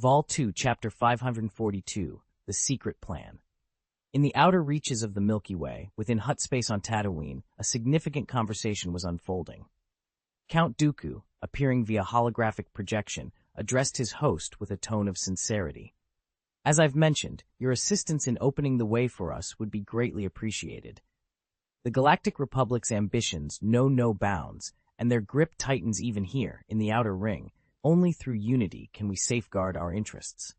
Vol 2, Chapter 542, The Secret Plan. In the outer reaches of the Milky Way, within hut space on Tatooine, a significant conversation was unfolding. Count Dooku, appearing via holographic projection, addressed his host with a tone of sincerity. As I've mentioned, your assistance in opening the way for us would be greatly appreciated. The Galactic Republic's ambitions know no bounds, and their grip tightens even here, in the outer ring. Only through unity can we safeguard our interests.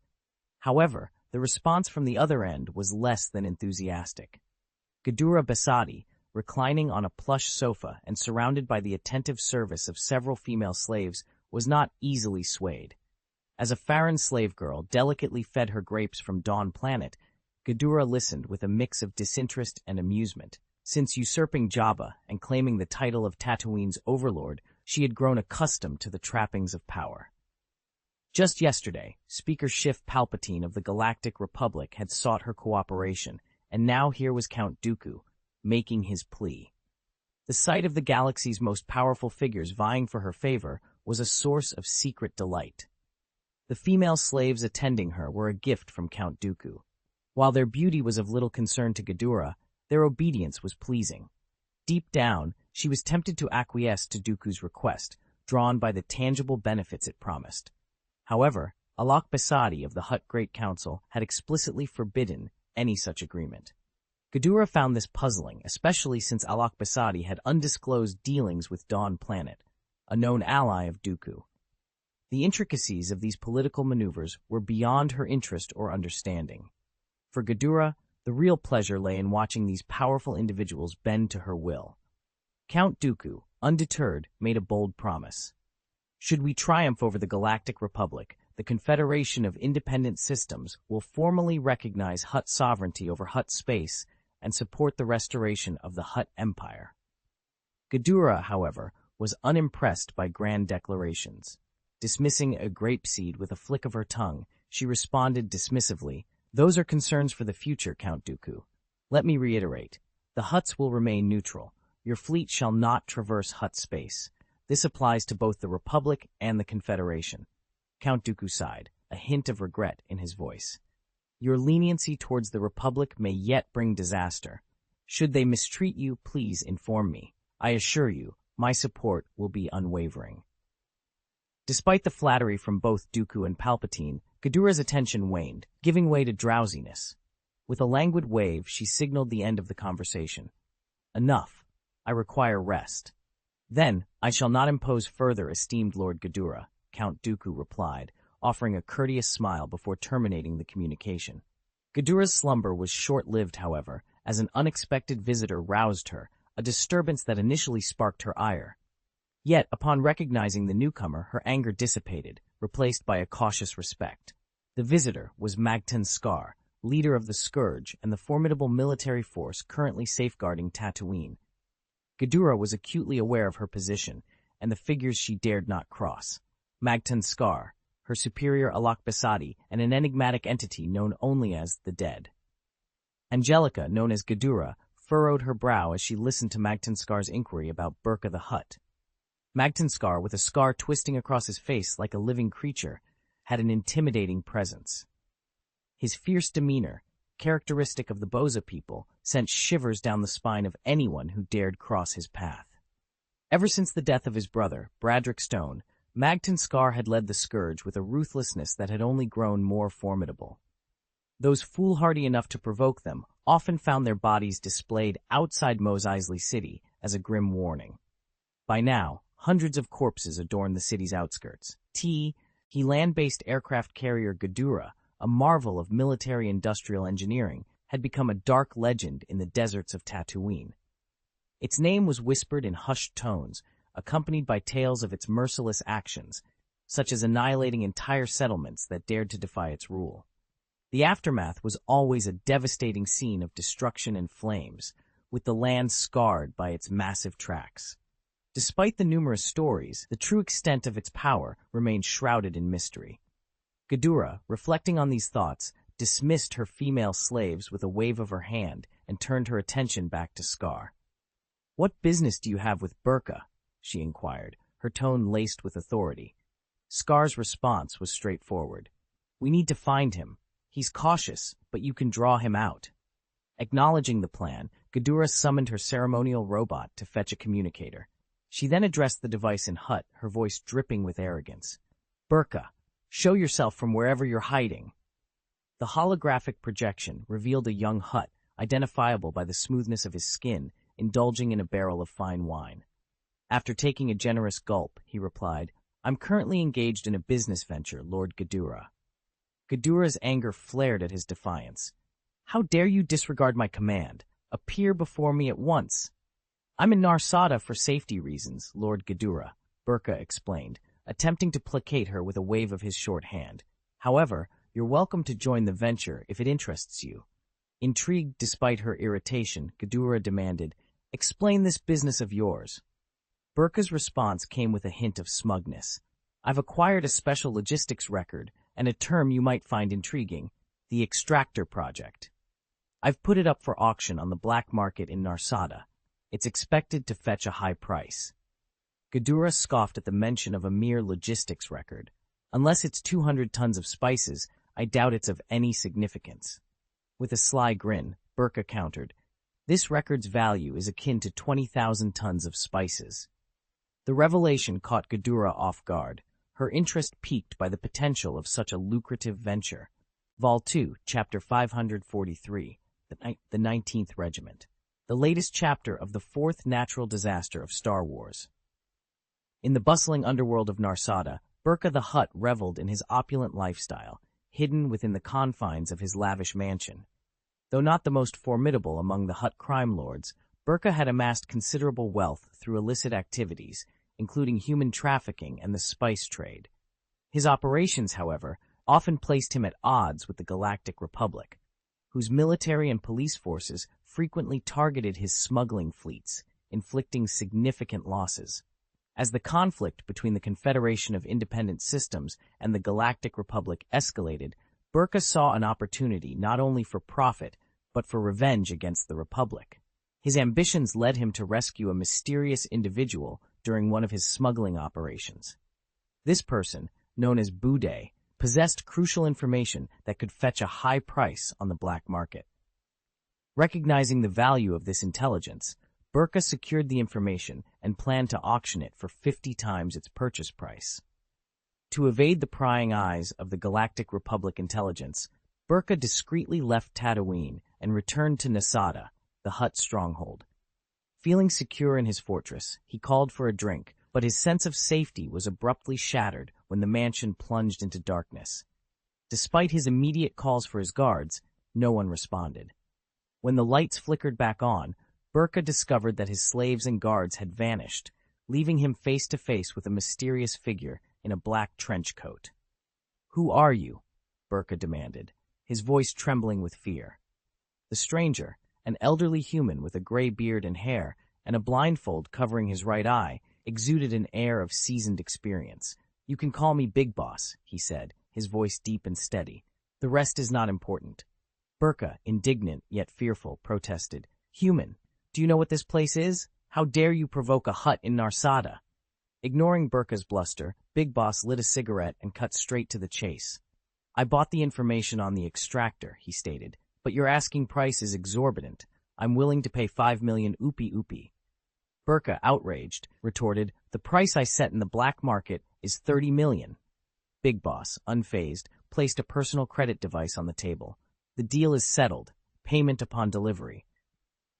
However, the response from the other end was less than enthusiastic. Ghidorah Besadi, reclining on a plush sofa and surrounded by the attentive service of several female slaves, was not easily swayed. As a Farron slave girl delicately fed her grapes from Dawn Planet, Ghidorah listened with a mix of disinterest and amusement. Since usurping Jabba and claiming the title of Tatooine's overlord, she had grown accustomed to the trappings of power. Just yesterday, Speaker Schiff Palpatine of the Galactic Republic had sought her cooperation, and now here was Count Dooku, making his plea. The sight of the galaxy's most powerful figures vying for her favor was a source of secret delight. The female slaves attending her were a gift from Count Dooku. While their beauty was of little concern to Ghidorah, their obedience was pleasing. Deep down, she was tempted to acquiesce to Dooku's request, drawn by the tangible benefits it promised. However, Alak Besadi of the Hutt Great Council had explicitly forbidden any such agreement. Ghidorah found this puzzling, especially since Alak Besadi had undisclosed dealings with Dawn Planet, a known ally of Dooku. The intricacies of these political maneuvers were beyond her interest or understanding. For Ghidorah, the real pleasure lay in watching these powerful individuals bend to her will. Count Dooku, undeterred, made a bold promise. Should we triumph over the Galactic Republic, the Confederation of Independent Systems will formally recognize Hutt sovereignty over Hutt space and support the restoration of the Hutt Empire. Ghidorah, however, was unimpressed by grand declarations. Dismissing a grapeseed with a flick of her tongue, she responded dismissively, "Those are concerns for the future, Count Dooku. Let me reiterate. The Hutts will remain neutral. Your fleet shall not traverse Hutt space. This applies to both the Republic and the Confederation." Count Dooku sighed, a hint of regret in his voice. "Your leniency towards the Republic may yet bring disaster. Should they mistreat you, please inform me. I assure you, my support will be unwavering." Despite the flattery from both Dooku and Palpatine, Ghidorah's attention waned, giving way to drowsiness. With a languid wave, she signaled the end of the conversation. "Enough. I require rest." "Then, I shall not impose further, esteemed Lord Ghidorah," Count Dooku replied, offering a courteous smile before terminating the communication. Ghidorah's slumber was short-lived, however, as an unexpected visitor roused her, a disturbance that initially sparked her ire. Yet, upon recognizing the newcomer, her anger dissipated, replaced by a cautious respect. The visitor was Magtan Skar, leader of the Scourge and the formidable military force currently safeguarding Tatooine. Ghidorah was acutely aware of her position and the figures she dared not cross. Magtan Skar, her superior Alak Besadi, and an enigmatic entity known only as the Dead. Angelica, known as Ghidorah, furrowed her brow as she listened to Magtan Skar's inquiry about Burka the Hutt. Magtan Skar, with a scar twisting across his face like a living creature, had an intimidating presence. His fierce demeanor, characteristic of the Boza people, sent shivers down the spine of anyone who dared cross his path. Ever since the death of his brother, Bradrick Stone, Magtan Skar had led the Scourge with a ruthlessness that had only grown more formidable. Those foolhardy enough to provoke them often found their bodies displayed outside Mos Eisley City as a grim warning. By now, hundreds of corpses adorned the city's outskirts. He land-based aircraft carrier Ghidorah, a marvel of military-industrial engineering, had become a dark legend in the deserts of Tatooine. Its name was whispered in hushed tones, accompanied by tales of its merciless actions, such as annihilating entire settlements that dared to defy its rule. The aftermath was always a devastating scene of destruction and flames, with the land scarred by its massive tracks. Despite the numerous stories, the true extent of its power remained shrouded in mystery. Ghidorah, reflecting on these thoughts, dismissed her female slaves with a wave of her hand and turned her attention back to Skar. "What business do you have with Burka?" she inquired, her tone laced with authority. Skar's response was straightforward. We need to find him. He's cautious, but you can draw him out. Acknowledging the plan, Ghidorah summoned her ceremonial robot to fetch a communicator. She then addressed the device in Hutt, her voice dripping with arrogance. Burka, show yourself from wherever you're hiding. The holographic projection revealed a young Hutt, identifiable by the smoothness of his skin, indulging in a barrel of fine wine. After taking a generous gulp, he replied, I'm currently engaged in a business venture, Lord Ghidorah. Ghidorah's anger flared at his defiance. How dare you disregard my command? Appear before me at once. I'm in Narsada for safety reasons, Lord Ghidorah, Burka explained, attempting to placate her with a wave of his short hand. However, you're welcome to join the venture if it interests you. Intrigued despite her irritation, Ghidorah demanded, Explain this business of yours. Burka's response came with a hint of smugness. I've acquired a special logistics record and a term you might find intriguing, the Extractor Project. I've put it up for auction on the black market in Narsada. It's expected to fetch a high price. Ghidorah scoffed at the mention of a mere logistics record. Unless it's 200 tons of spices, I doubt it's of any significance. With a sly grin, Burka countered, This record's value is akin to 20,000 tons of spices. The revelation caught Ghidorah off guard, her interest piqued by the potential of such a lucrative venture. Vol 2, Chapter 543, the 19th Regiment, the latest chapter of the fourth natural disaster of Star Wars. In the bustling underworld of Narsada, Burka the Hutt reveled in his opulent lifestyle, hidden within the confines of his lavish mansion. Though not the most formidable among the Hutt crime lords, Burka had amassed considerable wealth through illicit activities, including human trafficking and the spice trade. His operations, however, often placed him at odds with the Galactic Republic, whose military and police forces frequently targeted his smuggling fleets, inflicting significant losses. As the conflict between the Confederation of Independent Systems and the Galactic Republic escalated, Burka saw an opportunity not only for profit, but for revenge against the Republic. His ambitions led him to rescue a mysterious individual during one of his smuggling operations. This person, known as Bude, possessed crucial information that could fetch a high price on the black market. Recognizing the value of this intelligence, Burka secured the information and planned to auction it for 50 times its purchase price. To evade the prying eyes of the Galactic Republic intelligence, Burka discreetly left Tatooine and returned to Nasada, the Hutt stronghold. Feeling secure in his fortress, he called for a drink, but his sense of safety was abruptly shattered when the mansion plunged into darkness. Despite his immediate calls for his guards, no one responded. When the lights flickered back on, Burka discovered that his slaves and guards had vanished, leaving him face to face with a mysterious figure in a black trench coat. "Who are you?" Burka demanded, his voice trembling with fear. The stranger, an elderly human with a gray beard and hair and a blindfold covering his right eye, exuded an air of seasoned experience. "You can call me Big Boss," he said, his voice deep and steady. "The rest is not important." Burka, indignant yet fearful, protested, "Human, do you know what this place is? How dare you provoke a Hutt in Narsada?" Ignoring Burka's bluster, Big Boss lit a cigarette and cut straight to the chase. "I bought the information on the extractor," he stated, "but your asking price is exorbitant. I'm willing to pay 5 million upi. Burka, outraged, retorted, "The price I set in the black market is 30 million. Big Boss, unfazed, placed a personal credit device on the table. "The deal is settled. Payment upon delivery."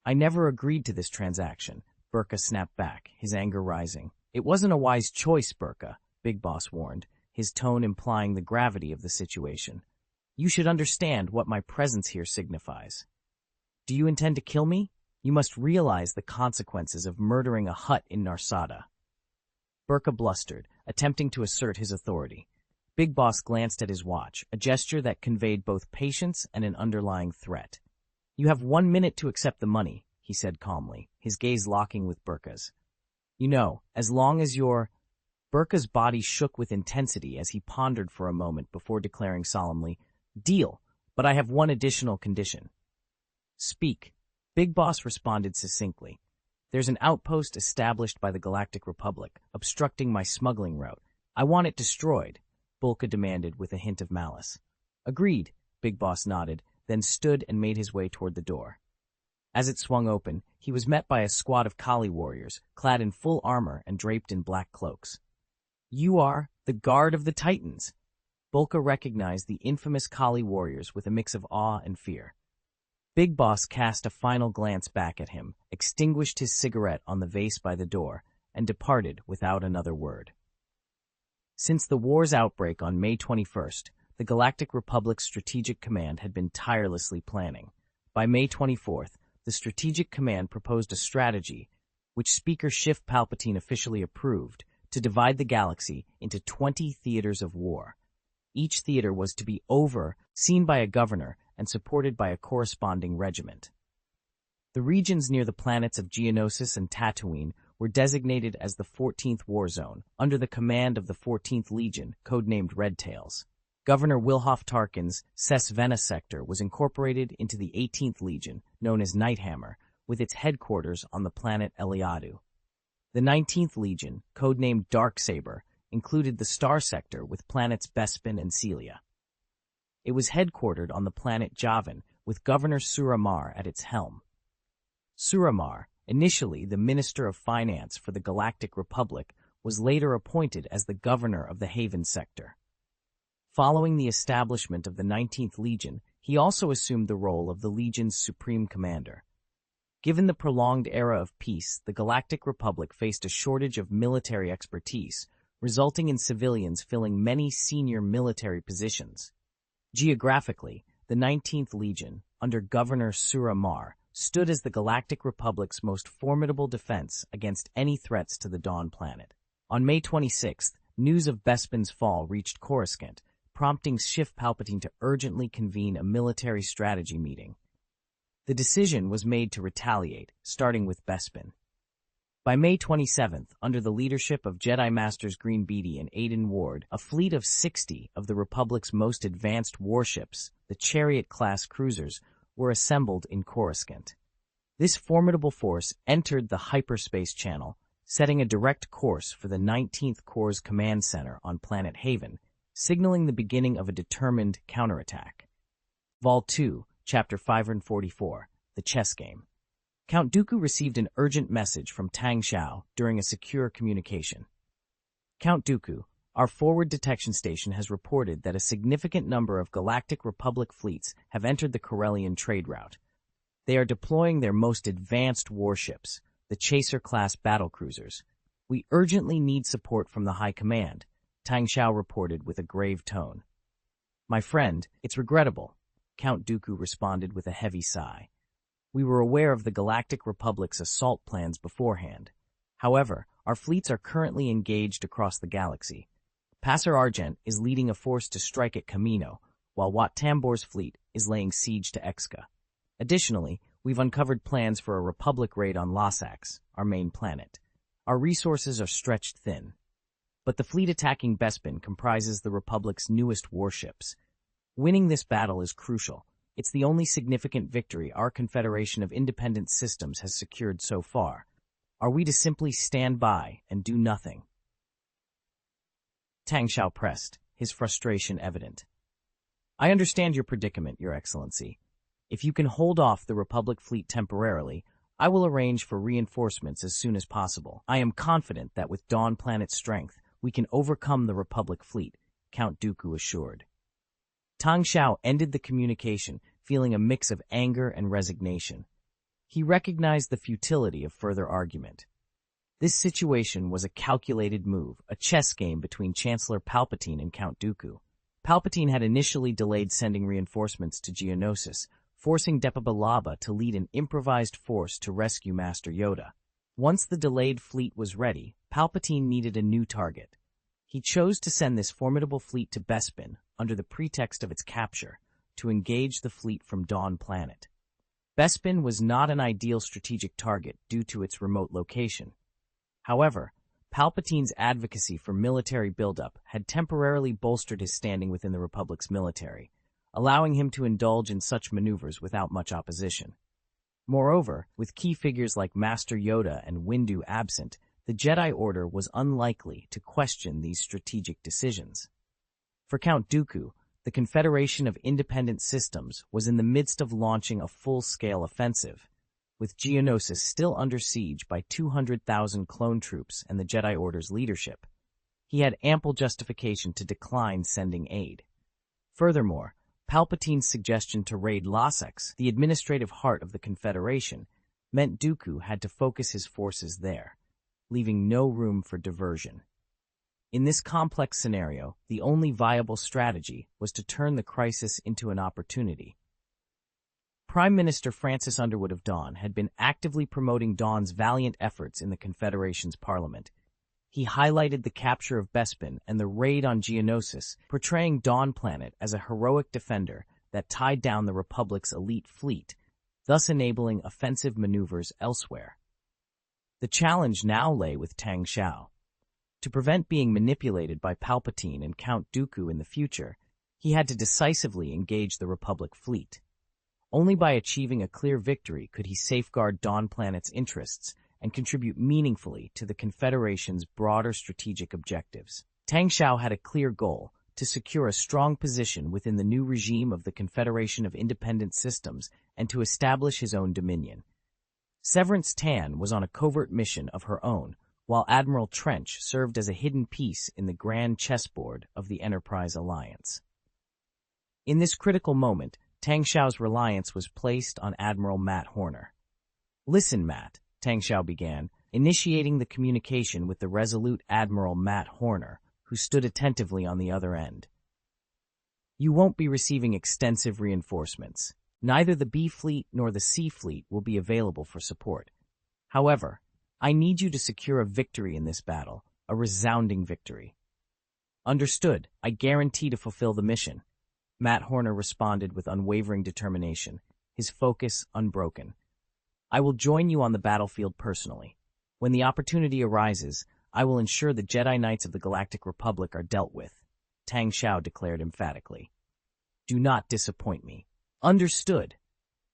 "I never agreed to this transaction," Burka snapped back, his anger rising. "It wasn't a wise choice, Burka," Big Boss warned, his tone implying the gravity of the situation. "You should understand what my presence here signifies. Do you intend to kill me? You must realize the consequences of murdering a Hutt in Narsada." Burka blustered, attempting to assert his authority. Big Boss glanced at his watch, a gesture that conveyed both patience and an underlying threat. "You have 1 minute to accept the money," he said calmly, his gaze locking with Burka's. "You know, as long as you're—" Burka's body shook with intensity as he pondered for a moment before declaring solemnly, "Deal, but I have one additional condition." "Speak," Big Boss responded succinctly. "There's an outpost established by the Galactic Republic, obstructing my smuggling route. I want it destroyed," Bulka demanded with a hint of malice. Agreed, Big Boss nodded, then stood and made his way toward the door. As it swung open, he was met by a squad of Kali warriors, clad in full armor and draped in black cloaks. "You are the Guard of the Titans." Bulka recognized the infamous Kali warriors with a mix of awe and fear. Big Boss cast a final glance back at him, extinguished his cigarette on the vase by the door, and departed without another word. Since the war's outbreak on May 21st, the Galactic Republic's Strategic Command had been tirelessly planning. By May 24th, the Strategic Command proposed a strategy, which Speaker Schiff Palpatine officially approved, to divide the galaxy into 20 theaters of war. Each theater was to be overseen by a governor and supported by a corresponding regiment. The regions near the planets of Geonosis and Tatooine were designated as the 14th War Zone, under the command of the 14th Legion, codenamed Red Tails. Governor Wilhoff Tarkin's Ses Vena sector was incorporated into the 18th Legion, known as Nighthammer, with its headquarters on the planet Eliadu. The 19th Legion, codenamed Darksaber, included the Star Sector with planets Bespin and Celia. It was headquartered on the planet Javan, with Governor Suramar at its helm. Suramar, initially the Minister of Finance for the Galactic Republic, was later appointed as the governor of the Haven sector. Following the establishment of the 19th Legion, he also assumed the role of the Legion's supreme commander. Given the prolonged era of peace, the Galactic Republic faced a shortage of military expertise, resulting in civilians filling many senior military positions. Geographically, the 19th Legion, under Governor Suramar, stood as the Galactic Republic's most formidable defense against any threats to the Dawn planet. On May 26th, news of Bespin's fall reached Coruscant, prompting Schiff Palpatine to urgently convene a military strategy meeting. The decision was made to retaliate, starting with Bespin. By May 27th, under the leadership of Jedi Masters Green Beatty and Aiden Ward, a fleet of 60 of the Republic's most advanced warships, the Chariot-class cruisers, were assembled in Coruscant. This formidable force entered the hyperspace channel, setting a direct course for the 19th Corps' command center on planet Haven, signaling the beginning of a determined counterattack. Vol 2, Chapter 544, The Chess Game. Count Dooku received an urgent message from Tang Xiao during a secure communication. Count Dooku, our forward detection station has reported that a significant number of Galactic Republic fleets have entered the Corellian trade route. They are deploying their most advanced warships, the Chaser-class battlecruisers. We urgently need support from the High Command, Tang Xiao reported with a grave tone. My friend, it's regrettable, Count Dooku responded with a heavy sigh. We were aware of the Galactic Republic's assault plans beforehand. However, our fleets are currently engaged across the galaxy. Passer Argent is leading a force to strike at Camino, while Wat Tambor's fleet is laying siege to Exca. Additionally, we've uncovered plans for a Republic raid on Lassax, our main planet. Our resources are stretched thin. But the fleet attacking Bespin comprises the Republic's newest warships. Winning this battle is crucial. It's the only significant victory our Confederation of Independent Systems has secured so far. Are we to simply stand by and do nothing? Tang Xiao pressed, his frustration evident. I understand your predicament, Your Excellency. If you can hold off the Republic fleet temporarily, I will arrange for reinforcements as soon as possible. I am confident that with Dawn Planet's strength, we can overcome the Republic fleet, Count Dooku assured. Tang Xiao ended the communication, feeling a mix of anger and resignation. He recognized the futility of further argument. This situation was a calculated move, a chess game between Chancellor Palpatine and Count Dooku. Palpatine had initially delayed sending reinforcements to Geonosis, forcing Depabalaba to lead an improvised force to rescue Master Yoda. Once the delayed fleet was ready, Palpatine needed a new target. He chose to send this formidable fleet to Bespin, under the pretext of its capture, to engage the fleet from Dawn Planet. Bespin was not an ideal strategic target due to its remote location. However, Palpatine's advocacy for military buildup had temporarily bolstered his standing within the Republic's military, allowing him to indulge in such maneuvers without much opposition. Moreover, with key figures like Master Yoda and Windu absent, the Jedi Order was unlikely to question these strategic decisions. For Count Dooku, the Confederation of Independent Systems was in the midst of launching a full-scale offensive, with Geonosis still under siege by 200,000 clone troops and the Jedi Order's leadership. He had ample justification to decline sending aid. Furthermore, Palpatine's suggestion to raid Lassex, the administrative heart of the Confederation, meant Dooku had to focus his forces there, leaving no room for diversion. In this complex scenario, the only viable strategy was to turn the crisis into an opportunity. Prime Minister Francis Underwood of Dawn had been actively promoting Dawn's valiant efforts in the Confederation's parliament. He highlighted the capture of Bespin and the raid on Geonosis, portraying Dawn Planet as a heroic defender that tied down the Republic's elite fleet, thus enabling offensive maneuvers elsewhere. The challenge now lay with Tang Xiao. To prevent being manipulated by Palpatine and Count Dooku in the future, he had to decisively engage the Republic fleet. Only by achieving a clear victory could he safeguard Dawn Planet's interests and contribute meaningfully to the Confederation's broader strategic objectives. Tang Xiao had a clear goal: to secure a strong position within the new regime of the Confederation of Independent Systems and to establish his own dominion. Severance Tan was on a covert mission of her own, while Admiral Trench served as a hidden piece in the grand chessboard of the Enterprise Alliance. In this critical moment, Tang Xiao's reliance was placed on Admiral Matt Horner. "Listen, Matt," Tang Xiao began, initiating the communication with the resolute Admiral Matt Horner, who stood attentively on the other end. "You won't be receiving extensive reinforcements. Neither the B Fleet nor the C Fleet will be available for support. However, I need you to secure a victory in this battle, a resounding victory." "Understood. I guarantee to fulfill the mission," Matt Horner responded with unwavering determination, his focus unbroken. "I will join you on the battlefield personally. When the opportunity arises, I will ensure the Jedi Knights of the Galactic Republic are dealt with," Tang Xiao declared emphatically. "Do not disappoint me." "Understood."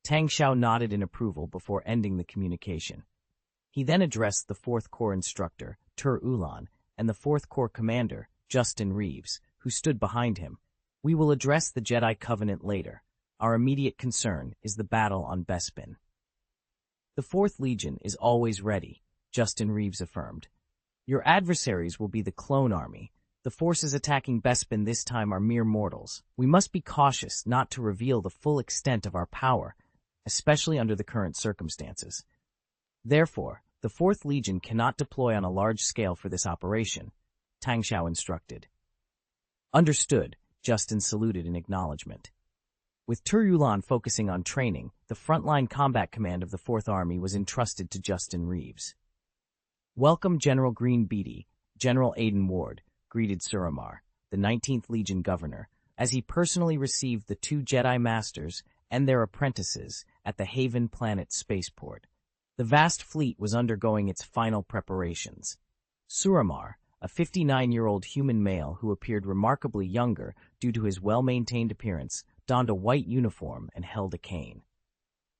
Tang Xiao nodded in approval before ending the communication. He then addressed the Fourth Corps instructor, Tur Ulan, and the Fourth Corps commander, Justin Reeves, who stood behind him. "We will address the Jedi Covenant later. Our immediate concern is the battle on Bespin." "The Fourth Legion is always ready," Justin Reeves affirmed. "Your adversaries will be the Clone Army. The forces attacking Bespin this time are mere mortals. We must be cautious not to reveal the full extent of our power, especially under the current circumstances. Therefore, the Fourth Legion cannot deploy on a large scale for this operation," Tang Xiao instructed. "Understood," Justin saluted in acknowledgement. With Tur Ulan focusing on training, the frontline combat command of the Fourth Army was entrusted to Justin Reeves. "Welcome, General Green Beatty," General Aiden Ward greeted Suramar, the 19th Legion governor, as he personally received the two Jedi Masters and their apprentices at the Haven Planet spaceport. The vast fleet was undergoing its final preparations. Suramar, a 59-year-old human male who appeared remarkably younger due to his well-maintained appearance, donned a white uniform and held a cane.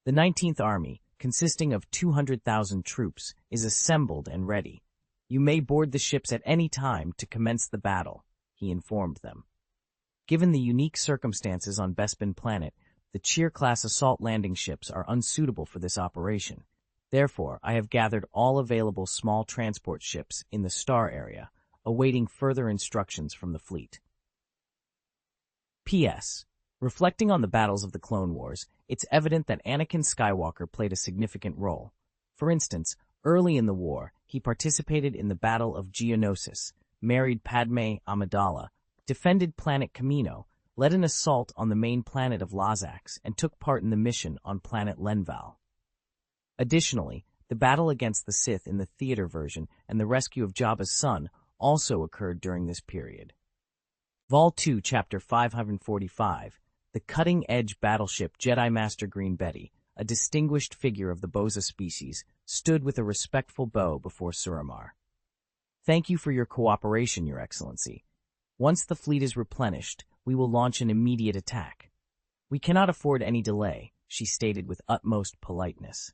"The 19th Army, consisting of 200,000 troops, is assembled and ready. You may board the ships at any time to commence the battle," he informed them. Given the unique circumstances on Bespin Planet, the Cheer-class assault landing ships are unsuitable for this operation. Therefore, I have gathered all available small transport ships in the Star area, awaiting further instructions from the fleet. P.S. Reflecting on the battles of the Clone Wars, it's evident that Anakin Skywalker played a significant role. For instance, early in the war, he participated in the Battle of Geonosis, married Padme Amidala, defended planet Kamino, led an assault on the main planet of Lazax, and took part in the mission on planet Lenval. Additionally, the battle against the Sith in the theater version and the rescue of Jabba's son also occurred during this period. Vol 2, Chapter 545, The Cutting-Edge Battleship Jedi Master Green Betty, a distinguished figure of the Boza species, stood with a respectful bow before Suramar. "Thank you for your cooperation, Your Excellency. Once the fleet is replenished, we will launch an immediate attack. We cannot afford any delay," she stated with utmost politeness.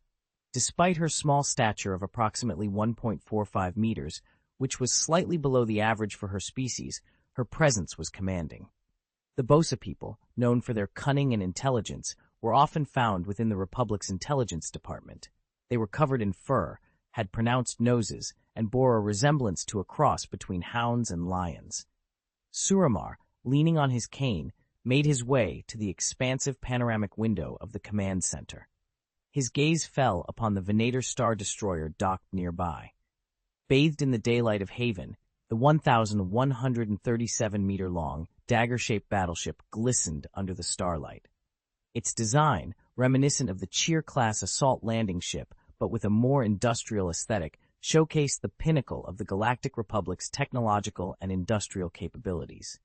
Despite her small stature of approximately 1.45 meters, which was slightly below the average for her species, her presence was commanding. The Bosa people, known for their cunning and intelligence, were often found within the Republic's intelligence department. They were covered in fur, had pronounced noses, and bore a resemblance to a cross between hounds and lions. Suramar, leaning on his cane, made his way to the expansive panoramic window of the command center. His gaze fell upon the Venator Star Destroyer docked nearby. Bathed in the daylight of Haven, the 1,137-meter-long, dagger-shaped battleship glistened under the starlight. Its design, reminiscent of the Cheer-class assault landing ship, but with a more industrial aesthetic, showcased the pinnacle of the Galactic Republic's technological and industrial capabilities.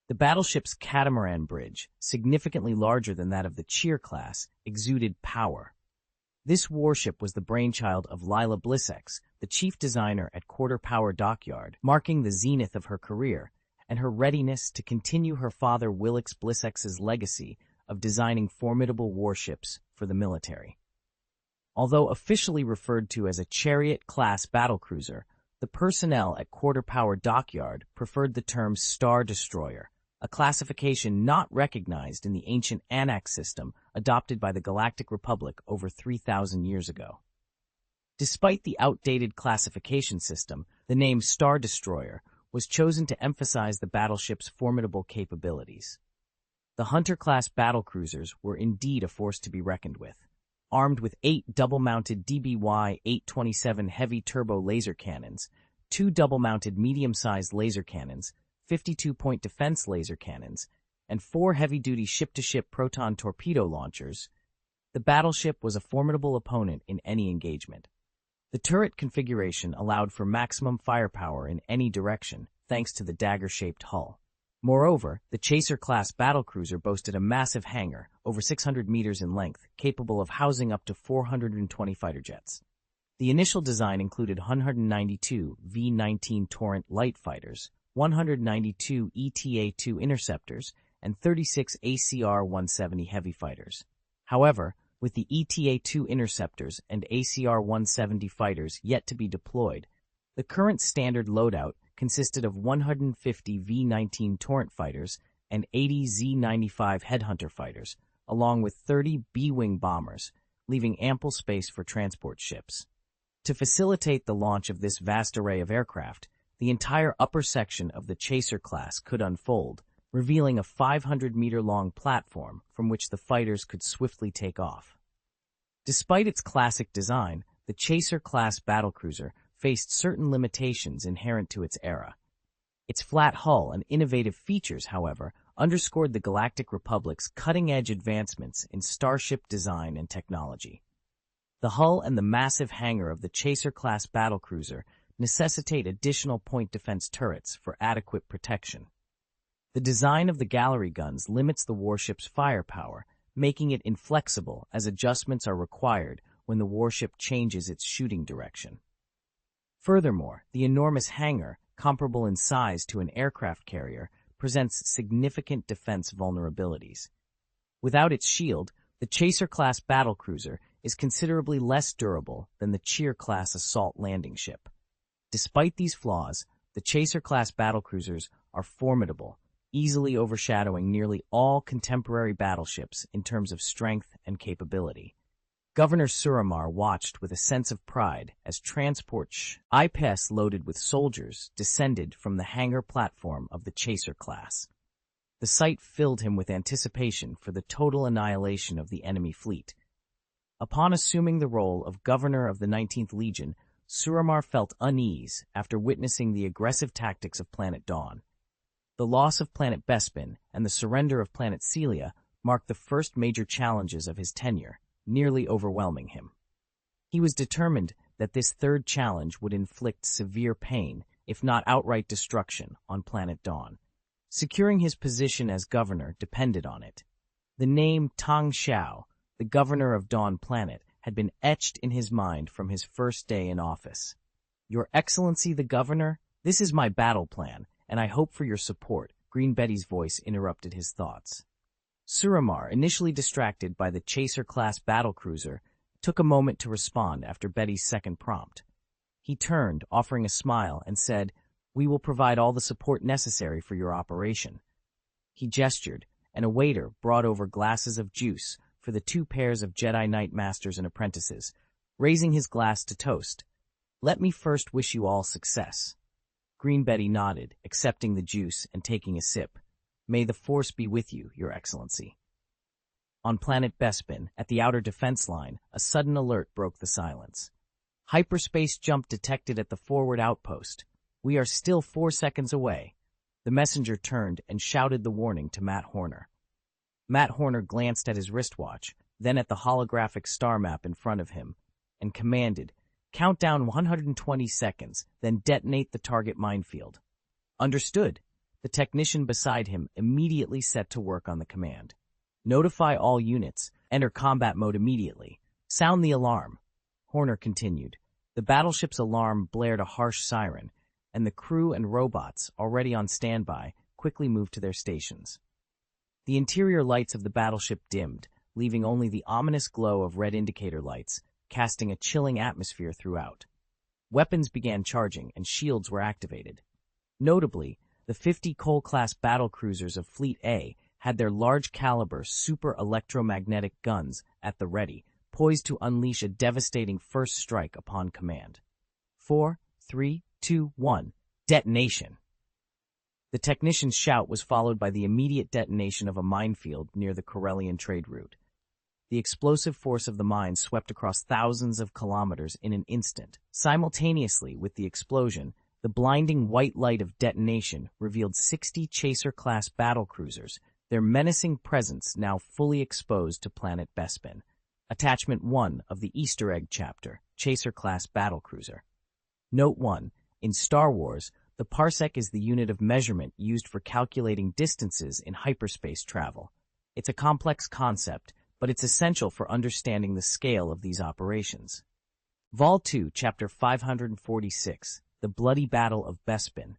The battleship's catamaran bridge, significantly larger than that of the Cheer class, exuded power. This warship was the brainchild of Lila Blissex, the chief designer at Quarter Power Dockyard, marking the zenith of her career and her readiness to continue her father Willix Blissex's legacy of designing formidable warships for the military. Although officially referred to as a Chariot-class battlecruiser, the personnel at Quarter Power Dockyard preferred the term Star Destroyer, a classification not recognized in the ancient Annex system adopted by the Galactic Republic over 3,000 years ago. Despite the outdated classification system, the name Star Destroyer was chosen to emphasize the battleship's formidable capabilities. The Hunter-class battlecruisers were indeed a force to be reckoned with. Armed with 8 double-mounted DBY-827 heavy turbo laser cannons, 2 double-mounted medium-sized laser cannons, 52-point defense laser cannons, and 4 heavy-duty ship-to-ship proton torpedo launchers, the battleship was a formidable opponent in any engagement. The turret configuration allowed for maximum firepower in any direction, thanks to the dagger-shaped hull. Moreover, the Chaser-class battlecruiser boasted a massive hangar, over 600 meters in length, capable of housing up to 420 fighter jets. The initial design included 192 V-19 Torrent light fighters, 192 ETA-2 interceptors, and 36 ACR-170 heavy fighters. However, with the ETA-2 interceptors and ACR-170 fighters yet to be deployed, the current standard loadout consisted of 150 V-19 Torrent fighters and 80 Z-95 Headhunter fighters, along with 30 B-wing bombers, leaving ample space for transport ships. To facilitate the launch of this vast array of aircraft, the entire upper section of the Chaser class could unfold, revealing a 500-meter-long platform from which the fighters could swiftly take off. Despite its classic design, the Chaser-class battlecruiser faced certain limitations inherent to its era. Its flat hull and innovative features, however, underscored the Galactic Republic's cutting-edge advancements in starship design and technology. The hull and the massive hangar of the Chaser-class battlecruiser necessitate additional point defense turrets for adequate protection. The design of the gallery guns limits the warship's firepower, making it inflexible as adjustments are required when the warship changes its shooting direction. Furthermore, the enormous hangar, comparable in size to an aircraft carrier, presents significant defense vulnerabilities. Without its shield, the Chaser-class battlecruiser is considerably less durable than the Cheer-class assault landing ship. Despite these flaws, the Chaser-class battlecruisers are formidable, easily overshadowing nearly all contemporary battleships in terms of strength and capability. Governor Suramar watched with a sense of pride as transport IPS loaded with soldiers descended from the hangar platform of the Chaser class. The sight filled him with anticipation for the total annihilation of the enemy fleet. Upon assuming the role of governor of the 19th Legion, Suramar felt unease after witnessing the aggressive tactics of Planet Dawn. The loss of Planet Bespin and the surrender of Planet Celia marked the first major challenges of his tenure, nearly overwhelming him. He was determined that this third challenge would inflict severe pain, if not outright destruction, on Planet Dawn. Securing his position as governor depended on it. The name Tang Xiao, the governor of Dawn Planet, had been etched in his mind from his first day in office. "Your Excellency the Governor, this is my battle plan, and I hope for your support," Green Betty's voice interrupted his thoughts. Suramar, initially distracted by the Chaser-class battlecruiser, took a moment to respond after Betty's second prompt. He turned, offering a smile, and said, "We will provide all the support necessary for your operation." He gestured, and a waiter brought over glasses of juice for the 2 pairs of Jedi Knight masters and apprentices, raising his glass to toast. "Let me first wish you all success." Green Betty nodded, accepting the juice and taking a sip. "May the Force be with you, Your Excellency." On planet Bespin, at the outer defense line, a sudden alert broke the silence. "Hyperspace jump detected at the forward outpost. We are still 4 seconds away." The messenger turned and shouted the warning to Matt Horner. Matt Horner glanced at his wristwatch, then at the holographic star map in front of him, and commanded, "Count down 120 seconds, then detonate the target minefield." "Understood." The technician beside him immediately set to work on the command. "Notify all units. Enter combat mode immediately. Sound the alarm." Horner continued. The battleship's alarm blared a harsh siren, and the crew and robots, already on standby, quickly moved to their stations. The interior lights of the battleship dimmed, leaving only the ominous glow of red indicator lights, casting a chilling atmosphere throughout. Weapons began charging, and shields were activated. Notably, the 50 Cole-class battlecruisers of Fleet A had their large-caliber super electromagnetic guns at the ready, poised to unleash a devastating first strike upon command. 4, 3, 2, 1, detonation! The technician's shout was followed by the immediate detonation of a minefield near the Corellian trade route. The explosive force of the mine swept across thousands of kilometers in an instant. Simultaneously with the explosion, the blinding white light of detonation revealed 60 Chaser-class battlecruisers, their menacing presence now fully exposed to planet Bespin. Attachment 1 of the Easter egg chapter, Chaser-class battlecruiser. Note 1. In Star Wars, the parsec is the unit of measurement used for calculating distances in hyperspace travel. It's a complex concept, but it's essential for understanding the scale of these operations. Vol 2, Chapter 546, The Bloody Battle of Bespin.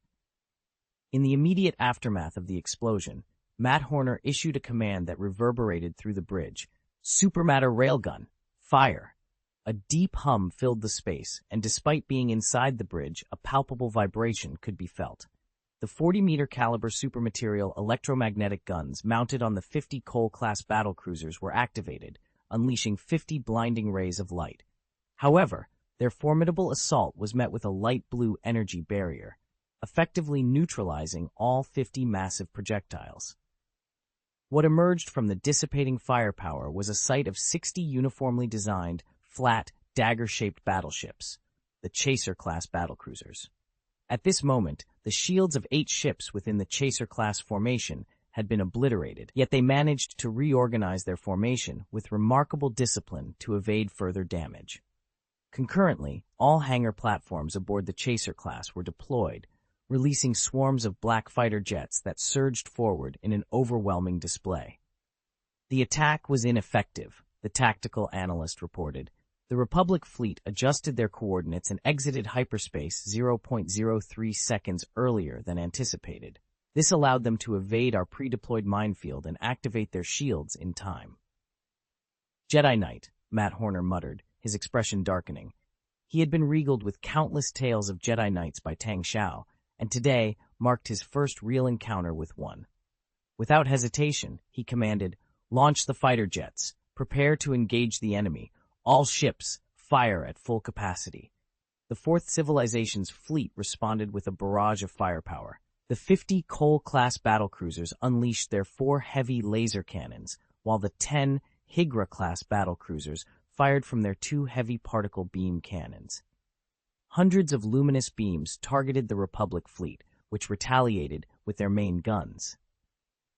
In the immediate aftermath of the explosion, Matt Horner issued a command that reverberated through the bridge. "Supermatter railgun, fire!" A deep hum filled the space, and despite being inside the bridge, a palpable vibration could be felt. The 40-meter caliber supermaterial electromagnetic guns mounted on the 50 Cole-class battlecruisers were activated, unleashing 50 blinding rays of light. However, their formidable assault was met with a light blue energy barrier, effectively neutralizing all 50 massive projectiles. What emerged from the dissipating firepower was a sight of 60 uniformly designed, flat, dagger-shaped battleships, the Chaser-class battlecruisers. At this moment, the shields of 8 ships within the Chaser-class formation had been obliterated, yet they managed to reorganize their formation with remarkable discipline to evade further damage. Concurrently, all hangar platforms aboard the Chaser-class were deployed, releasing swarms of black fighter jets that surged forward in an overwhelming display. The attack was ineffective, the tactical analyst reported. The Republic fleet adjusted their coordinates and exited hyperspace 0.03 seconds earlier than anticipated. This allowed them to evade our pre-deployed minefield and activate their shields in time. "Jedi Knight," Matt Horner muttered, his expression darkening. He had been regaled with countless tales of Jedi Knights by Tang Xiao, and today marked his first real encounter with one. Without hesitation, he commanded, "Launch the fighter jets. Prepare to engage the enemy. All ships, fire at full capacity." The Fourth Civilization's fleet responded with a barrage of firepower. The 50 Cole-class battlecruisers unleashed their 4 heavy laser cannons, while the 10 Higra-class battlecruisers fired from their 2 heavy particle beam cannons. Hundreds of luminous beams targeted the Republic fleet, which retaliated with their main guns.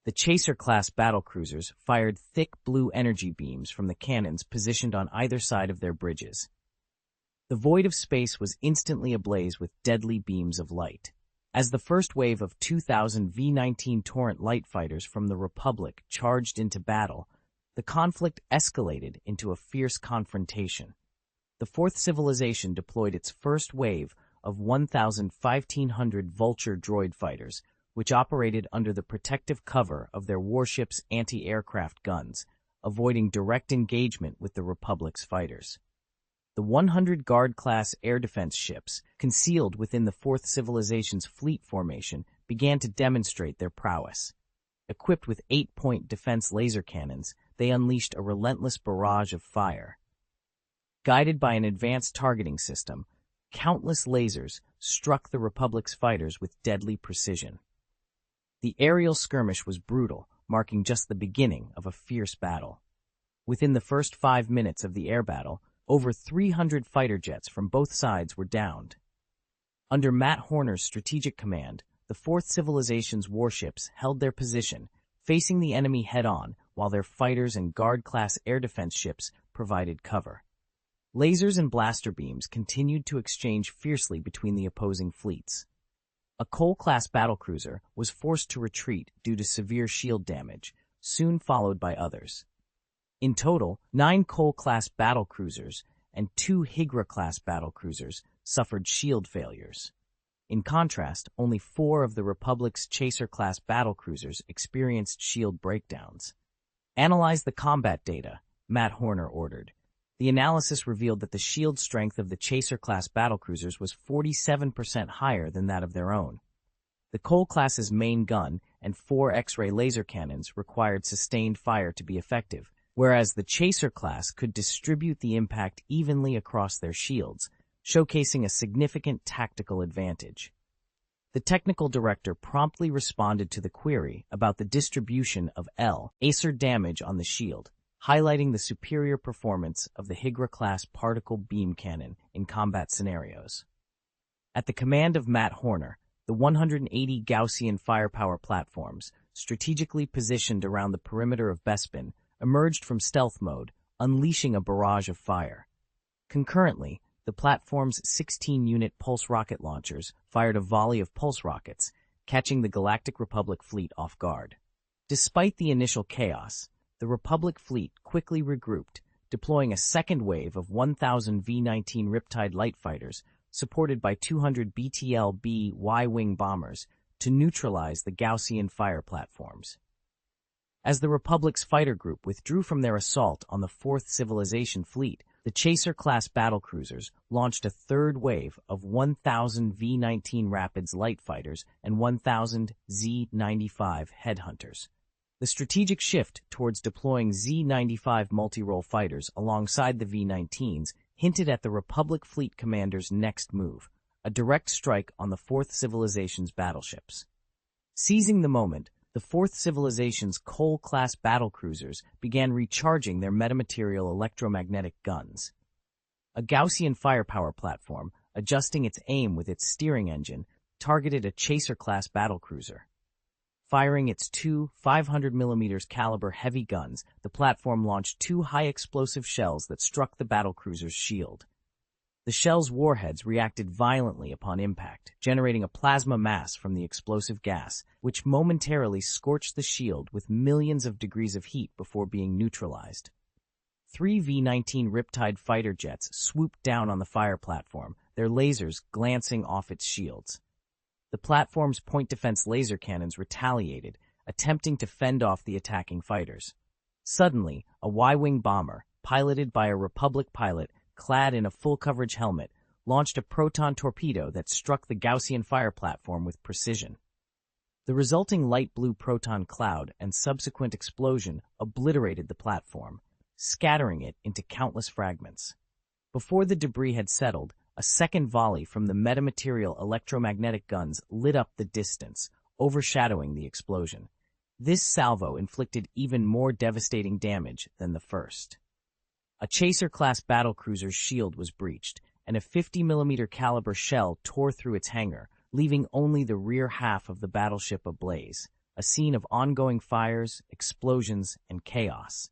The Chaser-class battlecruisers fired thick blue energy beams from the cannons positioned on either side of their bridges. The void of space was instantly ablaze with deadly beams of light. As the first wave of 2,000 V-19 Torrent light fighters from the Republic charged into battle, the conflict escalated into a fierce confrontation. The Fourth Civilization deployed its first wave of 1,500 Vulture droid fighters, which operated under the protective cover of their warship's anti-aircraft guns, avoiding direct engagement with the Republic's fighters. The 100 Guard-class air defense ships, concealed within the Fourth Civilization's fleet formation, began to demonstrate their prowess. Equipped with 8-point defense laser cannons, they unleashed a relentless barrage of fire. Guided by an advanced targeting system, countless lasers struck the Republic's fighters with deadly precision. The aerial skirmish was brutal, marking just the beginning of a fierce battle. Within the first 5 minutes of the air battle, over 300 fighter jets from both sides were downed. Under Matt Horner's strategic command, the Fourth Civilization's warships held their position, facing the enemy head-on, while their fighters and Guard-class air defense ships provided cover. Lasers and blaster beams continued to exchange fiercely between the opposing fleets. A Cole-class battlecruiser was forced to retreat due to severe shield damage, soon followed by others. In total, 9 Cole-class battlecruisers and 2 Higra-class battlecruisers suffered shield failures. In contrast, only 4 of the Republic's Chaser-class battlecruisers experienced shield breakdowns. Analyze the combat data, Matt Horner ordered. The analysis revealed that the shield strength of the Chaser-class battlecruisers was 47% higher than that of their own. The Cole-class's main gun and 4 X-ray laser cannons required sustained fire to be effective, whereas the Chaser-class could distribute the impact evenly across their shields, showcasing a significant tactical advantage. The technical director promptly responded to the query about the distribution of Acer damage on the shield, highlighting the superior performance of the Higra-class particle beam cannon in combat scenarios. At the command of Matt Horner, the 180 Gaussian firepower platforms, strategically positioned around the perimeter of Bespin, emerged from stealth mode, unleashing a barrage of fire. Concurrently, the platform's 16-unit pulse rocket launchers fired a volley of pulse rockets, catching the Galactic Republic fleet off guard. Despite the initial chaos, the Republic fleet quickly regrouped, deploying a second wave of 1,000 V-19 Riptide light fighters, supported by 200 BTL-B Y-wing bombers, to neutralize the Gaussian fire platforms. As the Republic's fighter group withdrew from their assault on the Fourth Civilization fleet, the Chaser-class battlecruisers launched a third wave of 1,000 V-19 Rapids light fighters and 1,000 Z-95 headhunters. The strategic shift towards deploying Z-95 multi-role fighters alongside the V-19s hinted at the Republic fleet commander's next move, a direct strike on the Fourth Civilization's battleships. Seizing the moment, the Fourth Civilization's Cole-class battlecruisers began recharging their metamaterial electromagnetic guns. A Gaussian firepower platform, adjusting its aim with its steering engine, targeted a Chaser-class battlecruiser. Firing its 2 500mm caliber heavy guns, the platform launched 2 high-explosive shells that struck the battlecruiser's shield. The shell's warheads reacted violently upon impact, generating a plasma mass from the explosive gas, which momentarily scorched the shield with millions of degrees of heat before being neutralized. 3 V-19 Riptide fighter jets swooped down on the fire platform, their lasers glancing off its shields. The platform's point defense laser cannons retaliated, attempting to fend off the attacking fighters. Suddenly, a Y-wing bomber, piloted by a Republic pilot clad in a full-coverage helmet, launched a proton torpedo that struck the Gaussian fire platform with precision. The resulting light blue proton cloud and subsequent explosion obliterated the platform, scattering it into countless fragments. Before the debris had settled, a second volley from the metamaterial electromagnetic guns lit up the distance, overshadowing the explosion. This salvo inflicted even more devastating damage than the first. A Chaser-class battlecruiser's shield was breached, and a 50mm caliber shell tore through its hangar, leaving only the rear half of the battleship ablaze, a scene of ongoing fires, explosions, and chaos.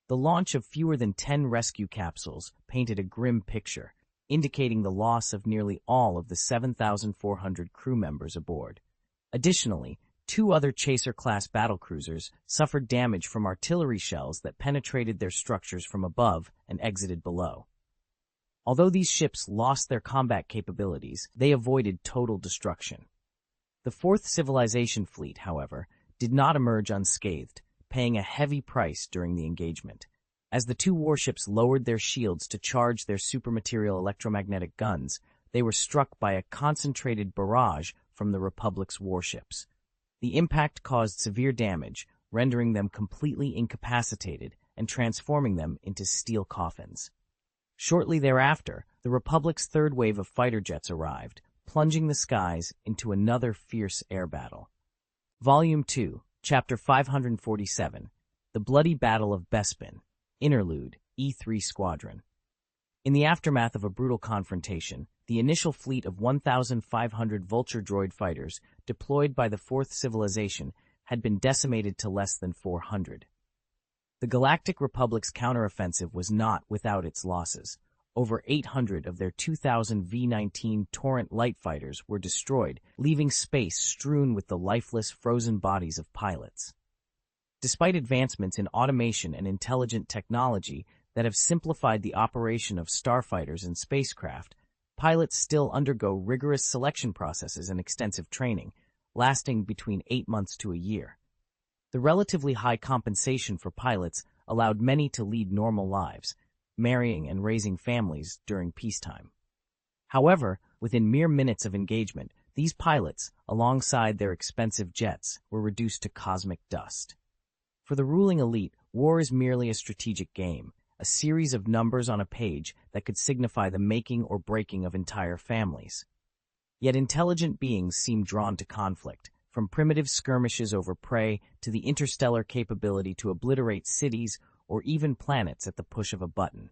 The launch of fewer than 10 rescue capsules painted a grim picture, indicating the loss of nearly all of the 7,400 crew members aboard. Additionally, 2 other Chaser-class battlecruisers suffered damage from artillery shells that penetrated their structures from above and exited below. Although these ships lost their combat capabilities, they avoided total destruction. The Fourth Civilization fleet, however, did not emerge unscathed, paying a heavy price during the engagement. As the 2 warships lowered their shields to charge their supermaterial electromagnetic guns, they were struck by a concentrated barrage from the Republic's warships. The impact caused severe damage, rendering them completely incapacitated and transforming them into steel coffins. Shortly thereafter, the Republic's third wave of fighter jets arrived, plunging the skies into another fierce air battle. Volume 2, Chapter 547, The Bloody Battle of Bespin, Interlude, E3 Squadron. In the aftermath of a brutal confrontation, the initial fleet of 1,500 Vulture droid fighters deployed by the Fourth Civilization had been decimated to less than 400. The Galactic Republic's counteroffensive was not without its losses. Over 800 of their 2,000 V-19 Torrent light fighters were destroyed, leaving space strewn with the lifeless, frozen bodies of pilots. Despite advancements in automation and intelligent technology that have simplified the operation of starfighters and spacecraft, pilots still undergo rigorous selection processes and extensive training, lasting between 8 months to a year. The relatively high compensation for pilots allowed many to lead normal lives, marrying and raising families during peacetime. However, within mere minutes of engagement, these pilots, alongside their expensive jets, were reduced to cosmic dust. For the ruling elite, war is merely a strategic game, a series of numbers on a page that could signify the making or breaking of entire families. Yet intelligent beings seem drawn to conflict, from primitive skirmishes over prey to the interstellar capability to obliterate cities or even planets at the push of a button.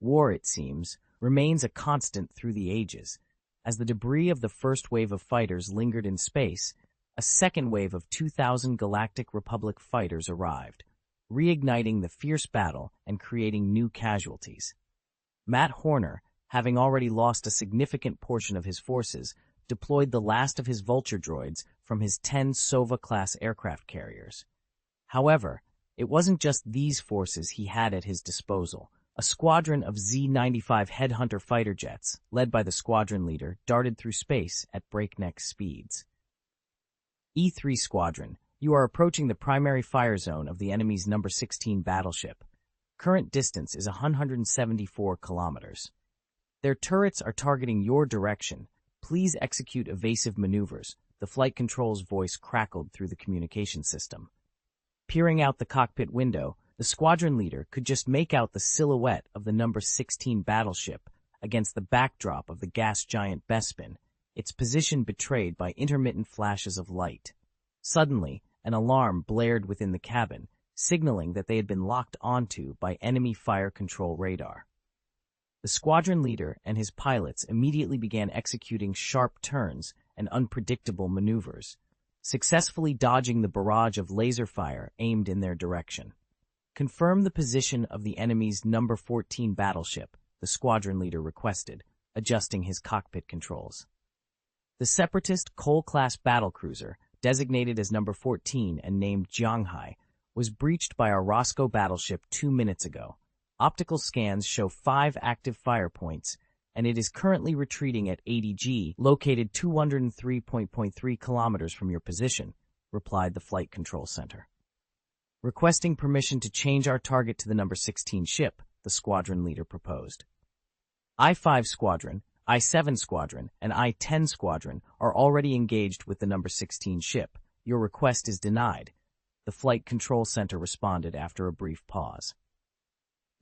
War, it seems, remains a constant through the ages. As the debris of the first wave of fighters lingered in space, a second wave of 2,000 Galactic Republic fighters arrived, reigniting the fierce battle and creating new casualties. Matt Horner, having already lost a significant portion of his forces, deployed the last of his Vulture droids from his 10 Sova-class aircraft carriers. However, it wasn't just these forces he had at his disposal. A squadron of Z-95 Headhunter fighter jets, led by the squadron leader, darted through space at breakneck speeds. E3 Squadron, you are approaching the primary fire zone of the enemy's number 16 battleship. Current distance is 174 kilometers. Their turrets are targeting your direction. Please execute evasive maneuvers. The flight control's voice crackled through the communication system. Peering out the cockpit window, the squadron leader could just make out the silhouette of the number 16 battleship against the backdrop of the gas giant Bespin, its position betrayed by intermittent flashes of light. Suddenly, an alarm blared within the cabin, signaling that they had been locked onto by enemy fire control radar. The squadron leader and his pilots immediately began executing sharp turns and unpredictable maneuvers, successfully dodging the barrage of laser fire aimed in their direction. Confirm the position of the enemy's number 14 battleship, the squadron leader requested, adjusting his cockpit controls. The separatist Cole-class battlecruiser, designated as number 14 and named Jianghai, was breached by a Roscoe battleship 2 minutes ago. Optical scans show 5 active fire points, and it is currently retreating at 80 G, located 203.3 kilometers from your position, replied the Flight Control Center. Requesting permission to change our target to the number 16 ship, the squadron leader proposed. I-5 Squadron, I-7 Squadron, and I-10 Squadron are already engaged with the number 16 ship. Your request is denied, the Flight Control Center responded after a brief pause.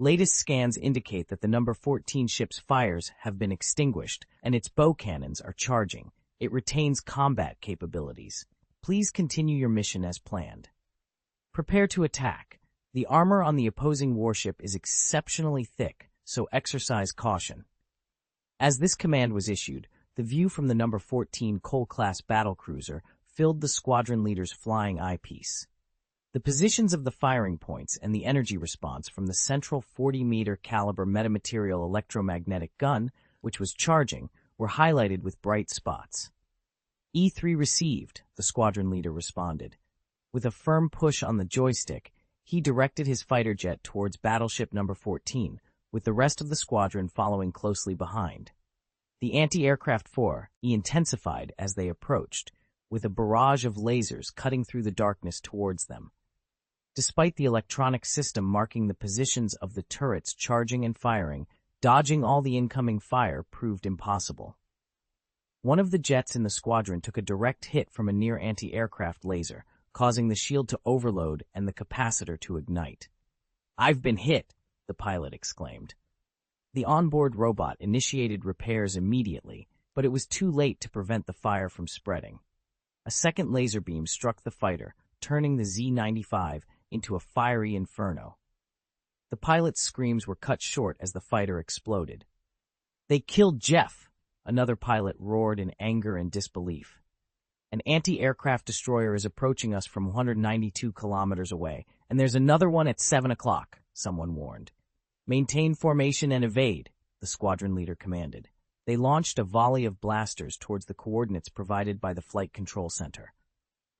Latest scans indicate that the number 14 ship's fires have been extinguished and its bow cannons are charging. It retains combat capabilities. Please continue your mission as planned. Prepare to attack. The armor on the opposing warship is exceptionally thick, so exercise caution. As this command was issued, the view from the number 14 Cole-class battlecruiser filled the squadron leader's flying eyepiece. The positions of the firing points and the energy response from the central 40-meter caliber metamaterial electromagnetic gun, which was charging, were highlighted with bright spots. E3 received, the squadron leader responded. With a firm push on the joystick, he directed his fighter jet towards battleship number 14, with the rest of the squadron following closely behind. The anti-aircraft fire intensified as they approached, with a barrage of lasers cutting through the darkness towards them. Despite the electronic system marking the positions of the turrets charging and firing, dodging all the incoming fire proved impossible. One of the jets in the squadron took a direct hit from a near anti-aircraft laser, causing the shield to overload and the capacitor to ignite. "I've been hit," the pilot exclaimed. The onboard robot initiated repairs immediately, but it was too late to prevent the fire from spreading. A second laser beam struck the fighter, turning the Z-95 into a fiery inferno. The pilot's screams were cut short as the fighter exploded. "They killed Jeff!" another pilot roared in anger and disbelief. "An anti-aircraft destroyer is approaching us from 192 kilometers away, and there's another one at 7 o'clock, someone warned. "Maintain formation and evade," the squadron leader commanded. They launched a volley of blasters towards the coordinates provided by the Flight Control Center.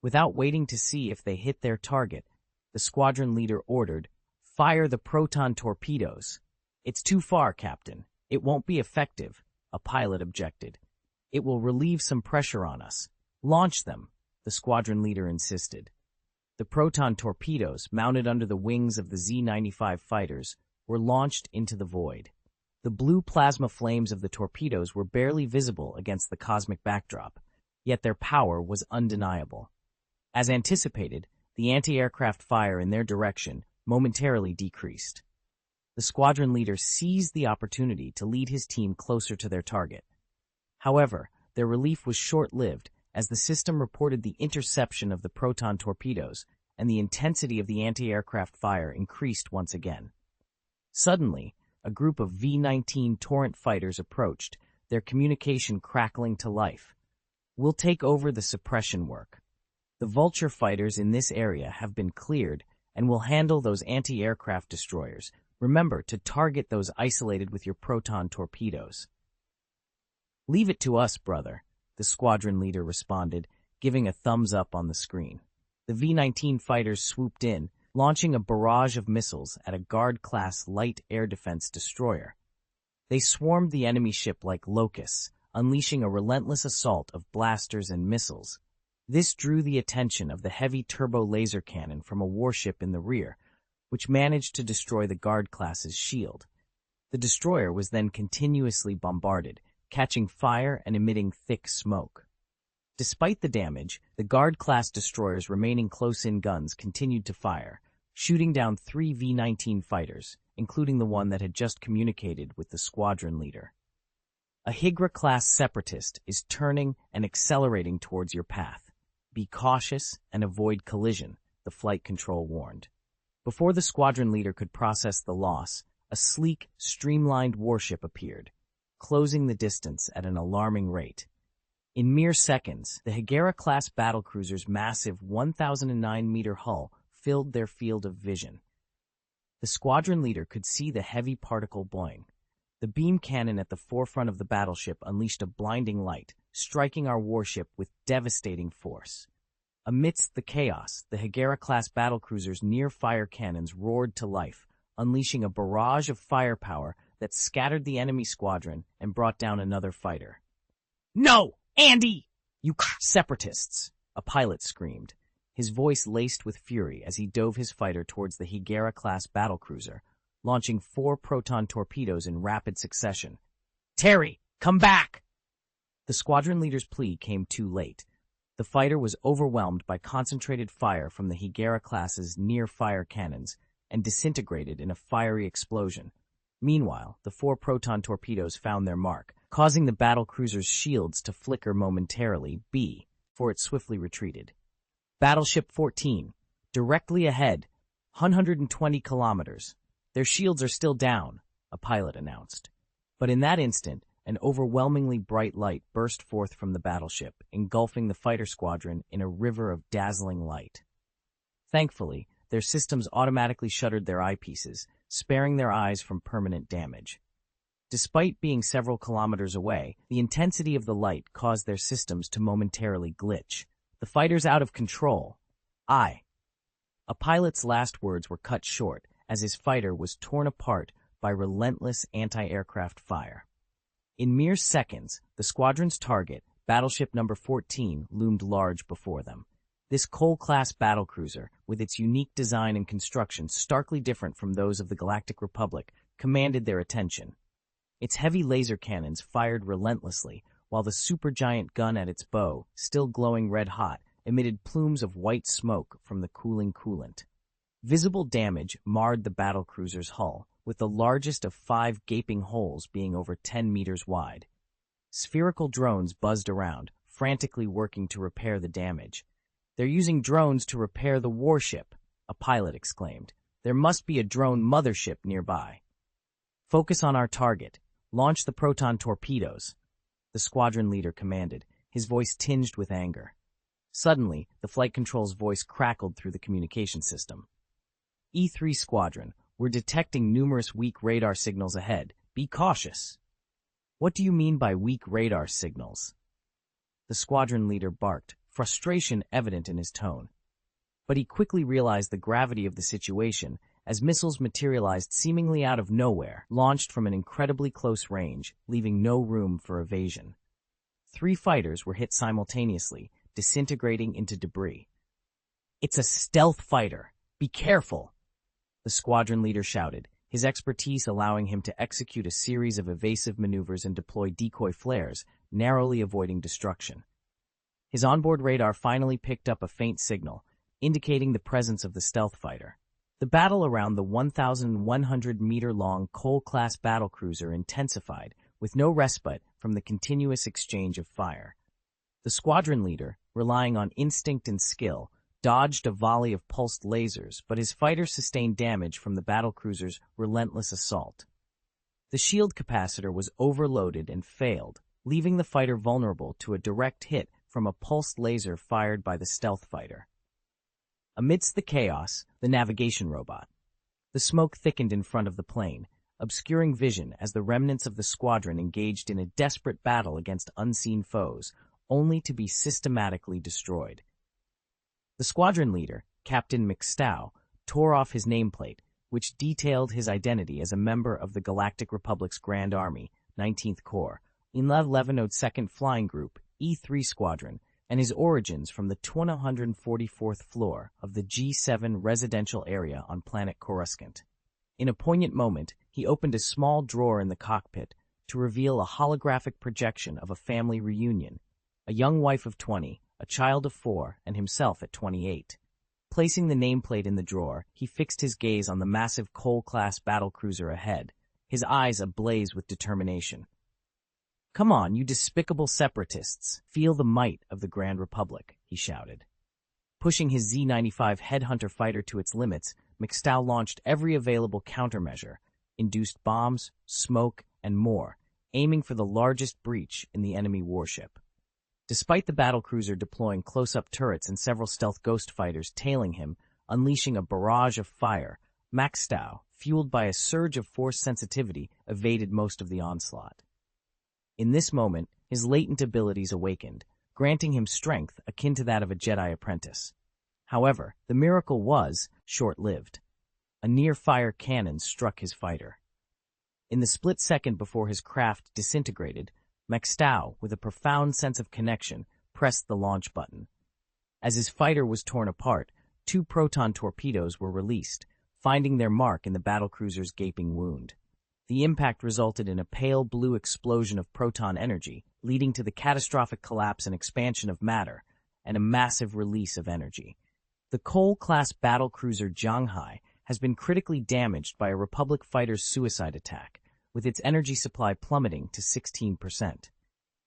Without waiting to see if they hit their target, the squadron leader ordered, "Fire the proton torpedoes." "It's too far, Captain. It won't be effective," a pilot objected. "It will relieve some pressure on us." "Launch them," the squadron leader insisted. The proton torpedoes, mounted under the wings of the Z-95 fighters, were launched into the void. The blue plasma flames of the torpedoes were barely visible against the cosmic backdrop, yet their power was undeniable. As anticipated, the anti-aircraft fire in their direction momentarily decreased. The squadron leader seized the opportunity to lead his team closer to their target. However, their relief was short-lived as the system reported the interception of the proton torpedoes and the intensity of the anti-aircraft fire increased once again. Suddenly, a group of V-19 Torrent fighters approached, their communication crackling to life. "We'll take over the suppression work. The Vulture fighters in this area have been cleared and will handle those anti-aircraft destroyers. Remember to target those isolated with your proton torpedoes." "Leave it to us, brother," the squadron leader responded, giving a thumbs up on the screen. The V-19 fighters swooped in, launching a barrage of missiles at a Guard-class light air defense destroyer. They swarmed the enemy ship like locusts, unleashing a relentless assault of blasters and missiles. This drew the attention of the heavy turbo laser cannon from a warship in the rear, which managed to destroy the Guard-class's shield. The destroyer was then continuously bombarded, catching fire and emitting thick smoke. Despite the damage, the Guard-class destroyers remaining close-in guns continued to fire, shooting down 3 V-19 fighters, including the one that had just communicated with the squadron leader. "A Higra-class separatist is turning and accelerating towards your path. Be cautious and avoid collision," the flight control warned. Before the squadron leader could process the loss, a sleek, streamlined warship appeared, closing the distance at an alarming rate. In mere seconds, the Higera-class battlecruiser's massive 1,009-meter hull filled their field of vision. The squadron leader could see the heavy particle boing. The beam cannon at the forefront of the battleship unleashed a blinding light, striking our warship with devastating force. Amidst the chaos, the Higera-class battlecruiser's near-fire cannons roared to life, unleashing a barrage of firepower that scattered the enemy squadron and brought down another fighter. "No! Andy! You separatists!" a pilot screamed, his voice laced with fury as he dove his fighter towards the Higera-class battlecruiser, launching 4 proton torpedoes in rapid succession. "Terry, come back!" The squadron leader's plea came too late. The fighter was overwhelmed by concentrated fire from the Higera-class's near-fire cannons and disintegrated in a fiery explosion. Meanwhile, the 4 proton torpedoes found their mark, causing the battlecruiser's shields to flicker momentarily, before it swiftly retreated. "Battleship 14, directly ahead, 120 kilometers. Their shields are still down," a pilot announced. But in that instant, an overwhelmingly bright light burst forth from the battleship, engulfing the fighter squadron in a river of dazzling light. Thankfully, their systems automatically shuttered their eyepieces, sparing their eyes from permanent damage. Despite being several kilometers away, the intensity of the light caused their systems to momentarily glitch. "The fighter's out of control. A pilot's last words were cut short as his fighter was torn apart by relentless anti-aircraft fire. In mere seconds, the squadron's target, Battleship Number 14, loomed large before them. This Cole-class battlecruiser, with its unique design and construction starkly different from those of the Galactic Republic, commanded their attention. Its heavy laser cannons fired relentlessly, while the supergiant gun at its bow, still glowing red-hot, emitted plumes of white smoke from the cooling coolant. Visible damage marred the battlecruiser's hull, with the largest of 5 gaping holes being over 10 meters wide. Spherical drones buzzed around, frantically working to repair the damage. "They're using drones to repair the warship," a pilot exclaimed. "There must be a drone mothership nearby." "Focus on our target. Launch the proton torpedoes," the squadron leader commanded, his voice tinged with anger. Suddenly, the flight control's voice crackled through the communication system. "E3 Squadron, we're detecting numerous weak radar signals ahead. Be cautious." "What do you mean by weak radar signals?" the squadron leader barked, frustration evident in his tone. But he quickly realized the gravity of the situation as missiles materialized seemingly out of nowhere, launched from an incredibly close range, leaving no room for evasion. 3 fighters were hit simultaneously, disintegrating into debris. "It's a stealth fighter! Be careful!" the squadron leader shouted, his expertise allowing him to execute a series of evasive maneuvers and deploy decoy flares, narrowly avoiding destruction. His onboard radar finally picked up a faint signal, indicating the presence of the stealth fighter. The battle around the 1,100-meter-long Cole-class battlecruiser intensified, with no respite from the continuous exchange of fire. The squadron leader, relying on instinct and skill, dodged a volley of pulsed lasers, but his fighter sustained damage from the battlecruiser's relentless assault. The shield capacitor was overloaded and failed, leaving the fighter vulnerable to a direct hit from a pulsed laser fired by the stealth fighter. Amidst the chaos, the navigation robot. The smoke thickened in front of the plane, obscuring vision as the remnants of the squadron engaged in a desperate battle against unseen foes, only to be systematically destroyed. The squadron leader, Captain McStow, tore off his nameplate, which detailed his identity as a member of the Galactic Republic's Grand Army, 19th Corps, in the 1102nd Flying Group, E3 Squadron, and his origins from the 244th floor of the G7 residential area on planet Coruscant. In a poignant moment, he opened a small drawer in the cockpit to reveal a holographic projection of a family reunion, a young wife of 20, a child of 4, and himself at 28. Placing the nameplate in the drawer, he fixed his gaze on the massive Cole-class battlecruiser ahead, his eyes ablaze with determination. "Come on, you despicable separatists, feel the might of the Grand Republic," he shouted. Pushing his Z-95 Headhunter fighter to its limits, McStow launched every available countermeasure, induced bombs, smoke, and more, aiming for the largest breach in the enemy warship. Despite the battlecruiser deploying close-up turrets and several stealth ghost fighters tailing him, unleashing a barrage of fire, McStow, fueled by a surge of force sensitivity, evaded most of the onslaught. In this moment, his latent abilities awakened, granting him strength akin to that of a Jedi apprentice. However, the miracle was short-lived. A near-fire cannon struck his fighter. In the split second before his craft disintegrated, McStow, with a profound sense of connection, pressed the launch button. As his fighter was torn apart, 2 proton torpedoes were released, finding their mark in the battlecruiser's gaping wound. The impact resulted in a pale blue explosion of proton energy, leading to the catastrophic collapse and expansion of matter, and a massive release of energy. The Cole-class battlecruiser Zhanghai has been critically damaged by a Republic fighter's suicide attack, with its energy supply plummeting to 16%.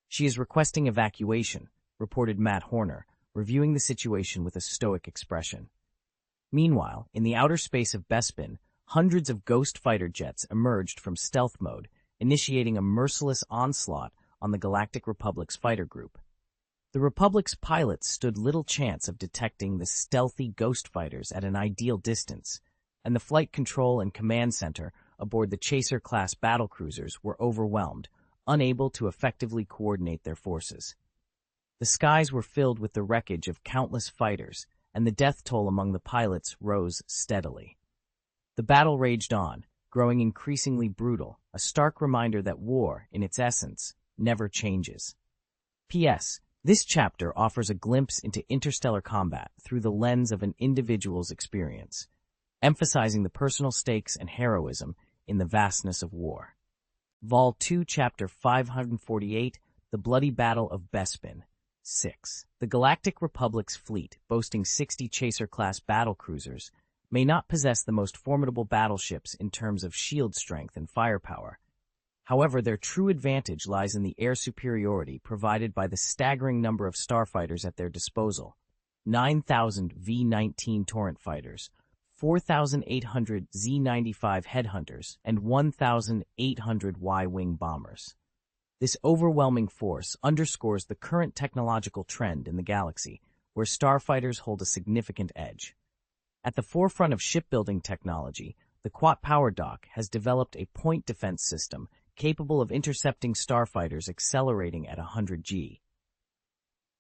"She is requesting evacuation," reported Matt Horner, reviewing the situation with a stoic expression. Meanwhile, in the outer space of Bespin, hundreds of ghost fighter jets emerged from stealth mode, initiating a merciless onslaught on the Galactic Republic's fighter group. The Republic's pilots stood little chance of detecting the stealthy ghost fighters at an ideal distance, and the flight control and command center aboard the Chaser-class battlecruisers were overwhelmed, unable to effectively coordinate their forces. The skies were filled with the wreckage of countless fighters, and the death toll among the pilots rose steadily. The battle raged on, growing increasingly brutal, a stark reminder that war, in its essence, never changes. P.S. This chapter offers a glimpse into interstellar combat through the lens of an individual's experience, emphasizing the personal stakes and heroism in the vastness of war. Vol. 2, Chapter 548, the bloody Battle of Bespin. 6. The Galactic Republic's fleet, boasting 60 Chaser-class battlecruisers, may not possess the most formidable battleships in terms of shield strength and firepower. However, their true advantage lies in the air superiority provided by the staggering number of starfighters at their disposal: 9,000 V-19 Torrent fighters, 4,800 Z-95 headhunters, and 1,800 Y-wing bombers. This overwhelming force underscores the current technological trend in the galaxy, where starfighters hold a significant edge. At the forefront of shipbuilding technology, the Quat Power Dock has developed a point defense system capable of intercepting starfighters accelerating at 100 G.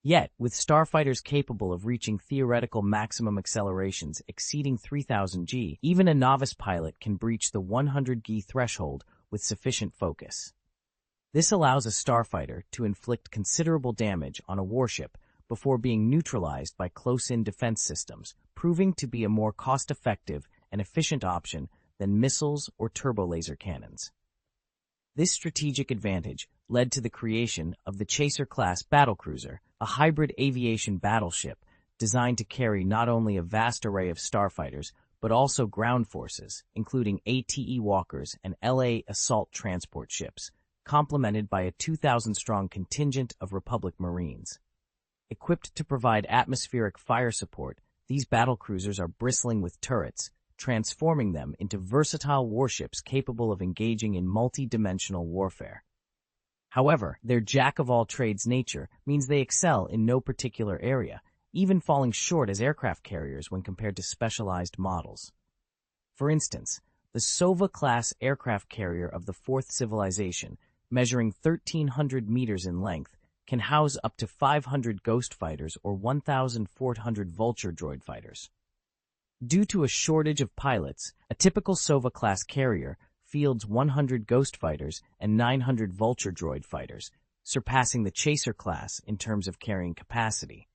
Yet, with starfighters capable of reaching theoretical maximum accelerations exceeding 3,000 G, even a novice pilot can breach the 100 G threshold with sufficient focus. This allows a starfighter to inflict considerable damage on a warship before being neutralized by close-in defense systems, proving to be a more cost-effective and efficient option than missiles or turbo-laser cannons. This strategic advantage led to the creation of the Chaser-class battlecruiser, a hybrid aviation battleship designed to carry not only a vast array of starfighters, but also ground forces, including ATE Walkers and LA assault transport ships, complemented by a 2,000-strong contingent of Republic Marines. Equipped to provide atmospheric fire support, these battlecruisers are bristling with turrets, transforming them into versatile warships capable of engaging in multi-dimensional warfare. However, their jack-of-all-trades nature means they excel in no particular area, even falling short as aircraft carriers when compared to specialized models. For instance, the Sova-class aircraft carrier of the Fourth Civilization, measuring 1,300 meters in length, can house up to 500 Ghost fighters or 1,400 Vulture droid fighters. Due to a shortage of pilots, a typical Sova-class carrier fields 100 Ghost fighters and 900 Vulture droid fighters, surpassing the Chaser class in terms of carrying capacity.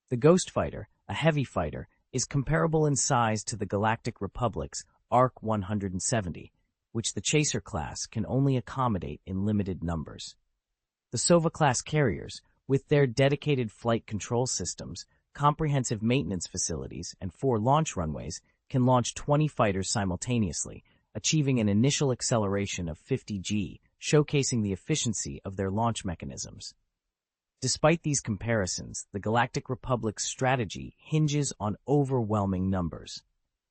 The Ghost fighter, a heavy fighter, is comparable in size to the Galactic Republic's ARC 170, which the Chaser class can only accommodate in limited numbers. The Sova-class carriers, with their dedicated flight control systems, comprehensive maintenance facilities, and 4 launch runways, can launch 20 fighters simultaneously, achieving an initial acceleration of 50 G, showcasing the efficiency of their launch mechanisms. Despite these comparisons, the Galactic Republic's strategy hinges on overwhelming numbers.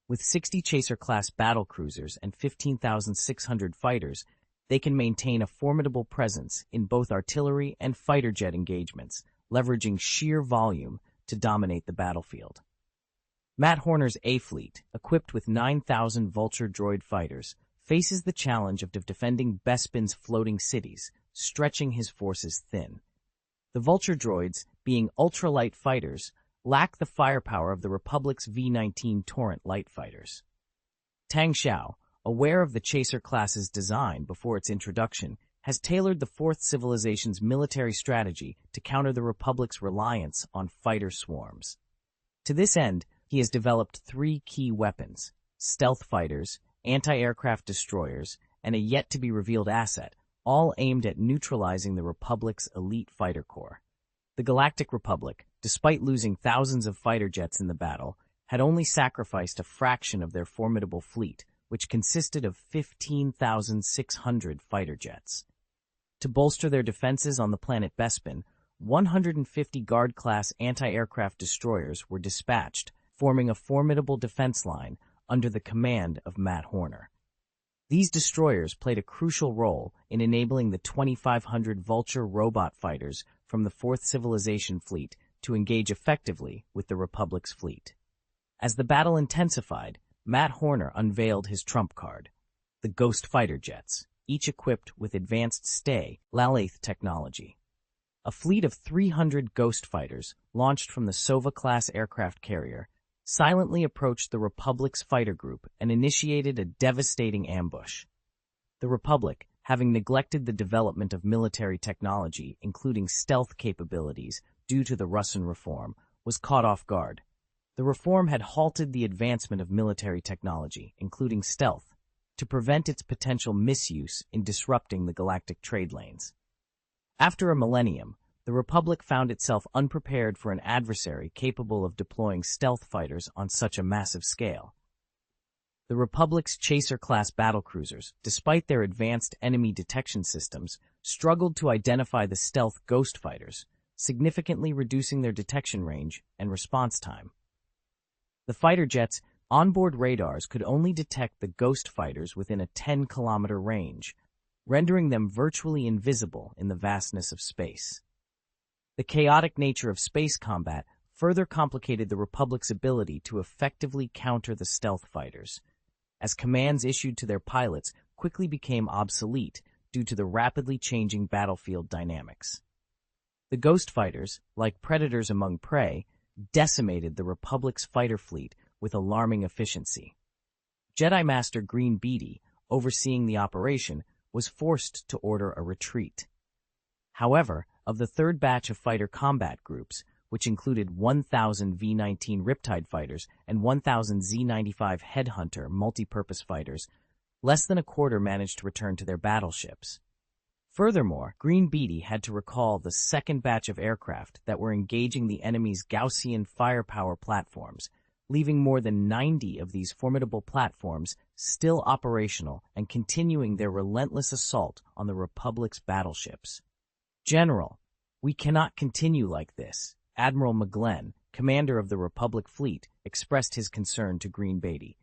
With 60 Chaser-class battlecruisers and 15,600 fighters, they can maintain a formidable presence in both artillery and fighter jet engagements, leveraging sheer volume to dominate the battlefield. Matt Horner's A-Fleet, equipped with 9,000 Vulture droid fighters, faces the challenge of defending Bespin's floating cities, stretching his forces thin. The Vulture droids, being ultralight fighters, lack the firepower of the Republic's V-19 Torrent light fighters. Tang Xiao, aware of the Chaser class's design before its introduction, has tailored the Fourth Civilization's military strategy to counter the Republic's reliance on fighter swarms. To this end, he has developed 3 key weapons: stealth fighters, anti-aircraft destroyers, and a yet-to-be-revealed asset, all aimed at neutralizing the Republic's elite fighter corps. The Galactic Republic, despite losing thousands of fighter jets in the battle, had only sacrificed a fraction of their formidable fleet, which consisted of 15,600 fighter jets. To bolster their defenses on the planet Bespin, 150 Guard-class anti-aircraft destroyers were dispatched, forming a formidable defense line under the command of Matt Horner. These destroyers played a crucial role in enabling the 2,500 Vulture robot fighters from the Fourth Civilization fleet to engage effectively with the Republic's fleet. As the battle intensified, Matt Horner unveiled his trump card: the Ghost fighter jets, each equipped with advanced laden technology. A fleet of 300 Ghost fighters, launched from the Sova-class aircraft carrier, silently approached the Republic's fighter group and initiated a devastating ambush. The Republic, having neglected the development of military technology, including stealth capabilities, due to the Russin reform, was caught off guard. The reform had halted the advancement of military technology, including stealth, to prevent its potential misuse in disrupting the galactic trade lanes. After a millennium, the Republic found itself unprepared for an adversary capable of deploying stealth fighters on such a massive scale. The Republic's Chaser-class battlecruisers, despite their advanced enemy detection systems, struggled to identify the stealth ghost fighters, significantly reducing their detection range and response time. The fighter jets' onboard radars could only detect the ghost fighters within a 10-kilometer range, rendering them virtually invisible in the vastness of space. The chaotic nature of space combat further complicated the Republic's ability to effectively counter the stealth fighters, as commands issued to their pilots quickly became obsolete due to the rapidly changing battlefield dynamics. The ghost fighters, like predators among prey, decimated the Republic's fighter fleet with alarming efficiency. Jedi Master Green Beatty, overseeing the operation, was forced to order a retreat. However, of the third batch of fighter combat groups, which included 1,000 V-19 Riptide fighters and 1,000 Z-95 Headhunter multi-purpose fighters, less than a quarter managed to return to their battleships. Furthermore, Green Beatty had to recall the second batch of aircraft that were engaging the enemy's Gaussian firepower platforms, leaving more than 90 of these formidable platforms still operational and continuing their relentless assault on the Republic's battleships. "General, we cannot continue like this," Admiral McGlenn, commander of the Republic fleet, expressed his concern to Green Beatty.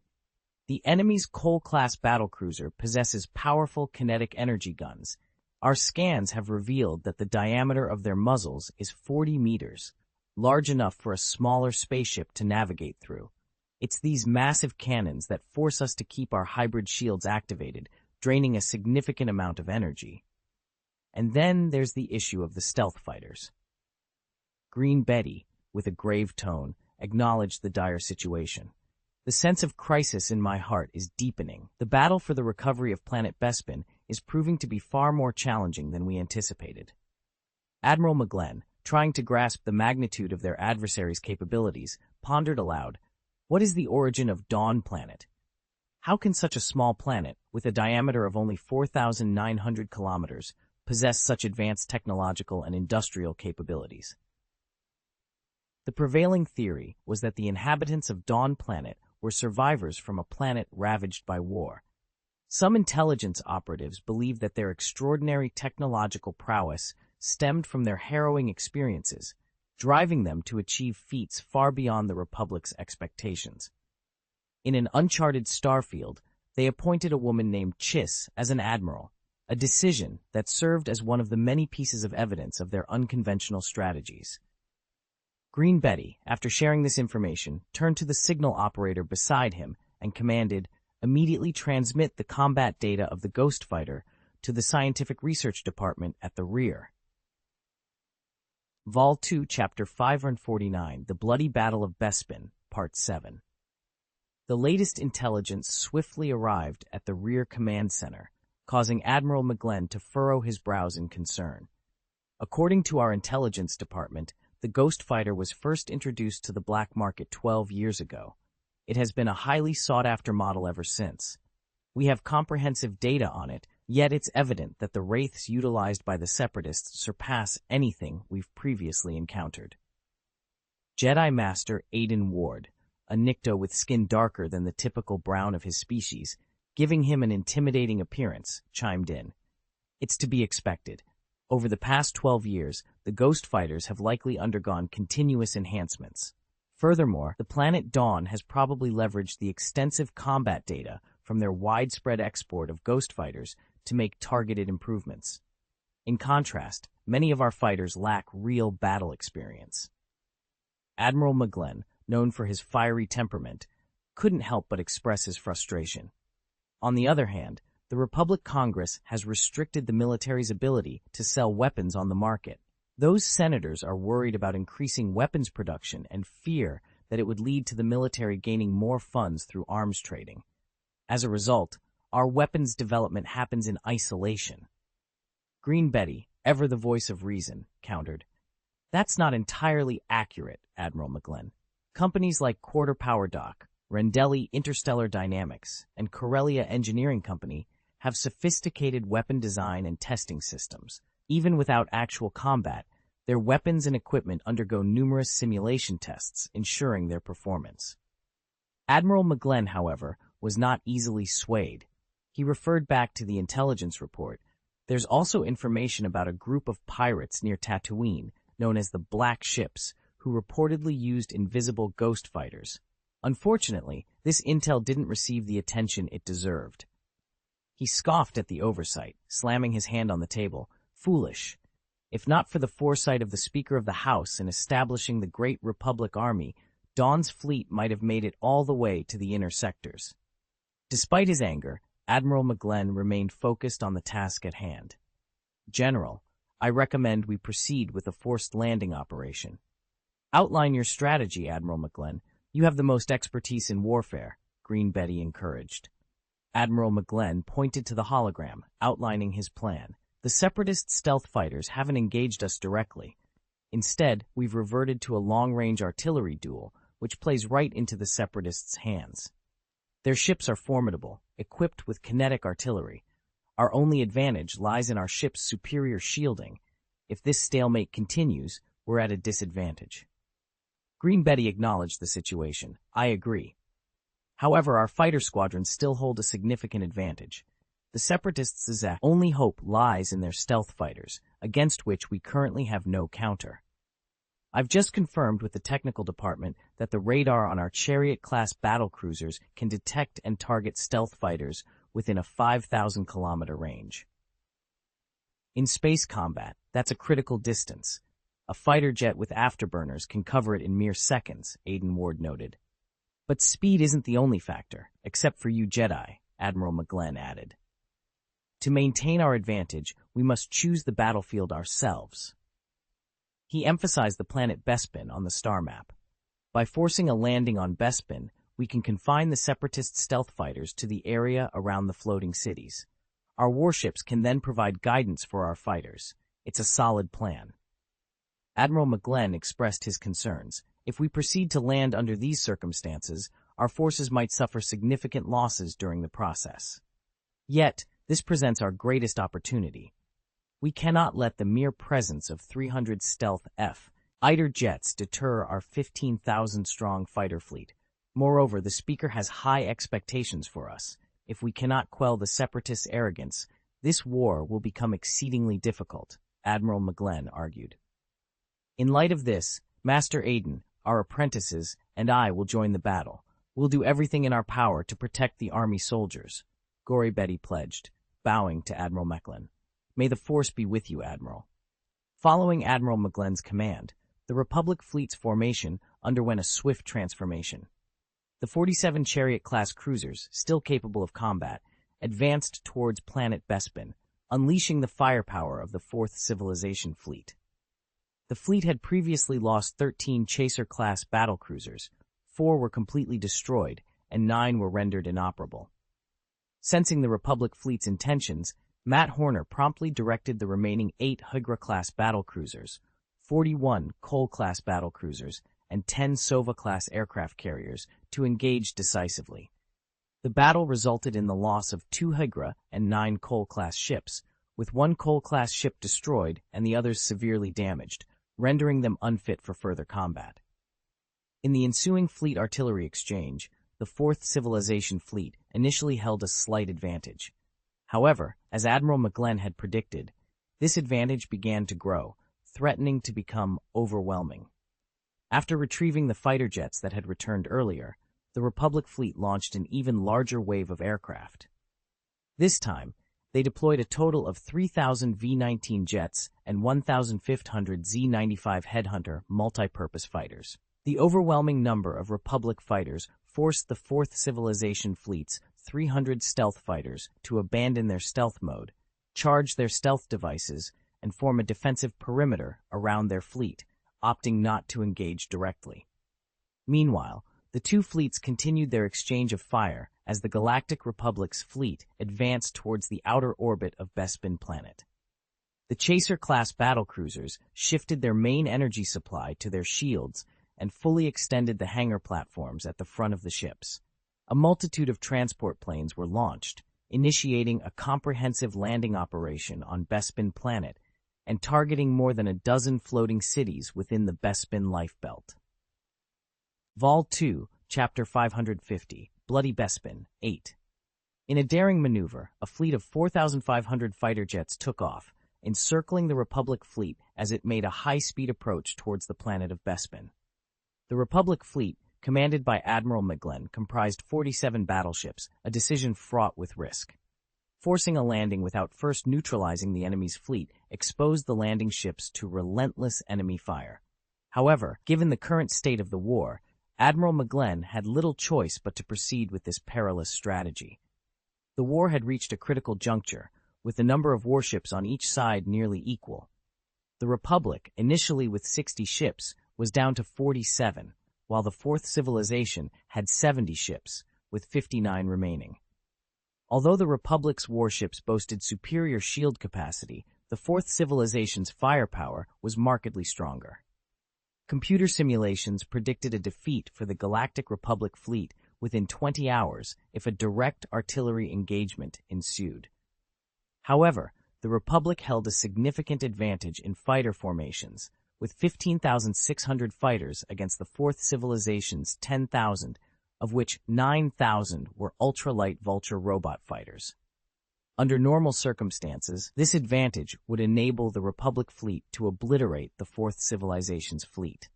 "The enemy's Cole-class battlecruiser possesses powerful kinetic energy guns. Our scans have revealed that the diameter of their muzzles is 40 meters, large enough for a smaller spaceship to navigate through. It's these massive cannons that force us to keep our hybrid shields activated, draining a significant amount of energy. And then there's the issue of the stealth fighters." Green Beatty, with a grave tone, acknowledged the dire situation. "The sense of crisis in my heart is deepening. The battle for the recovery of planet Bespin is proving to be far more challenging than we anticipated." Admiral McGlenn, trying to grasp the magnitude of their adversaries' capabilities, pondered aloud, "What is the origin of Dawn Planet? How can such a small planet, with a diameter of only 4,900 kilometers, possess such advanced technological and industrial capabilities?" The prevailing theory was that the inhabitants of Dawn Planet were survivors from a planet ravaged by war. Some intelligence operatives believed that their extraordinary technological prowess stemmed from their harrowing experiences, driving them to achieve feats far beyond the Republic's expectations. In an uncharted starfield, they appointed a woman named Chiss as an admiral, a decision that served as one of the many pieces of evidence of their unconventional strategies. Green Beatty, after sharing this information, turned to the signal operator beside him and commanded, "Immediately transmit the combat data of the Ghost Fighter to the Scientific Research Department at the rear." Vol 2, Chapter 549, The Bloody Battle of Bespin, Part 7. The latest intelligence swiftly arrived at the rear command center, causing Admiral McGlenn to furrow his brows in concern. According to our intelligence department, the Ghost Fighter was first introduced to the black market 12 years ago. It has been a highly sought-after model ever since. We have comprehensive data on it, yet it's evident that the wraiths utilized by the Separatists surpass anything we've previously encountered. Jedi Master Aiden Ward, a Nikto with skin darker than the typical brown of his species, giving him an intimidating appearance, chimed in. "It's to be expected. Over the past 12 years, the Ghost Fighters have likely undergone continuous enhancements. Furthermore, the planet Dawn has probably leveraged the extensive combat data from their widespread export of Ghost Fighters to make targeted improvements. In contrast, many of our fighters lack real battle experience." Admiral McGlenn, known for his fiery temperament, couldn't help but express his frustration. On the other hand, the Republic Congress has restricted the military's ability to sell weapons on the market. Those senators are worried about increasing weapons production and fear that it would lead to the military gaining more funds through arms trading. As a result, our weapons development happens in isolation. Green Beatty, ever the voice of reason, countered. "That's not entirely accurate, Admiral McGlenn. Companies like Quarter Power Dock, Rendelli Interstellar Dynamics, and Corellia Engineering Company have sophisticated weapon design and testing systems. Even without actual combat, their weapons and equipment undergo numerous simulation tests, ensuring their performance. Admiral McGlenn, however, was not easily swayed. He referred back to the intelligence report. There's also information about a group of pirates near Tatooine, known as the Black Ships, who reportedly used invisible ghost fighters. Unfortunately, this intel didn't receive the attention it deserved. He scoffed at the oversight, slamming his hand on the table. Foolish. If not for the foresight of the Speaker of the House in establishing the Great Republic Army, Dawn's fleet might have made it all the way to the inner sectors. Despite his anger, Admiral McGlenn remained focused on the task at hand. General, I recommend we proceed with a forced landing operation. Outline your strategy, Admiral McGlenn. You have the most expertise in warfare, Green Betty encouraged. Admiral McGlenn pointed to the hologram, outlining his plan. The Separatist stealth fighters haven't engaged us directly. Instead, we've reverted to a long-range artillery duel, which plays right into the Separatists' hands. Their ships are formidable, equipped with kinetic artillery. Our only advantage lies in our ship's superior shielding. If this stalemate continues, we're at a disadvantage. Green Betty acknowledged the situation. I agree. However, our fighter squadrons still hold a significant advantage. The Separatists' only hope lies in their stealth fighters, against which we currently have no counter. I've just confirmed with the technical department that the radar on our Chariot-class battlecruisers can detect and target stealth fighters within a 5,000-kilometer range. In space combat, that's a critical distance. A fighter jet with afterburners can cover it in mere seconds, Aiden Ward noted. But speed isn't the only factor, except for you Jedi, Admiral McGlenn added. To maintain our advantage, we must choose the battlefield ourselves. He emphasized the planet Bespin on the star map. By forcing a landing on Bespin, we can confine the Separatist stealth fighters to the area around the floating cities. Our warships can then provide guidance for our fighters. It's a solid plan. Admiral McGlenn expressed his concerns. If we proceed to land under these circumstances, our forces might suffer significant losses during the process. Yet, this presents our greatest opportunity. We cannot let the mere presence of 300 stealth fighter jets deter our 15,000-strong fighter fleet. Moreover, the Speaker has high expectations for us. If we cannot quell the Separatists' arrogance, this war will become exceedingly difficult, Admiral McGlenn argued. In light of this, Master Aiden, our apprentices, and I will join the battle. We'll do everything in our power to protect the Army soldiers, Gory Betty pledged, bowing to Admiral McGlenn. May the Force be with you, Admiral. Following Admiral McGlenn's command, the Republic fleet's formation underwent a swift transformation. The 47 Chariot-class cruisers, still capable of combat, advanced towards planet Bespin, unleashing the firepower of the Fourth Civilization fleet. The fleet had previously lost 13 Chaser-class battlecruisers, 4 were completely destroyed, and 9 were rendered inoperable. Sensing the Republic fleet's intentions, Matt Horner promptly directed the remaining 8 Hygra-class battlecruisers, 41 Cole-class battlecruisers, and 10 Sova-class aircraft carriers to engage decisively. The battle resulted in the loss of 2 Hygra and 9 Cole-class ships, with 1 Cole-class ship destroyed and the others severely damaged, rendering them unfit for further combat. In the ensuing fleet artillery exchange, the Fourth Civilization fleet initially held a slight advantage. However, as Admiral McGlenn had predicted, this advantage began to grow, threatening to become overwhelming. After retrieving the fighter jets that had returned earlier, the Republic fleet launched an even larger wave of aircraft. This time, they deployed a total of 3,000 V-19 jets and 1,500 Z-95 Headhunter multi-purpose fighters. The overwhelming number of Republic fighters forced the Fourth Civilization fleet's 300 stealth fighters to abandon their stealth mode, charge their stealth devices, and form a defensive perimeter around their fleet, opting not to engage directly. Meanwhile, the two fleets continued their exchange of fire as the Galactic Republic's fleet advanced towards the outer orbit of Bespin planet. The Chaser-class battlecruisers shifted their main energy supply to their shields and fully extended the hangar platforms at the front of the ships. A multitude of transport planes were launched, initiating a comprehensive landing operation on Bespin planet and targeting more than a dozen floating cities within the Bespin life belt. Vol. 2, Chapter 550, Bloody Bespin, 8. In a daring maneuver, a fleet of 4,500 fighter jets took off, encircling the Republic fleet as it made a high-speed approach towards the planet of Bespin. The Republic fleet, commanded by Admiral McGlenn, comprised 47 battleships, a decision fraught with risk. Forcing a landing without first neutralizing the enemy's fleet exposed the landing ships to relentless enemy fire. However, given the current state of the war, Admiral McGlenn had little choice but to proceed with this perilous strategy. The war had reached a critical juncture, with the number of warships on each side nearly equal. The Republic, initially with 60 ships, was down to 47, while the Fourth Civilization had 70 ships, with 59 remaining. Although the Republic's warships boasted superior shield capacity, the Fourth Civilization's firepower was markedly stronger. Computer simulations predicted a defeat for the Galactic Republic fleet within 20 hours if a direct artillery engagement ensued. However, the Republic held a significant advantage in fighter formations, with 15,600 fighters against the Fourth Civilization's 10,000, of which 9,000 were ultralight Vulture robot fighters. Under normal circumstances, this advantage would enable the Republic fleet to obliterate the Fourth Civilization's fleet.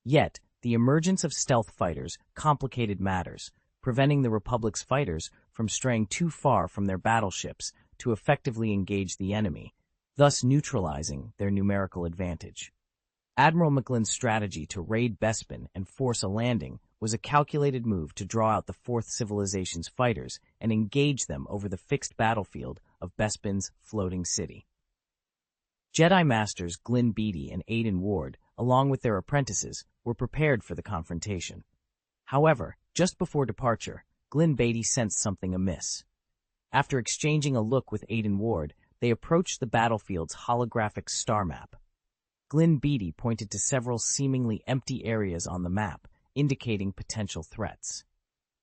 Yet, the emergence of stealth fighters complicated matters, preventing the Republic's fighters from straying too far from their battleships to effectively engage the enemy, thus neutralizing their numerical advantage. Admiral McGlenn's strategy to raid Bespin and force a landing was a calculated move to draw out the Fourth Civilization's fighters and engage them over the fixed battlefield of Bespin's floating city. Jedi Masters Glyn Beatty and Aiden Ward, along with their apprentices, were prepared for the confrontation. However, just before departure, Glyn Beatty sensed something amiss. After exchanging a look with Aiden Ward, they approached the battlefield's holographic star map. Glyn Beatty pointed to several seemingly empty areas on the map, indicating potential threats.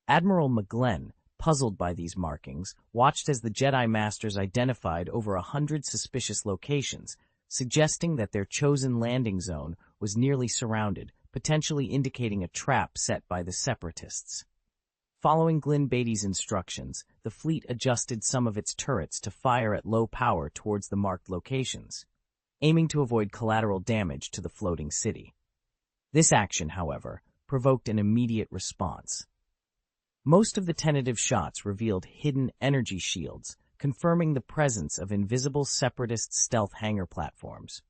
Admiral McGlenn, puzzled by these markings, watched as the Jedi Masters identified over 100 suspicious locations, suggesting that their chosen landing zone was nearly surrounded, potentially indicating a trap set by the Separatists. Following Glyn Beatty's instructions, the fleet adjusted some of its turrets to fire at low power towards the marked locations, aiming to avoid collateral damage to the floating city. This action, however, provoked an immediate response. Most of the tentative shots revealed hidden energy shields, confirming the presence of invisible Separatist stealth hangar platforms.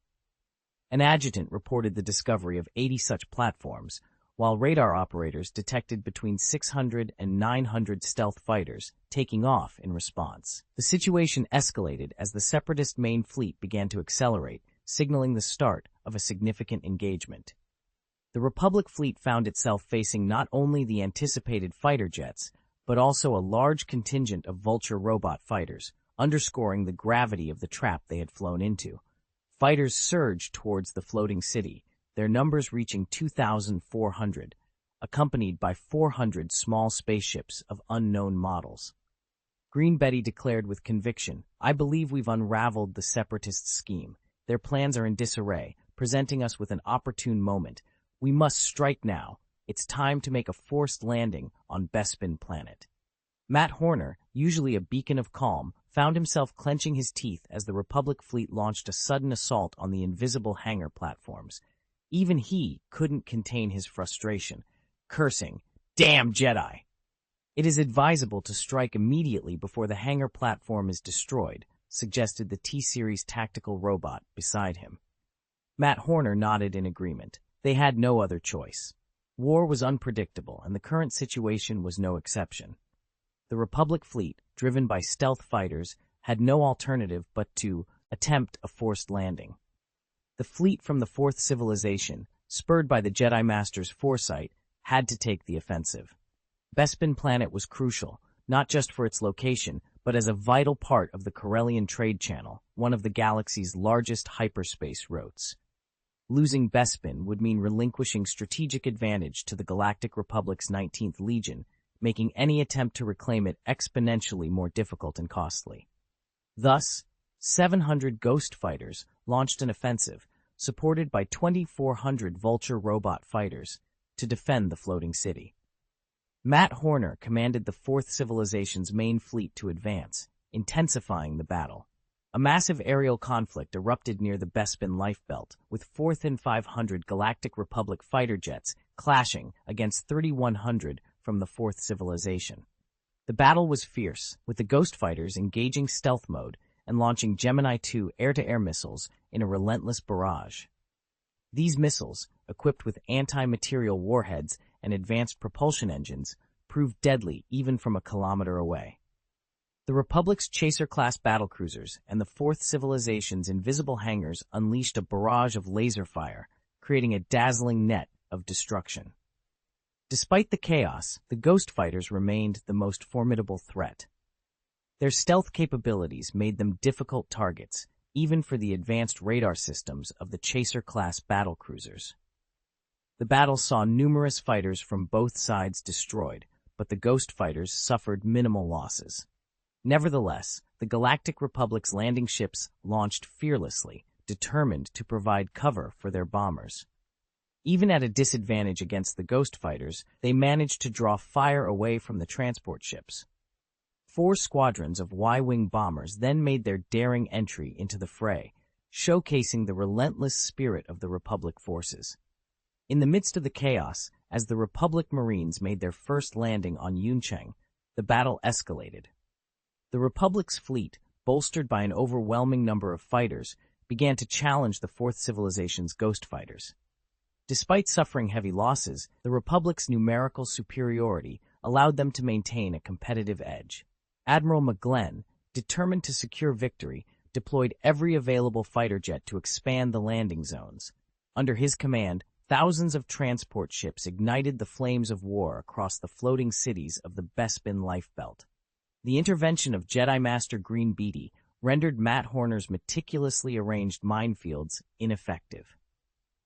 An adjutant reported the discovery of 80 such platforms, while radar operators detected between 600 and 900 stealth fighters taking off in response. The situation escalated as the Separatist main fleet began to accelerate, signaling the start of a significant engagement. The Republic fleet found itself facing not only the anticipated fighter jets, but also a large contingent of Vulture robot fighters, underscoring the gravity of the trap they had flown into. Fighters surged towards the floating city, their numbers reaching 2,400, accompanied by 400 small spaceships of unknown models. Green Betty declared with conviction, "I believe we've unraveled the Separatist scheme. Their plans are in disarray, presenting us with an opportune moment. We must strike now. It's time to make a forced landing on Bespin planet." Matt Horner, usually a beacon of calm, found himself clenching his teeth as the Republic fleet launched a sudden assault on the invisible hangar platforms. Even he couldn't contain his frustration, cursing, "Damn Jedi!" "It is advisable to strike immediately before the hangar platform is destroyed," suggested the T-Series tactical robot beside him. Matt Horner nodded in agreement. They had no other choice. War was unpredictable, and the current situation was no exception. The Republic fleet, driven by stealth fighters, had no alternative but to attempt a forced landing. The fleet from the Fourth Civilization, spurred by the Jedi Master's foresight, had to take the offensive. Bespin planet was crucial, not just for its location, but as a vital part of the Corellian trade channel, one of the galaxy's largest hyperspace routes. Losing Bespin would mean relinquishing strategic advantage to the Galactic Republic's 19th Legion, making any attempt to reclaim it exponentially more difficult and costly. Thus, 700 ghost fighters, launched an offensive, supported by 2,400 Vulture robot fighters, to defend the floating city. Matt Horner commanded the Fourth Civilization's main fleet to advance, intensifying the battle. A massive aerial conflict erupted near the Bespin Lifebelt, with 4th and 500 Galactic Republic fighter jets clashing against 3,100 from the Fourth Civilization. The battle was fierce, with the Ghost Fighters engaging stealth mode and launching Gemini 2 air-to-air missiles in a relentless barrage. These missiles, equipped with anti-material warheads and advanced propulsion engines, proved deadly even from a kilometer away. The Republic's Chaser-class battlecruisers and the Fourth Civilization's invisible hangars unleashed a barrage of laser fire, creating a dazzling net of destruction. Despite the chaos, the Ghost Fighters remained the most formidable threat. Their stealth capabilities made them difficult targets, even for the advanced radar systems of the Chaser-class battlecruisers. The battle saw numerous fighters from both sides destroyed, but the Ghost Fighters suffered minimal losses. Nevertheless, the Galactic Republic's landing ships launched fearlessly, determined to provide cover for their bombers. Even at a disadvantage against the Ghost Fighters, they managed to draw fire away from the transport ships. 4 squadrons of Y-wing bombers then made their daring entry into the fray, showcasing the relentless spirit of the Republic forces. In the midst of the chaos, as the Republic Marines made their first landing on Yuncheng, the battle escalated. The Republic's fleet, bolstered by an overwhelming number of fighters, began to challenge the Fourth Civilization's Ghost Fighters. Despite suffering heavy losses, the Republic's numerical superiority allowed them to maintain a competitive edge. Admiral McGlenn, determined to secure victory, deployed every available fighter jet to expand the landing zones. Under his command, thousands of transport ships ignited the flames of war across the floating cities of the Bespin Lifebelt. The intervention of Jedi Master Green Beatty rendered Matt Horner's meticulously arranged minefields ineffective.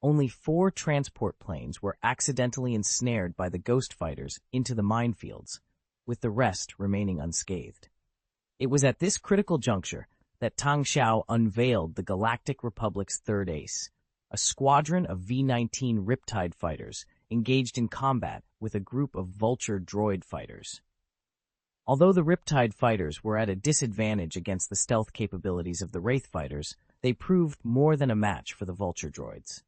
Only 4 transport planes were accidentally ensnared by the Ghost Fighters into the minefields, with the rest remaining unscathed. It was at this critical juncture that Tang Xiao unveiled the Galactic Republic's third ace, a squadron of V-19 Riptide fighters engaged in combat with a group of Vulture droid fighters. Although the Riptide fighters were at a disadvantage against the stealth capabilities of the Wraith fighters, they proved more than a match for the Vulture droids.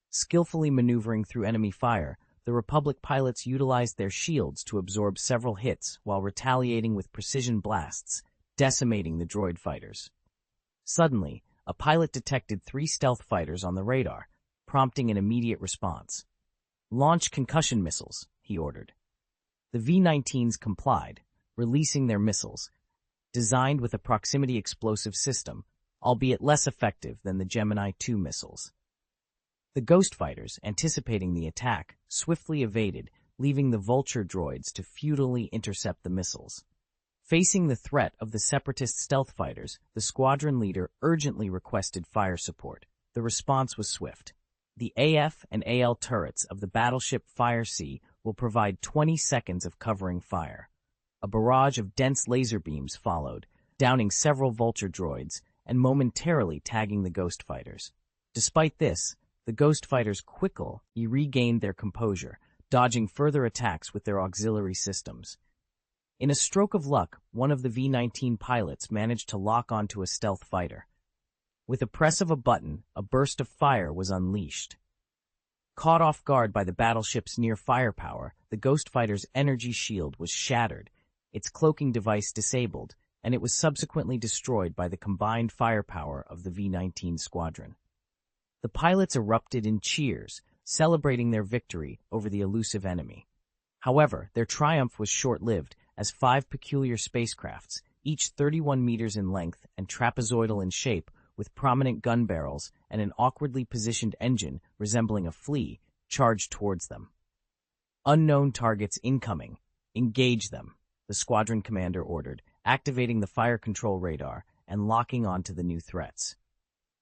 Skillfully maneuvering through enemy fire, the Republic pilots utilized their shields to absorb several hits while retaliating with precision blasts, decimating the droid fighters. Suddenly, a pilot detected 3 stealth fighters on the radar, prompting an immediate response. "Launch concussion missiles," he ordered. The V-19s complied, releasing their missiles, designed with a proximity explosive system, albeit less effective than the Gemini 2 missiles. The Ghost Fighters, anticipating the attack, swiftly evaded, leaving the Vulture droids to futilely intercept the missiles. Facing the threat of the Separatist stealth fighters, the squadron leader urgently requested fire support. The response was swift. The AF and AL turrets of the battleship Fire Sea will provide 20 seconds of covering fire. A barrage of dense laser beams followed, downing several Vulture droids and momentarily tagging the Ghost Fighters. Despite this, the Ghost Fighters quickly regained their composure, dodging further attacks with their auxiliary systems. In a stroke of luck, one of the V-19 pilots managed to lock onto a stealth fighter. With a press of a button, a burst of fire was unleashed. Caught off guard by the battleship's near firepower, the Ghost Fighter's energy shield was shattered, its cloaking device disabled, and it was subsequently destroyed by the combined firepower of the V-19 squadron. The pilots erupted in cheers, celebrating their victory over the elusive enemy. However, their triumph was short-lived, as 5 peculiar spacecrafts, each 31 meters in length and trapezoidal in shape, with prominent gun barrels and an awkwardly positioned engine resembling a flea, charged towards them. "Unknown targets incoming. Engage them," the squadron commander ordered, activating the fire control radar and locking onto the new threats.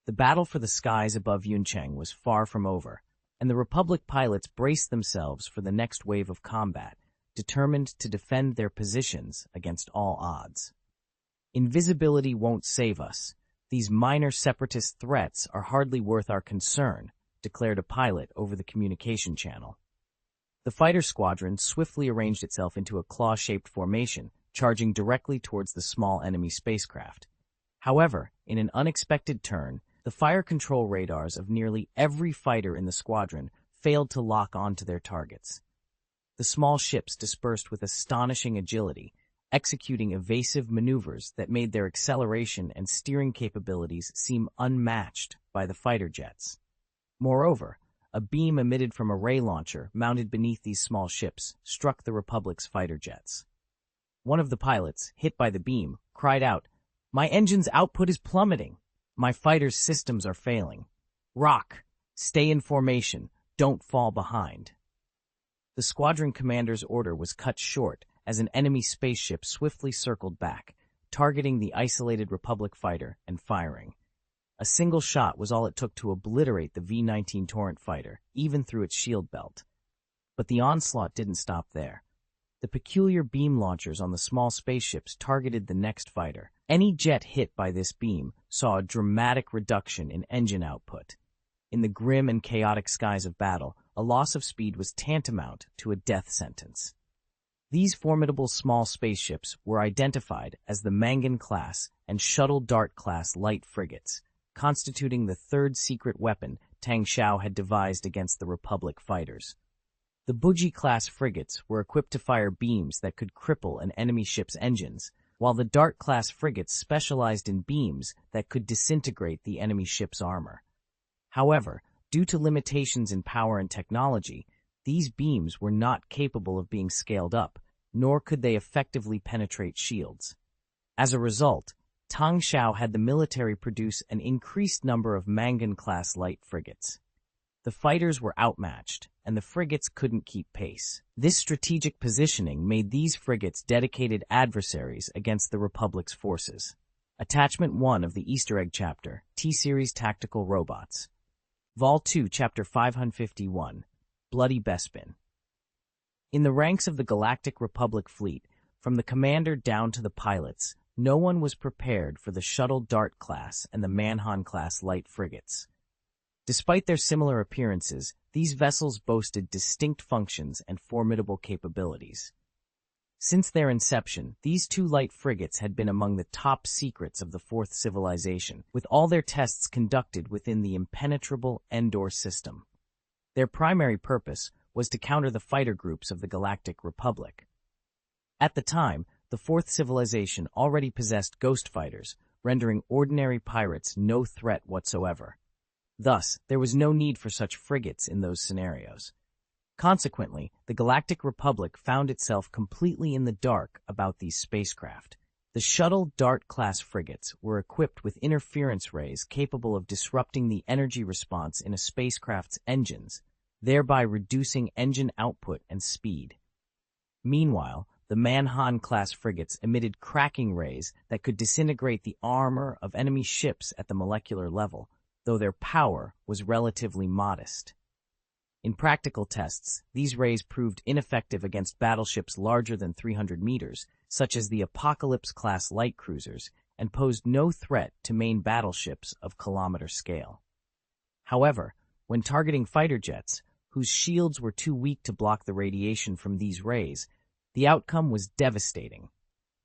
The battle for the skies above Yuncheng was far from over, and the Republic pilots braced themselves for the next wave of combat, determined to defend their positions against all odds. "Invisibility won't save us. "These minor separatist threats are hardly worth our concern," declared a pilot over the communication channel. The fighter squadron swiftly arranged itself into a claw-shaped formation, charging directly towards the small enemy spacecraft. However, in an unexpected turn, the fire control radars of nearly every fighter in the squadron failed to lock onto their targets. The small ships dispersed with astonishing agility, executing evasive maneuvers that made their acceleration and steering capabilities seem unmatched by the fighter jets. Moreover, a beam emitted from a ray launcher mounted beneath these small ships struck the Republic's fighter jets. One of the pilots, hit by the beam, cried out, "My engine's output is plummeting. My fighter's systems are failing. Rock, stay in formation, don't fall behind." The squadron commander's order was cut short as an enemy spaceship swiftly circled back, targeting the isolated Republic fighter and firing. A single shot was all it took to obliterate the V-19 Torrent fighter, even through its shield belt. But the onslaught didn't stop there. The peculiar beam launchers on the small spaceships targeted the next fighter. Any jet hit by this beam saw a dramatic reduction in engine output. In the grim and chaotic skies of battle, a loss of speed was tantamount to a death sentence. These formidable small spaceships were identified as the Mangan-class and Shuttle Dart-class light frigates, constituting the third secret weapon Tang Xiao had devised against the Republic fighters. The Buji-class frigates were equipped to fire beams that could cripple an enemy ship's engines, while the Dart-class frigates specialized in beams that could disintegrate the enemy ship's armor. However, due to limitations in power and technology, these beams were not capable of being scaled up, nor could they effectively penetrate shields. As a result, Tang Xiao had the military produce an increased number of Mangan-class light frigates. The fighters were outmatched, and the frigates couldn't keep pace. This strategic positioning made these frigates dedicated adversaries against the Republic's forces. Attachment 1 of the Easter egg chapter, T-Series Tactical Robots. Vol 2, Chapter 551, Bloody Bespin. In the ranks of the Galactic Republic fleet, from the commander down to the pilots, no one was prepared for the Shuttle Dart class and the Manhan class light frigates. Despite their similar appearances, these vessels boasted distinct functions and formidable capabilities. Since their inception, these two light frigates had been among the top secrets of the Fourth Civilization, with all their tests conducted within the impenetrable Endor system. Their primary purpose was to counter the fighter groups of the Galactic Republic. At the time, the Fourth Civilization already possessed ghost fighters, rendering ordinary pirates no threat whatsoever. Thus, there was no need for such frigates in those scenarios. Consequently, the Galactic Republic found itself completely in the dark about these spacecraft. The Shuttle Dart-class frigates were equipped with interference rays capable of disrupting the energy response in a spacecraft's engines, thereby reducing engine output and speed. Meanwhile, the Manhan-class frigates emitted cracking rays that could disintegrate the armor of enemy ships at the molecular level, though their power was relatively modest. In practical tests, these rays proved ineffective against battleships larger than 300 meters, such as the Apocalypse-class light cruisers, and posed no threat to main battleships of kilometer scale. However, when targeting fighter jets, whose shields were too weak to block the radiation from these rays, the outcome was devastating.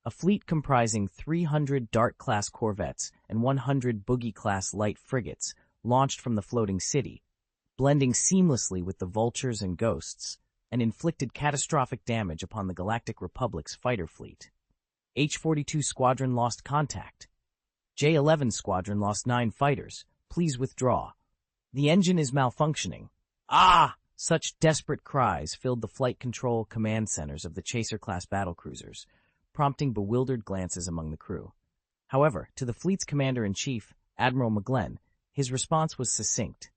A fleet comprising 300 Dart-class corvettes and 100 Boogie-class light frigates launched from the floating city, blending seamlessly with the vultures and ghosts, and inflicted catastrophic damage upon the Galactic Republic's fighter fleet. H-42 Squadron lost contact. J-11 Squadron lost 9 fighters. Please withdraw. The engine is malfunctioning. Ah! Such desperate cries filled the flight control command centers of the Chaser-class battlecruisers, prompting bewildered glances among the crew. However, to the fleet's commander-in-chief, Admiral McGlenn, his response was succinct.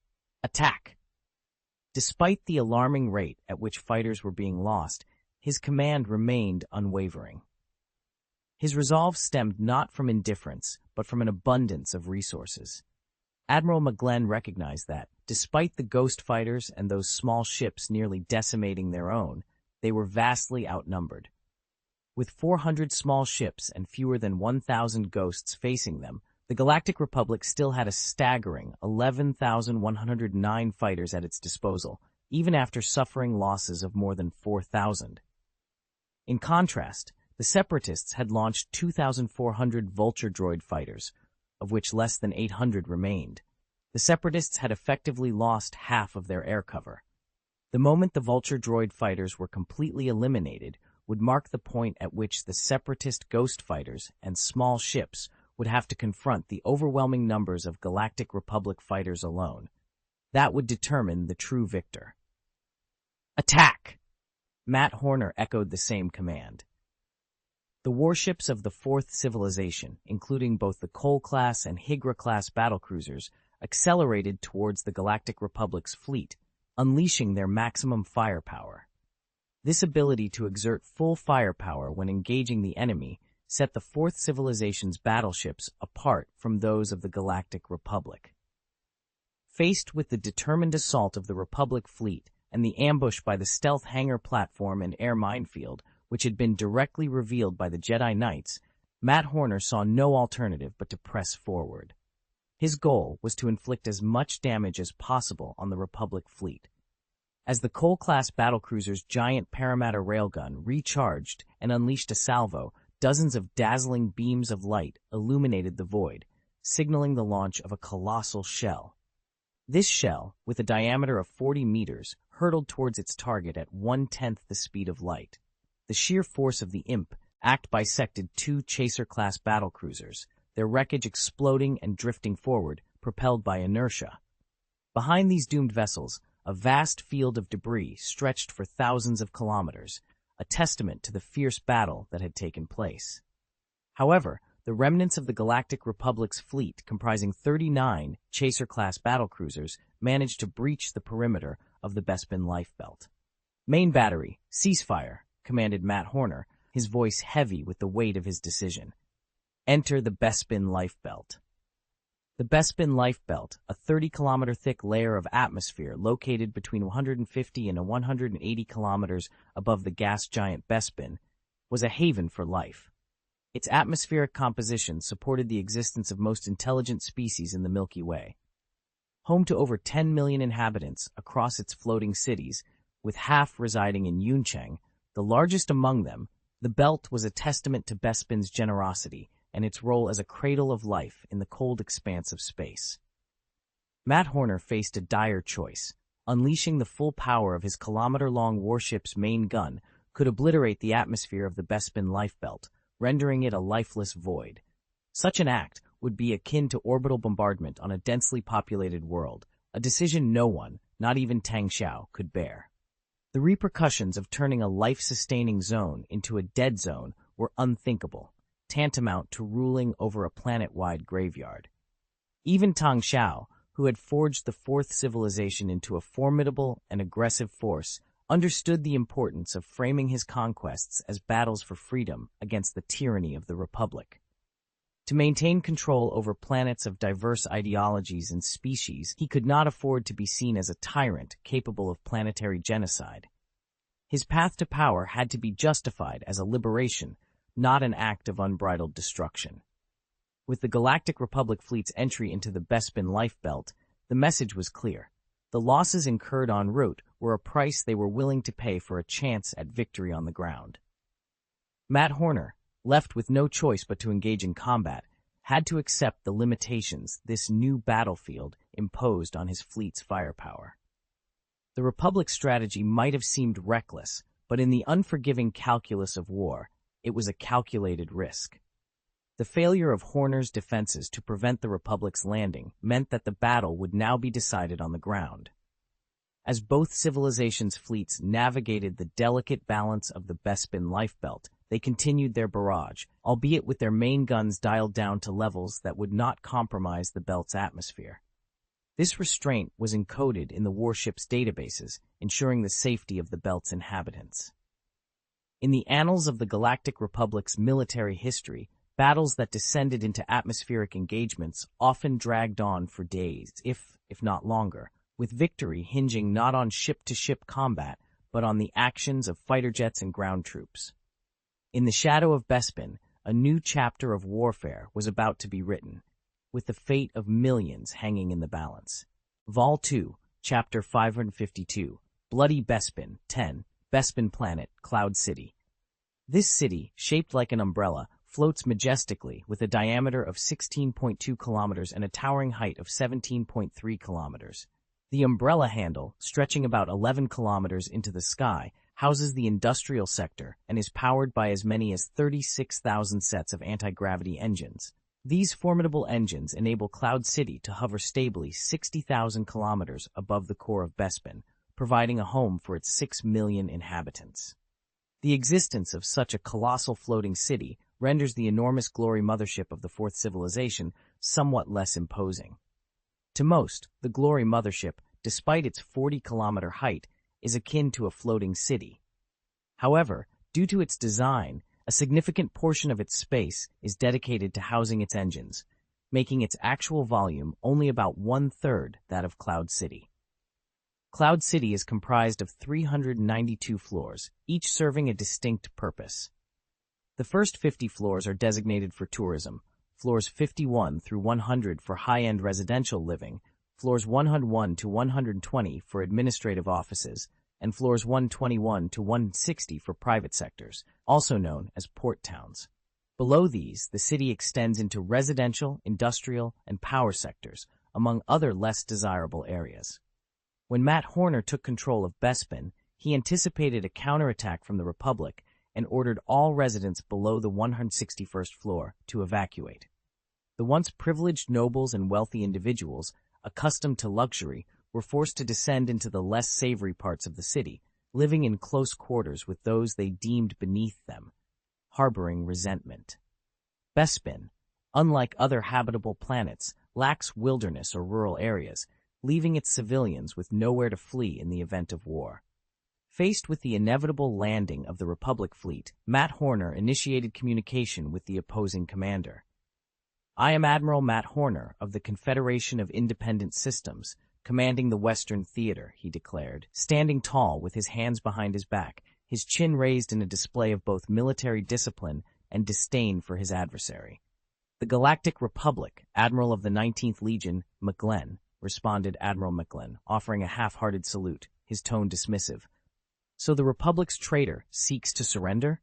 Attack! Despite the alarming rate at which fighters were being lost, his command remained unwavering. His resolve stemmed not from indifference, but from an abundance of resources. Admiral McGlenn recognized that, despite the ghost fighters and those small ships nearly decimating their own, they were vastly outnumbered. With 400 small ships and fewer than 1,000 ghosts facing them, The Galactic Republic still had a staggering 11,109 fighters at its disposal, even after suffering losses of more than 4,000. In contrast, the Separatists had launched 2,400 Vulture droid fighters, of which less than 800 remained. The Separatists had effectively lost half of their air cover. The moment the Vulture droid fighters were completely eliminated would mark the point at which the Separatist ghost fighters and small ships would have to confront the overwhelming numbers of Galactic Republic fighters alone. That would determine the true victor. Attack! Matt Horner echoed the same command. The warships of the Fourth Civilization, including both the Cole-class and Higra-class battlecruisers, accelerated towards the Galactic Republic's fleet, unleashing their maximum firepower. This ability to exert full firepower when engaging the enemy set the Fourth Civilization's battleships apart from those of the Galactic Republic. Faced with the determined assault of the Republic fleet and the ambush by the stealth hangar platform and air minefield, which had been directly revealed by the Jedi Knights, Matt Horner saw no alternative but to press forward. His goal was to inflict as much damage as possible on the Republic fleet. As the Cole-class battlecruiser's giant Parramatta railgun recharged and unleashed a salvo, dozens of dazzling beams of light illuminated the void, signaling the launch of a colossal shell. This shell, with a diameter of 40 meters, hurtled towards its target at 1/10 the speed of light. The sheer force of the Imp bisected two Chaser-class battlecruisers, their wreckage exploding and drifting forward, propelled by inertia. Behind these doomed vessels, a vast field of debris stretched for thousands of kilometers, a testament to the fierce battle that had taken place. However, the remnants of the Galactic Republic's fleet, comprising 39 Chaser-class battlecruisers, managed to breach the perimeter of the Bespin lifebelt. "Main battery, ceasefire," commanded Matt Horner, his voice heavy with the weight of his decision. "Enter the Bespin lifebelt." The Bespin lifebelt, a 30-kilometer-thick layer of atmosphere located between 150 and 180 kilometers above the gas giant Bespin, was a haven for life. Its atmospheric composition supported the existence of most intelligent species in the Milky Way. Home to over 10 million inhabitants across its floating cities, with half residing in Yuncheng, the largest among them, the belt was a testament to Bespin's generosity and its role as a cradle of life in the cold expanse of space. Matt Horner faced a dire choice. Unleashing the full power of his kilometer-long warship's main gun could obliterate the atmosphere of the Bespin lifebelt, rendering it a lifeless void. Such an act would be akin to orbital bombardment on a densely populated world, a decision no one, not even Tang Xiao, could bear. The repercussions of turning a life-sustaining zone into a dead zone were unthinkable, tantamount to ruling over a planet-wide graveyard. Even Tang Xiao, who had forged the Fourth Civilization into a formidable and aggressive force, understood the importance of framing his conquests as battles for freedom against the tyranny of the Republic. To maintain control over planets of diverse ideologies and species, he could not afford to be seen as a tyrant capable of planetary genocide. His path to power had to be justified as a liberation, not an act of unbridled destruction. With the Galactic Republic fleet's entry into the Bespin lifebelt, the message was clear. The losses incurred en route were a price they were willing to pay for a chance at victory on the ground. Matt Horner, left with no choice but to engage in combat, had to accept the limitations this new battlefield imposed on his fleet's firepower. The Republic's strategy might have seemed reckless, but in the unforgiving calculus of war, it was a calculated risk. The failure of Horner's defenses to prevent the Republic's landing meant that the battle would now be decided on the ground. As both civilizations' fleets navigated the delicate balance of the Bespin lifebelt, they continued their barrage, albeit with their main guns dialed down to levels that would not compromise the belt's atmosphere. This restraint was encoded in the warship's databases, ensuring the safety of the belt's inhabitants. In the annals of the Galactic Republic's military history, battles that descended into atmospheric engagements often dragged on for days, if not longer, with victory hinging not on ship-to-ship combat, but on the actions of fighter jets and ground troops. In the shadow of Bespin, a new chapter of warfare was about to be written. with the fate of millions hanging in the balance. Vol 2, Chapter 552, Bloody Bespin, 10, Bespin Planet, Cloud City. This city, shaped like an umbrella, floats majestically with a diameter of 16.2 kilometers and a towering height of 17.3 kilometers. The umbrella handle, stretching about 11 kilometers into the sky, houses the industrial sector and is powered by as many as 36,000 sets of anti-gravity engines. These formidable engines enable Cloud City to hover stably 60,000 kilometers above the core of Bespin, providing a home for its 6 million inhabitants. The existence of such a colossal floating city renders the enormous glory mothership of the Fourth Civilization somewhat less imposing. To most, the glory mothership, despite its 40-kilometer height, is akin to a floating city. However, due to its design, a significant portion of its space is dedicated to housing its engines, making its actual volume only about one-third that of Cloud City. Cloud City is comprised of 392 floors, each serving a distinct purpose. The first 50 floors are designated for tourism, floors 51 through 100 for high-end residential living, floors 101 to 120 for administrative offices, and floors 121 to 160 for private sectors, also known as port towns. Below these, the city extends into residential, industrial, and power sectors, among other less desirable areas. When Matt Horner took control of Bespin, he anticipated a counterattack from the Republic and ordered all residents below the 161st floor to evacuate. The once privileged nobles and wealthy individuals, accustomed to luxury, were forced to descend into the less savory parts of the city, living in close quarters with those they deemed beneath them, harboring resentment. Bespin, unlike other habitable planets, lacks wilderness or rural areas, leaving its civilians with nowhere to flee in the event of war. Faced with the inevitable landing of the Republic fleet, Matt Horner initiated communication with the opposing commander. "I am Admiral Matt Horner of the Confederation of Independent Systems, commanding the Western Theater," he declared, standing tall with his hands behind his back, his chin raised in a display of both military discipline and disdain for his adversary. "The Galactic Republic, Admiral of the 19th Legion, McGlenn," responded Admiral McGlenn, offering a half-hearted salute, his tone dismissive. "So the Republic's traitor seeks to surrender?"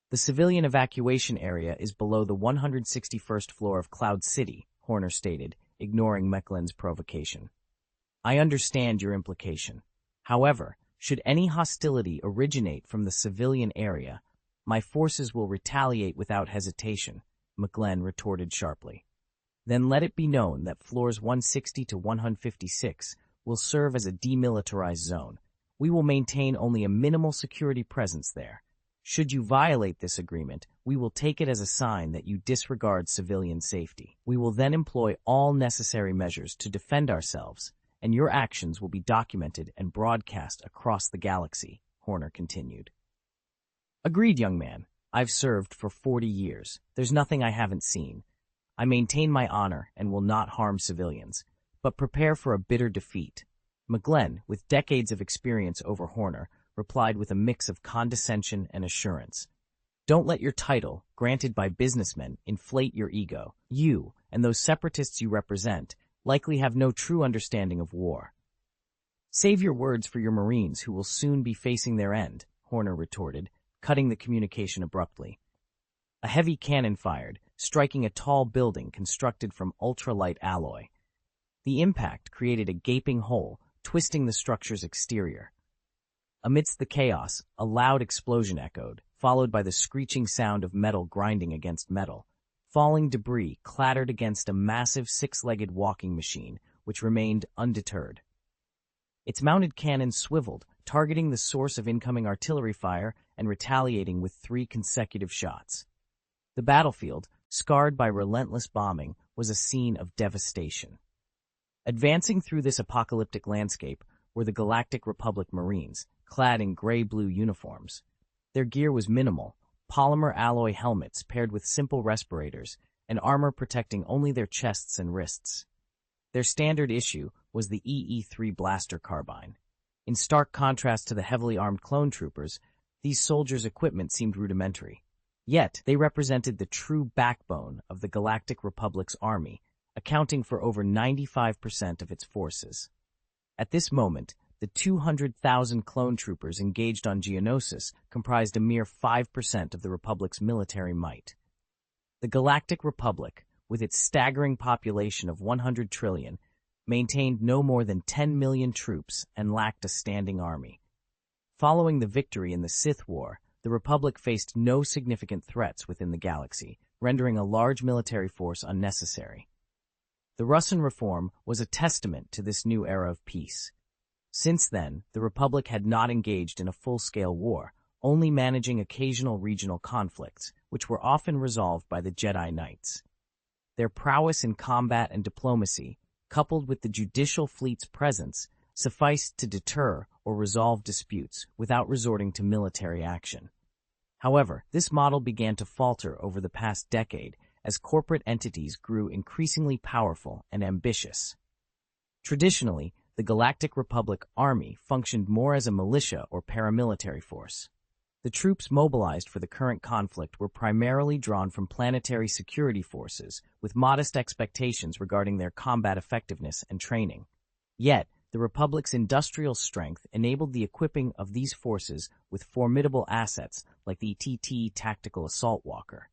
"The civilian evacuation area is below the 161st floor of Cloud City," Horner stated, ignoring McGlenn's provocation. "I understand your implication. However, should any hostility originate from the civilian area, my forces will retaliate without hesitation," McGlenn retorted sharply. "Then let it be known that floors 160 to 156 will serve as a demilitarized zone. We will maintain only a minimal security presence there. Should you violate this agreement, we will take it as a sign that you disregard civilian safety. We will then employ all necessary measures to defend ourselves, and your actions will be documented and broadcast across the galaxy," Horner continued. "Agreed, young man. I've served for 40 years. There's nothing I haven't seen. I maintain my honor and will not harm civilians, but prepare for a bitter defeat." McGlenn, with decades of experience over Horner, replied with a mix of condescension and assurance. "Don't let your title, granted by businessmen, inflate your ego. You, and those separatists you represent, likely have no true understanding of war." "Save your words for your Marines who will soon be facing their end," Horner retorted, cutting the communication abruptly. A heavy cannon fired, striking a tall building constructed from ultralight alloy. The impact created a gaping hole, twisting the structure's exterior. Amidst the chaos, a loud explosion echoed, followed by the screeching sound of metal grinding against metal. Falling debris clattered against a massive six-legged walking machine, which remained undeterred. Its mounted cannon swiveled, targeting the source of incoming artillery fire and retaliating with 3 consecutive shots. The battlefield, scarred by relentless bombing, was a scene of devastation. Advancing through this apocalyptic landscape were the Galactic Republic Marines, clad in gray-blue uniforms. Their gear was minimal, polymer alloy helmets paired with simple respirators, and armor protecting only their chests and wrists. Their standard issue was the EE-3 blaster carbine. In stark contrast to the heavily armed clone troopers, these soldiers' equipment seemed rudimentary. Yet, they represented the true backbone of the Galactic Republic's army, accounting for over 95% of its forces. At this moment, the 200,000 clone troopers engaged on Geonosis comprised a mere 5% of the Republic's military might. The Galactic Republic, with its staggering population of 100 trillion, maintained no more than 10 million troops and lacked a standing army. Following the victory in the Sith War, the Republic faced no significant threats within the galaxy, rendering a large military force unnecessary. The Russan Reform was a testament to this new era of peace. Since then, the Republic had not engaged in a full-scale war, only managing occasional regional conflicts, which were often resolved by the Jedi Knights. Their prowess in combat and diplomacy, coupled with the judicial fleet's presence, sufficed to deter or resolve disputes without resorting to military action. However, this model began to falter over the past decade as corporate entities grew increasingly powerful and ambitious. Traditionally, the Galactic Republic Army functioned more as a militia or paramilitary force. The troops mobilized for the current conflict were primarily drawn from planetary security forces, with modest expectations regarding their combat effectiveness and training. Yet, the Republic's industrial strength enabled the equipping of these forces with formidable assets like the TT Tactical Assault Walker.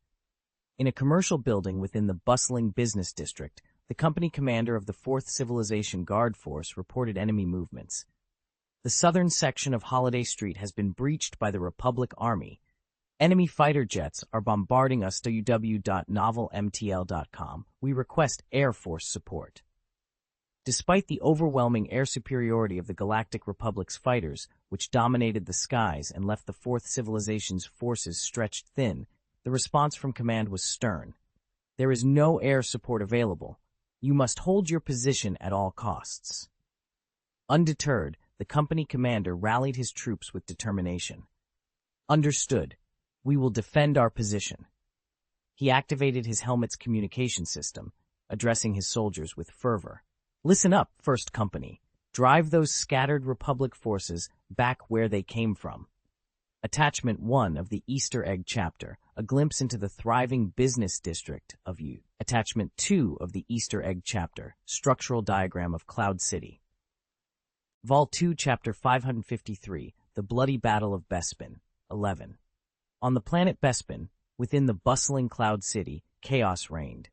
In a commercial building within the bustling business district, the company commander of the 4th Civilization Guard Force reported enemy movements. The southern section of Holiday Street has been breached by the Republic Army. Enemy fighter jets are bombarding us. www.novelmtl.com. We request Air Force support. Despite the overwhelming air superiority of the Galactic Republic's fighters, which dominated the skies and left the 4th Civilization's forces stretched thin, the response from command was stern. There is no air support available. You must hold your position at all costs. Undeterred, the company commander rallied his troops with determination. Understood. We will defend our position. He activated his helmet's communication system, addressing his soldiers with fervor. Listen up, First Company. Drive those scattered Republic forces back where they came from. Attachment 1 of the Easter Egg Chapter, a glimpse into the thriving business district of U. Attachment 2 of the Easter Egg Chapter, structural diagram of Cloud City. Vol 2, Chapter 553, The Bloody Battle of Bespin, 11. On the planet Bespin, within the bustling Cloud City, chaos reigned.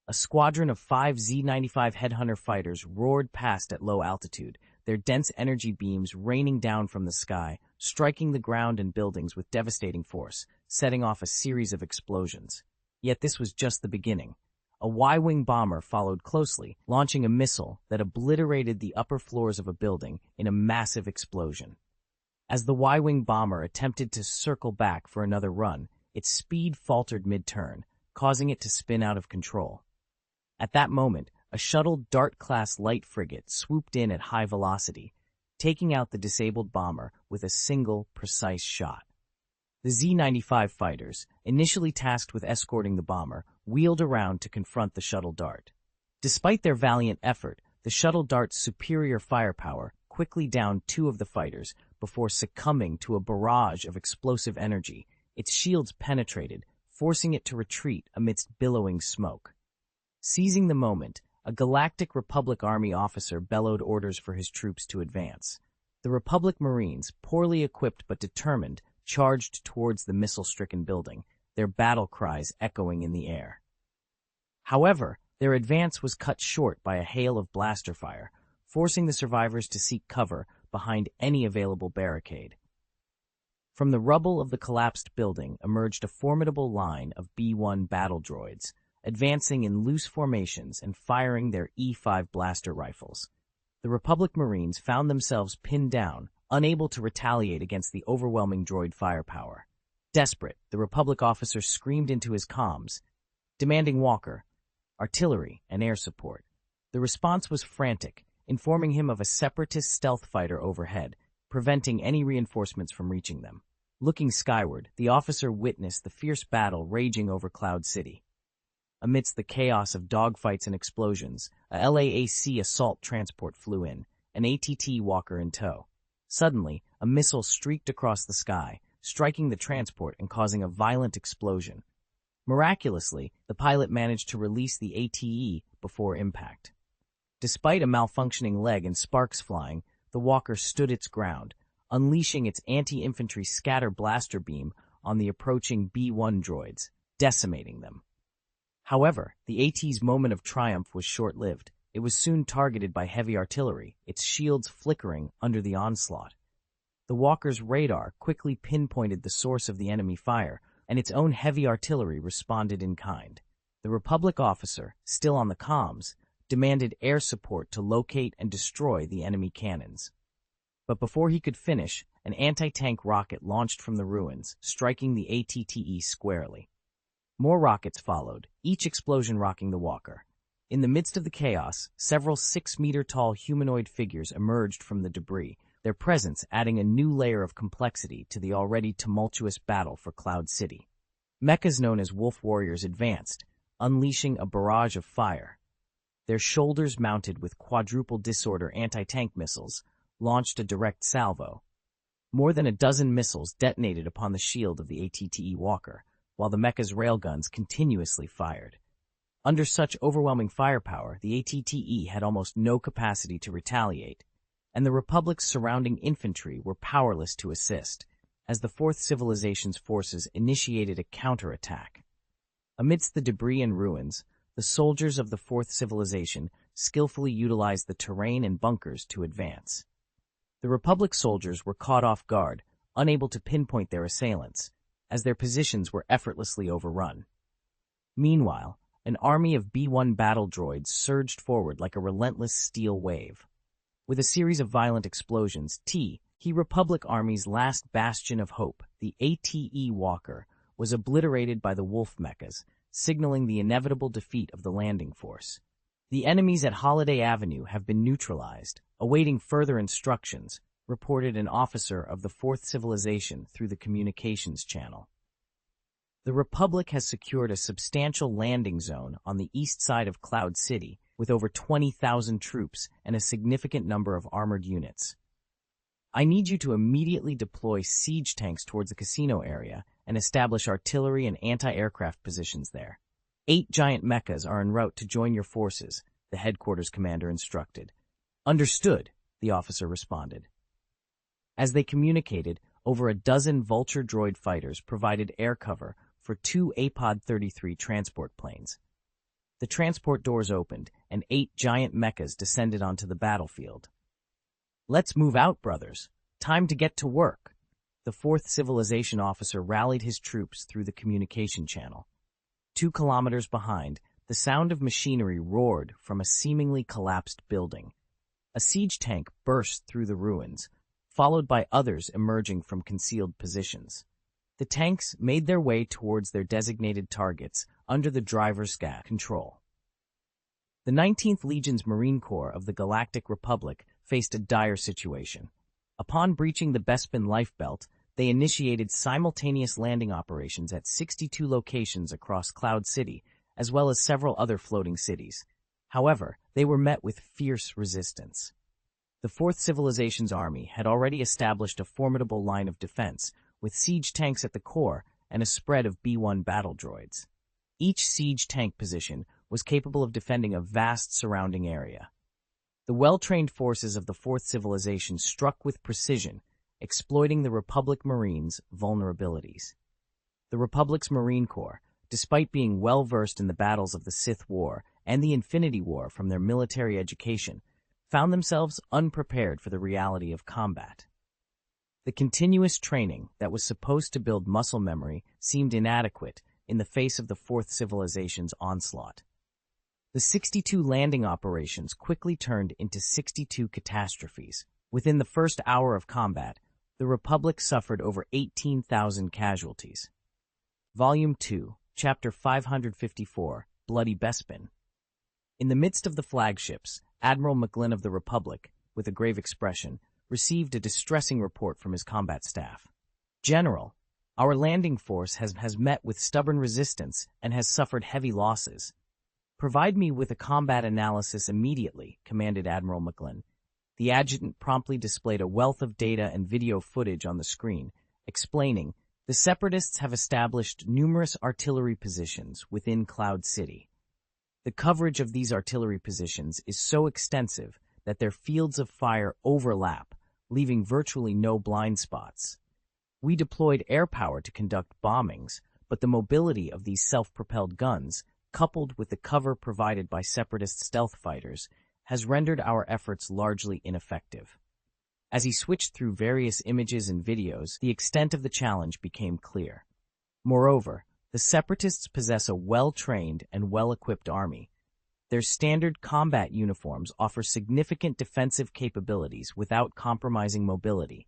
A squadron of 5 Z-95 Headhunter fighters roared past at low altitude, their dense energy beams raining down from the sky, striking the ground and buildings with devastating force, setting off a series of explosions. Yet this was just the beginning. A Y-wing bomber followed closely, launching a missile that obliterated the upper floors of a building in a massive explosion. As the Y-wing bomber attempted to circle back for another run, its speed faltered mid-turn, causing it to spin out of control. At that moment, a shuttled Dart-class light frigate swooped in at high velocity, taking out the disabled bomber with a single, precise shot. The Z-95 fighters, initially tasked with escorting the bomber, wheeled around to confront the shuttle Dart. Despite their valiant effort, the shuttle Dart's superior firepower quickly downed 2 of the fighters before succumbing to a barrage of explosive energy. Its shields penetrated, forcing it to retreat amidst billowing smoke. Seizing the moment, a Galactic Republic Army officer bellowed orders for his troops to advance. The Republic Marines, poorly equipped but determined, charged towards the missile-stricken building, their battle cries echoing in the air. However, their advance was cut short by a hail of blaster fire, forcing the survivors to seek cover behind any available barricade. From the rubble of the collapsed building emerged a formidable line of B-1 battle droids, advancing in loose formations and firing their E-5 blaster rifles. The Republic Marines found themselves pinned down, unable to retaliate against the overwhelming droid firepower. Desperate, the Republic officer screamed into his comms, demanding Walker, artillery, and air support. The response was frantic, informing him of a separatist stealth fighter overhead, preventing any reinforcements from reaching them. Looking skyward, the officer witnessed the fierce battle raging over Cloud City. Amidst the chaos of dogfights and explosions, a LAAC assault transport flew in, an ATT Walker in tow. Suddenly, a missile streaked across the sky, striking the transport and causing a violent explosion. Miraculously, the pilot managed to release the ATE before impact. Despite a malfunctioning leg and sparks flying, the walker stood its ground, unleashing its anti-infantry scatter blaster beam on the approaching B-1 droids, decimating them. However, the AT's moment of triumph was short-lived. It was soon targeted by heavy artillery, its shields flickering under the onslaught. The walker's radar quickly pinpointed the source of the enemy fire, and its own heavy artillery responded in kind. The Republic officer, still on the comms, demanded air support to locate and destroy the enemy cannons. But before he could finish, an anti-tank rocket launched from the ruins, striking the ATTE squarely. More rockets followed, each explosion rocking the walker. In the midst of the chaos, several 6-meter-tall humanoid figures emerged from the debris, their presence adding a new layer of complexity to the already tumultuous battle for Cloud City. Mechas known as Wolf Warriors advanced, unleashing a barrage of fire. Their shoulders mounted with quadruple disorder anti-tank missiles launched a direct salvo. More than a dozen missiles detonated upon the shield of the ATTE walker, while the mecha's railguns continuously fired. Under such overwhelming firepower, the ATTE had almost no capacity to retaliate, and the Republic's surrounding infantry were powerless to assist, as the Fourth Civilization's forces initiated a counterattack. Amidst the debris and ruins, the soldiers of the Fourth Civilization skillfully utilized the terrain and bunkers to advance. The Republic soldiers were caught off guard, unable to pinpoint their assailants, as their positions were effortlessly overrun. Meanwhile, an army of B-1 battle droids surged forward like a relentless steel wave. With a series of violent explosions, the Republic Army's last bastion of hope, the ATE Walker, was obliterated by the Wolf mechas, signaling the inevitable defeat of the landing force. The enemies at Holiday Avenue have been neutralized, awaiting further instructions, reported an officer of the Fourth Civilization through the communications channel. The Republic has secured a substantial landing zone on the east side of Cloud City, with over 20,000 troops and a significant number of armored units. I need you to immediately deploy siege tanks towards the casino area and establish artillery and anti-aircraft positions there. 8 giant mechas are en route to join your forces, the headquarters commander instructed. Understood, the officer responded. As they communicated, over a dozen Vulture droid fighters provided air cover for 2 APOD-33 transport planes. The transport doors opened, and 8 giant mechas descended onto the battlefield. Let's move out, brothers. Time to get to work. The Fourth Civilization officer rallied his troops through the communication channel. 2 kilometers behind, the sound of machinery roared from a seemingly collapsed building. A siege tank burst through the ruins, followed by others emerging from concealed positions. The tanks made their way towards their designated targets under the driver's control. The 19th Legion's Marine Corps of the Galactic Republic faced a dire situation. Upon breaching the Bespin life belt, they initiated simultaneous landing operations at 62 locations across Cloud City, as well as several other floating cities. However, they were met with fierce resistance. The Fourth Civilization's army had already established a formidable line of defense, with siege tanks at the core and a spread of B-1 battle droids. Each siege tank position was capable of defending a vast surrounding area. The well-trained forces of the Fourth Civilization struck with precision, exploiting the Republic Marines' vulnerabilities. The Republic's Marine Corps, despite being well-versed in the battles of the Sith War and the Infinity War from their military education, found themselves unprepared for the reality of combat. The continuous training that was supposed to build muscle memory seemed inadequate in the face of the Fourth Civilization's onslaught. The 62 landing operations quickly turned into 62 catastrophes. Within the first hour of combat, the Republic suffered over 18,000 casualties. Volume 2, Chapter 554, Bloody Bespin. In the midst of the flagships, Admiral McGlynn of the Republic, with a grave expression, received a distressing report from his combat staff. General, our landing force has met with stubborn resistance and has suffered heavy losses. Provide me with a combat analysis immediately, commanded Admiral McGlynn. The adjutant promptly displayed a wealth of data and video footage on the screen, explaining, the Separatists have established numerous artillery positions within Cloud City. The coverage of these artillery positions is so extensive that their fields of fire overlap, leaving virtually no blind spots. We deployed air power to conduct bombings, but the mobility of these self-propelled guns, coupled with the cover provided by separatist stealth fighters, has rendered our efforts largely ineffective. As he switched through various images and videos, the extent of the challenge became clear. Moreover, the separatists possess a well-trained and well-equipped army. Their standard combat uniforms offer significant defensive capabilities without compromising mobility.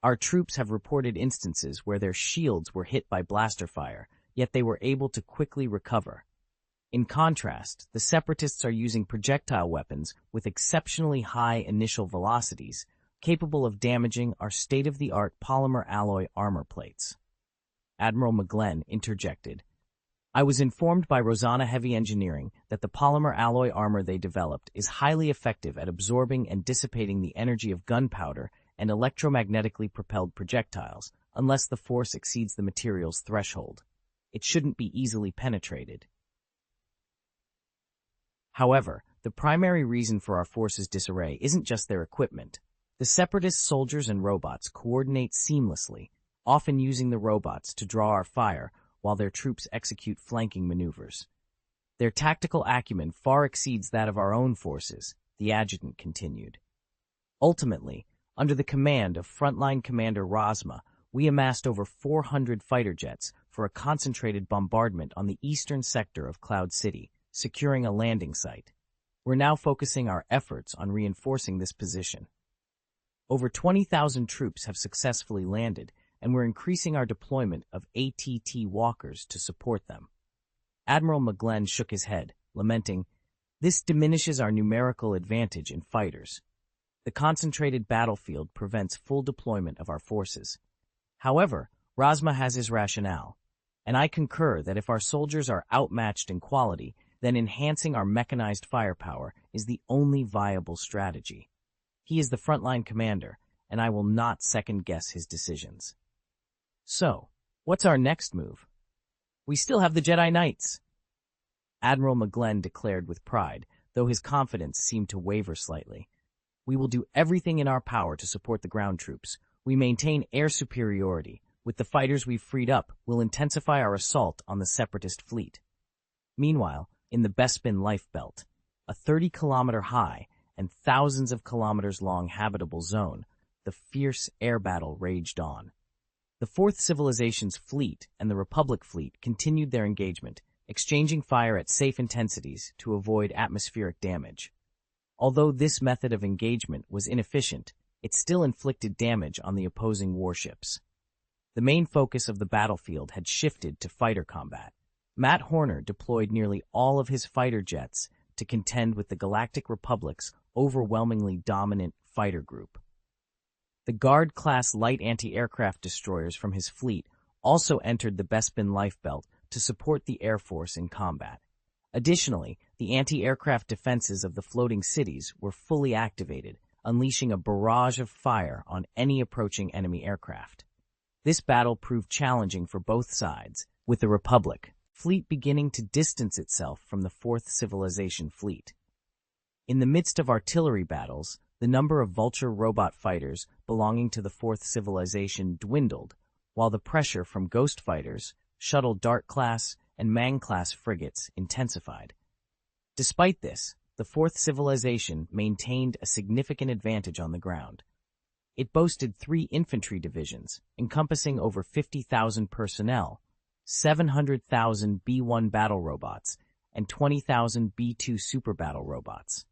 Our troops have reported instances where their shields were hit by blaster fire, yet they were able to quickly recover. In contrast, the separatists are using projectile weapons with exceptionally high initial velocities, capable of damaging our state-of-the-art polymer alloy armor plates. Admiral McGlenn interjected. I was informed by Rosanna Heavy Engineering that the polymer alloy armor they developed is highly effective at absorbing and dissipating the energy of gunpowder and electromagnetically propelled projectiles, unless the force exceeds the material's threshold. It shouldn't be easily penetrated. However, the primary reason for our forces' disarray isn't just their equipment. The separatist soldiers and robots coordinate seamlessly, often using the robots to draw our fire while their troops execute flanking maneuvers. Their tactical acumen far exceeds that of our own forces, the adjutant continued. Ultimately, under the command of frontline commander Rosma, we amassed over 400 fighter jets for a concentrated bombardment on the eastern sector of Cloud City, securing a landing site. We're now focusing our efforts on reinforcing this position. Over 20,000 troops have successfully landed, and we're increasing our deployment of ATT walkers to support them. Admiral McGlenn shook his head, lamenting, "This diminishes our numerical advantage in fighters. The concentrated battlefield prevents full deployment of our forces." However, Rosma has his rationale, and I concur that if our soldiers are outmatched in quality, then enhancing our mechanized firepower is the only viable strategy. He is the frontline commander, and I will not second-guess his decisions. So, what's our next move? We still have the Jedi Knights, Admiral McGlenn declared with pride, though his confidence seemed to waver slightly. We will do everything in our power to support the ground troops. We maintain air superiority. With the fighters we've freed up, we'll intensify our assault on the separatist fleet. Meanwhile, in the Bespin Life Belt, a 30-kilometer high and thousands of kilometers long habitable zone, the fierce air battle raged on. The Fourth Civilization's fleet and the Republic fleet continued their engagement, exchanging fire at safe intensities to avoid atmospheric damage. Although this method of engagement was inefficient, it still inflicted damage on the opposing warships. The main focus of the battlefield had shifted to fighter combat. Matt Horner deployed nearly all of his fighter jets to contend with the Galactic Republic's overwhelmingly dominant fighter group. The Guard-class light anti-aircraft destroyers from his fleet also entered the Bespin Life Belt to support the Air Force in combat. Additionally, the anti-aircraft defenses of the floating cities were fully activated, unleashing a barrage of fire on any approaching enemy aircraft. This battle proved challenging for both sides, with the Republic fleet beginning to distance itself from the Fourth Civilization fleet. In the midst of artillery battles, the number of Vulture robot fighters belonging to the Fourth Civilization dwindled, while the pressure from Ghost fighters, Shuttle Dart-class, and Mang-class frigates intensified. Despite this, the Fourth Civilization maintained a significant advantage on the ground. It boasted 3 infantry divisions, encompassing over 50,000 personnel, 700,000 B-1 battle robots, and 20,000 B-2 super battle robots.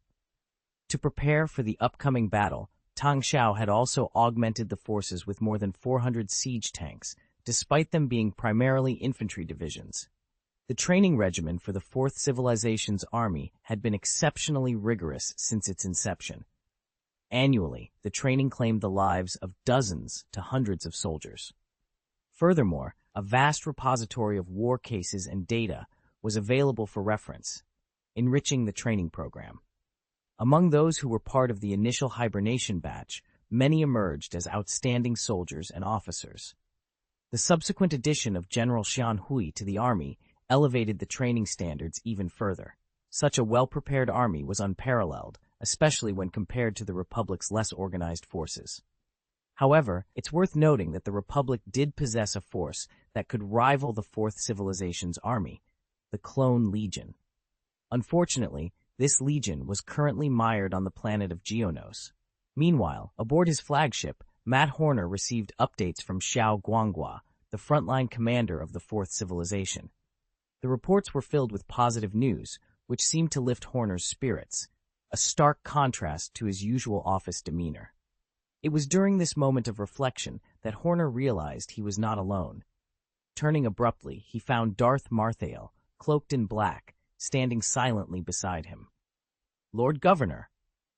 To prepare for the upcoming battle, Tang Xiao had also augmented the forces with more than 400 siege tanks, despite them being primarily infantry divisions. The training regimen for the Fourth Civilization's army had been exceptionally rigorous since its inception. Annually, the training claimed the lives of dozens to hundreds of soldiers. Furthermore, a vast repository of war cases and data was available for reference, enriching the training program. Among those who were part of the initial hibernation batch, many emerged as outstanding soldiers and officers. The subsequent addition of General Xian Hui to the army elevated the training standards even further. Such a well-prepared army was unparalleled, especially when compared to the Republic's less organized forces. However, it's worth noting that the Republic did possess a force that could rival the Fourth Civilization's army, the Clone Legion. Unfortunately, this legion was currently mired on the planet of Geonos. Meanwhile, aboard his flagship, Matt Horner received updates from Xiao Guanghua, the frontline commander of the Fourth Civilization. The reports were filled with positive news, which seemed to lift Horner's spirits, a stark contrast to his usual office demeanor. It was during this moment of reflection that Horner realized he was not alone. Turning abruptly, he found Darth Marthael, cloaked in black, standing silently beside him. "Lord Governor,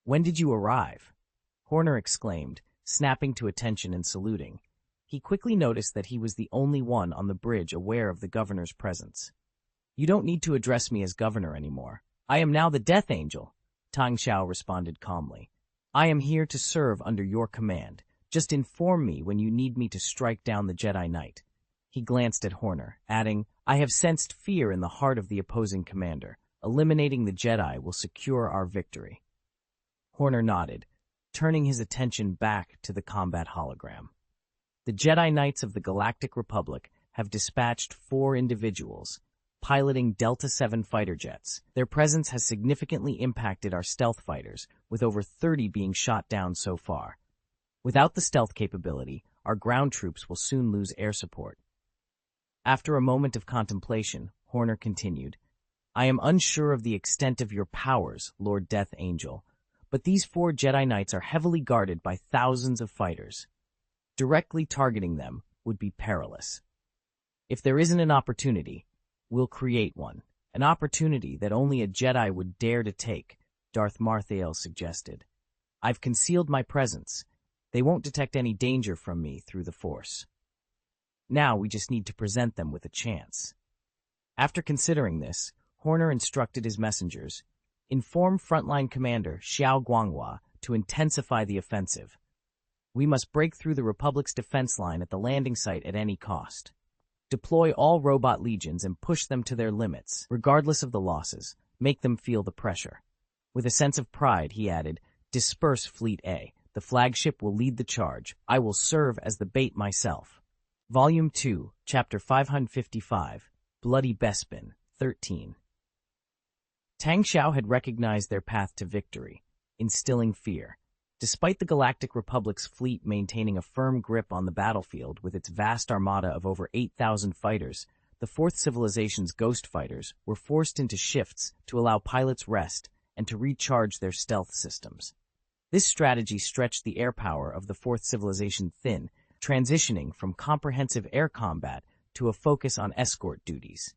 when did you arrive?" Horner exclaimed, snapping to attention and saluting. He quickly noticed that he was the only one on the bridge aware of the governor's presence. "You don't need to address me as governor anymore. I am now the Death Angel," Tang Xiao responded calmly. "I am here to serve under your command. Just inform me when you need me to strike down the Jedi Knight." He glanced at Horner, adding, "I have sensed fear in the heart of the opposing commander. Eliminating the Jedi will secure our victory." Horner nodded, turning his attention back to the combat hologram. The Jedi Knights of the Galactic Republic have dispatched 4 individuals, piloting Delta 7 fighter jets. Their presence has significantly impacted our stealth fighters, with over 30 being shot down so far. Without the stealth capability, our ground troops will soon lose air support. After a moment of contemplation, Horner continued, "I am unsure of the extent of your powers, Lord Death Angel, but these 4 Jedi Knights are heavily guarded by thousands of fighters. Directly targeting them would be perilous. If there isn't an opportunity, we'll create one. An opportunity that only a Jedi would dare to take," Darth Marthael suggested. "I've concealed my presence. They won't detect any danger from me through the Force. Now we just need to present them with a chance." After considering this, Horner instructed his messengers, "Inform frontline commander Xiao Guanghua to intensify the offensive. We must break through the Republic's defense line at the landing site at any cost. Deploy all robot legions and push them to their limits, regardless of the losses. Make them feel the pressure." With a sense of pride, he added, "Disperse Fleet A. The flagship will lead the charge. I will serve as the bait myself." Volume 2, Chapter 555, Bloody Bespin, 13. Tang Xiao had recognized their path to victory, instilling fear. Despite the Galactic Republic's fleet maintaining a firm grip on the battlefield with its vast armada of over 8,000 fighters, the Fourth Civilization's Ghost Fighters were forced into shifts to allow pilots rest and to recharge their stealth systems. This strategy stretched the air power of the Fourth Civilization thin, transitioning from comprehensive air combat to a focus on escort duties.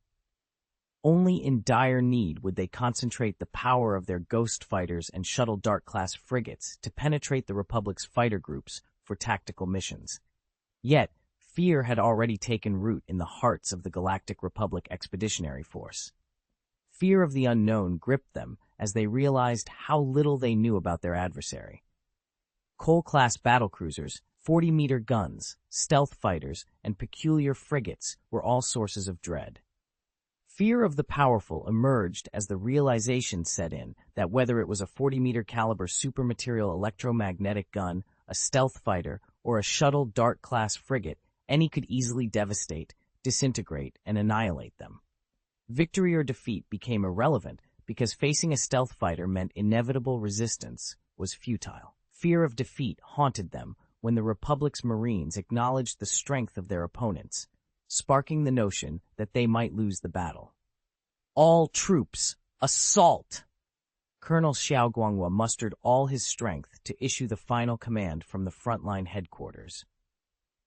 Only in dire need would they concentrate the power of their Ghost Fighters and Shuttle Dart-class frigates to penetrate the Republic's fighter groups for tactical missions. Yet, fear had already taken root in the hearts of the Galactic Republic Expeditionary Force. Fear of the unknown gripped them as they realized how little they knew about their adversary. Cole-class battlecruisers, 40-meter guns, stealth fighters, and peculiar frigates were all sources of dread. Fear of the powerful emerged as the realization set in that whether it was a 40-meter caliber supermaterial electromagnetic gun, a stealth fighter, or a shuttle Dart-class frigate, any could easily devastate, disintegrate, and annihilate them. Victory or defeat became irrelevant because facing a stealth fighter meant inevitable resistance was futile. Fear of defeat haunted them when the Republic's Marines acknowledged the strength of their opponents, sparking the notion that they might lose the battle. "All troops, assault!" Colonel Xiao Guanghua mustered all his strength to issue the final command from the frontline headquarters.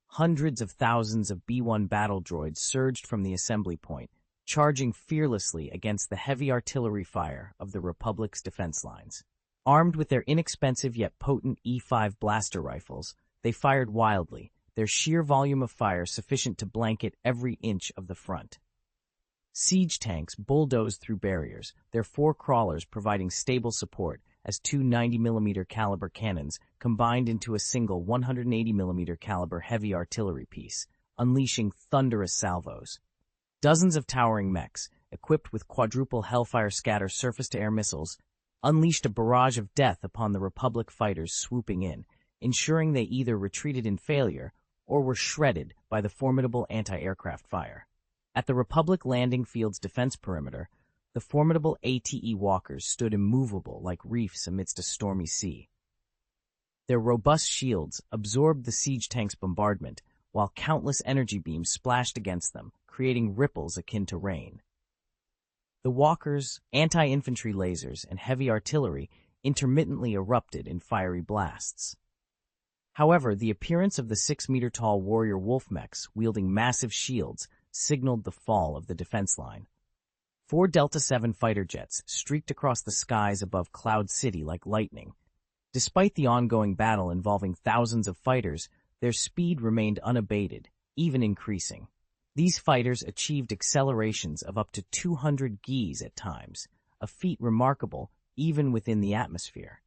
Hundreds of thousands of B-1 battle droids surged from the assembly point, charging fearlessly against the heavy artillery fire of the Republic's defense lines. Armed with their inexpensive yet potent E-5 blaster rifles, they fired wildly, their sheer volume of fire sufficient to blanket every inch of the front. Siege tanks bulldozed through barriers, their 4 crawlers providing stable support as 2 90mm caliber cannons combined into a single 180mm caliber heavy artillery piece, unleashing thunderous salvos. Dozens of towering mechs, equipped with quadruple Hellfire Scatter surface-to-air missiles, unleashed a barrage of death upon the Republic fighters swooping in, ensuring they either retreated in failure or were shredded by the formidable anti-aircraft fire. At the Republic landing field's defense perimeter, the formidable ATE walkers stood immovable like reefs amidst a stormy sea. Their robust shields absorbed the siege tank's bombardment, while countless energy beams splashed against them, creating ripples akin to rain. The walkers, anti-infantry lasers, and heavy artillery intermittently erupted in fiery blasts. However, the appearance of the 6-meter-tall warrior wolf mechs wielding massive shields signaled the fall of the defense line. 4 Delta-7 fighter jets streaked across the skies above Cloud City like lightning. Despite the ongoing battle involving thousands of fighters, their speed remained unabated, even increasing. These fighters achieved accelerations of up to 200 Gs at times, a feat remarkable even within the atmosphere.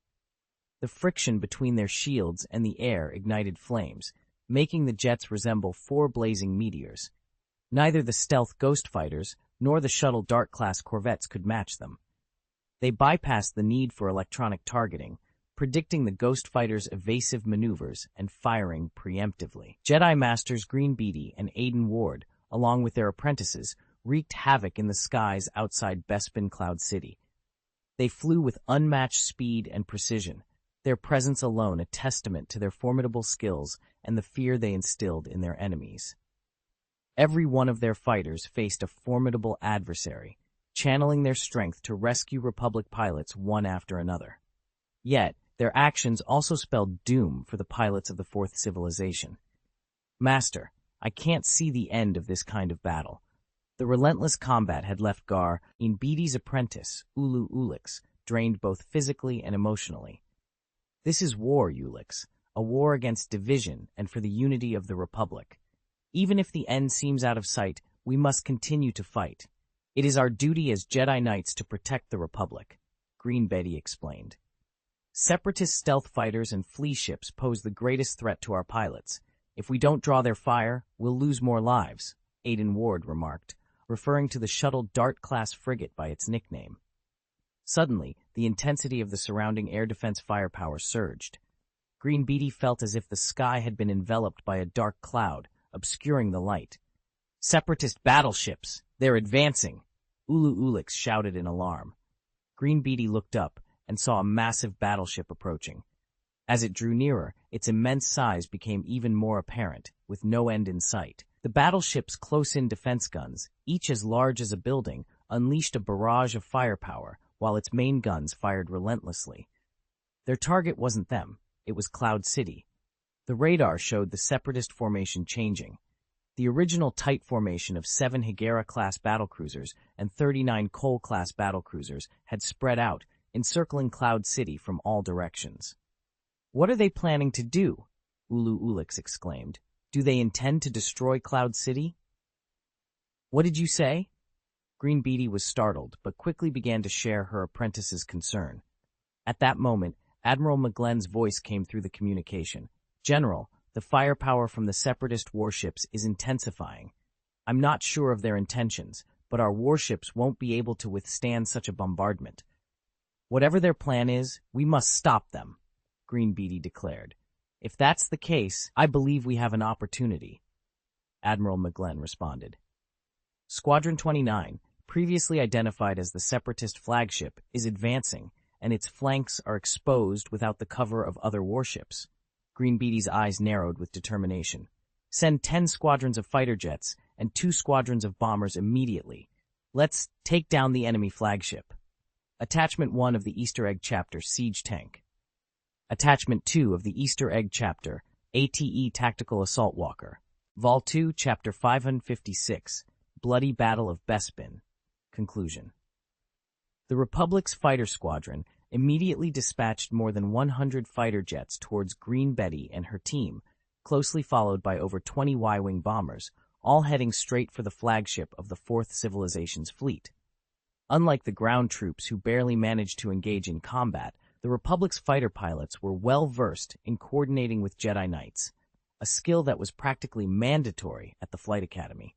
The friction between their shields and the air ignited flames, making the jets resemble 4 blazing meteors. Neither the stealth Ghost fighters nor the shuttle Dart-class corvettes could match them. They bypassed the need for electronic targeting, predicting the Ghost fighters' evasive maneuvers and firing preemptively. Jedi Masters Green Beatty and Aiden Ward, along with their apprentices, wreaked havoc in the skies outside Bespin Cloud City. They flew with unmatched speed and precision, their presence alone a testament to their formidable skills and the fear they instilled in their enemies. Every one of their fighters faced a formidable adversary, channeling their strength to rescue Republic pilots one after another. Yet, their actions also spelled doom for the pilots of the Fourth Civilization. Master, I can't see the end of this kind of battle. The relentless combat had left Gar, Beatty's apprentice, Ulu Ulix, drained both physically and emotionally. This is war, Ulix, a war against division and for the unity of the Republic. Even if the end seems out of sight, we must continue to fight. It is our duty as Jedi Knights to protect the Republic, Green Betty explained. Separatist stealth fighters and flea ships pose the greatest threat to our pilots. If we don't draw their fire, we'll lose more lives, Aiden Ward remarked, referring to the shuttle Dart-class frigate by its nickname. Suddenly, the intensity of the surrounding air defense firepower surged. Green Beatty felt as if the sky had been enveloped by a dark cloud, obscuring the light. Separatist battleships! They're advancing! Ulu Ulix shouted in alarm. Green Beatty looked up and saw a massive battleship approaching. As it drew nearer, its immense size became even more apparent, with no end in sight. The battleship's close-in defense guns, each as large as a building, unleashed a barrage of firepower, while its main guns fired relentlessly. Their target wasn't them, it was Cloud City. The radar showed the Separatist formation changing. The original tight formation of 7 Higera-class battlecruisers and 39 Cole-class battlecruisers had spread out, encircling Cloud City from all directions. What are they planning to do? Ulu Ulix exclaimed. Do they intend to destroy Cloud City? What did you say? Green Beatty was startled, but quickly began to share her apprentice's concern. At that moment, Admiral McGlenn's voice came through the communication. General, the firepower from the Separatist warships is intensifying. I'm not sure of their intentions, but our warships won't be able to withstand such a bombardment. Whatever their plan is, we must stop them, Green Beatty declared. If that's the case, I believe we have an opportunity, Admiral McGlenn responded. Squadron 29, previously identified as the Separatist flagship, is advancing, and its flanks are exposed without the cover of other warships. Green Beatty's eyes narrowed with determination. Send 10 squadrons of fighter jets and 2 squadrons of bombers immediately. Let's take down the enemy flagship. Attachment 1 of the Easter Egg Chapter Siege Tank. Attachment 2 of the Easter Egg Chapter ATE Tactical Assault Walker. Vol 2, Chapter 556, Bloody Battle of Bespin. Conclusion. The Republic's fighter squadron immediately dispatched more than 100 fighter jets towards Green Betty and her team, closely followed by over 20 Y-wing bombers, all heading straight for the flagship of the Fourth Civilization's fleet. Unlike the ground troops who barely managed to engage in combat, the Republic's fighter pilots were well-versed in coordinating with Jedi Knights, a skill that was practically mandatory at the Flight Academy.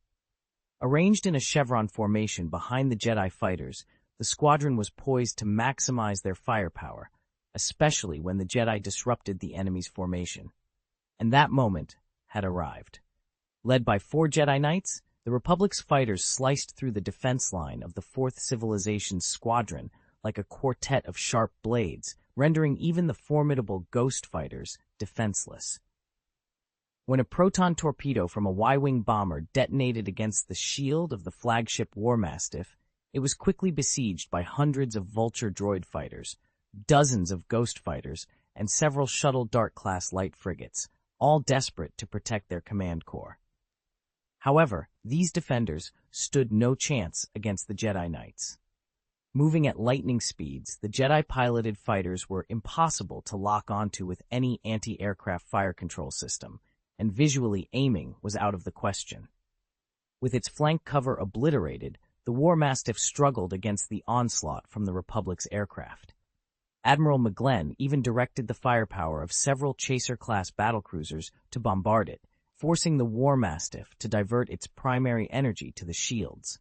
Arranged in a chevron formation behind the Jedi fighters, the squadron was poised to maximize their firepower, especially when the Jedi disrupted the enemy's formation. And that moment had arrived. Led by 4 Jedi Knights, the Republic's fighters sliced through the defense line of the Fourth Civilization's squadron like a quartet of sharp blades, rendering even the formidable Ghost fighters defenseless. When a proton torpedo from a Y-wing bomber detonated against the shield of the flagship War Mastiff, it was quickly besieged by hundreds of Vulture droid fighters, dozens of Ghost fighters, and several Shuttle Dart-class light frigates, all desperate to protect their command corps. However, these defenders stood no chance against the Jedi Knights. Moving at lightning speeds, the Jedi-piloted fighters were impossible to lock onto with any anti-aircraft fire control system, and visually aiming was out of the question. With its flank cover obliterated, the War Mastiff struggled against the onslaught from the Republic's aircraft. Admiral McGlenn even directed the firepower of several Chaser-class battlecruisers to bombard it, forcing the War Mastiff to divert its primary energy to the shields.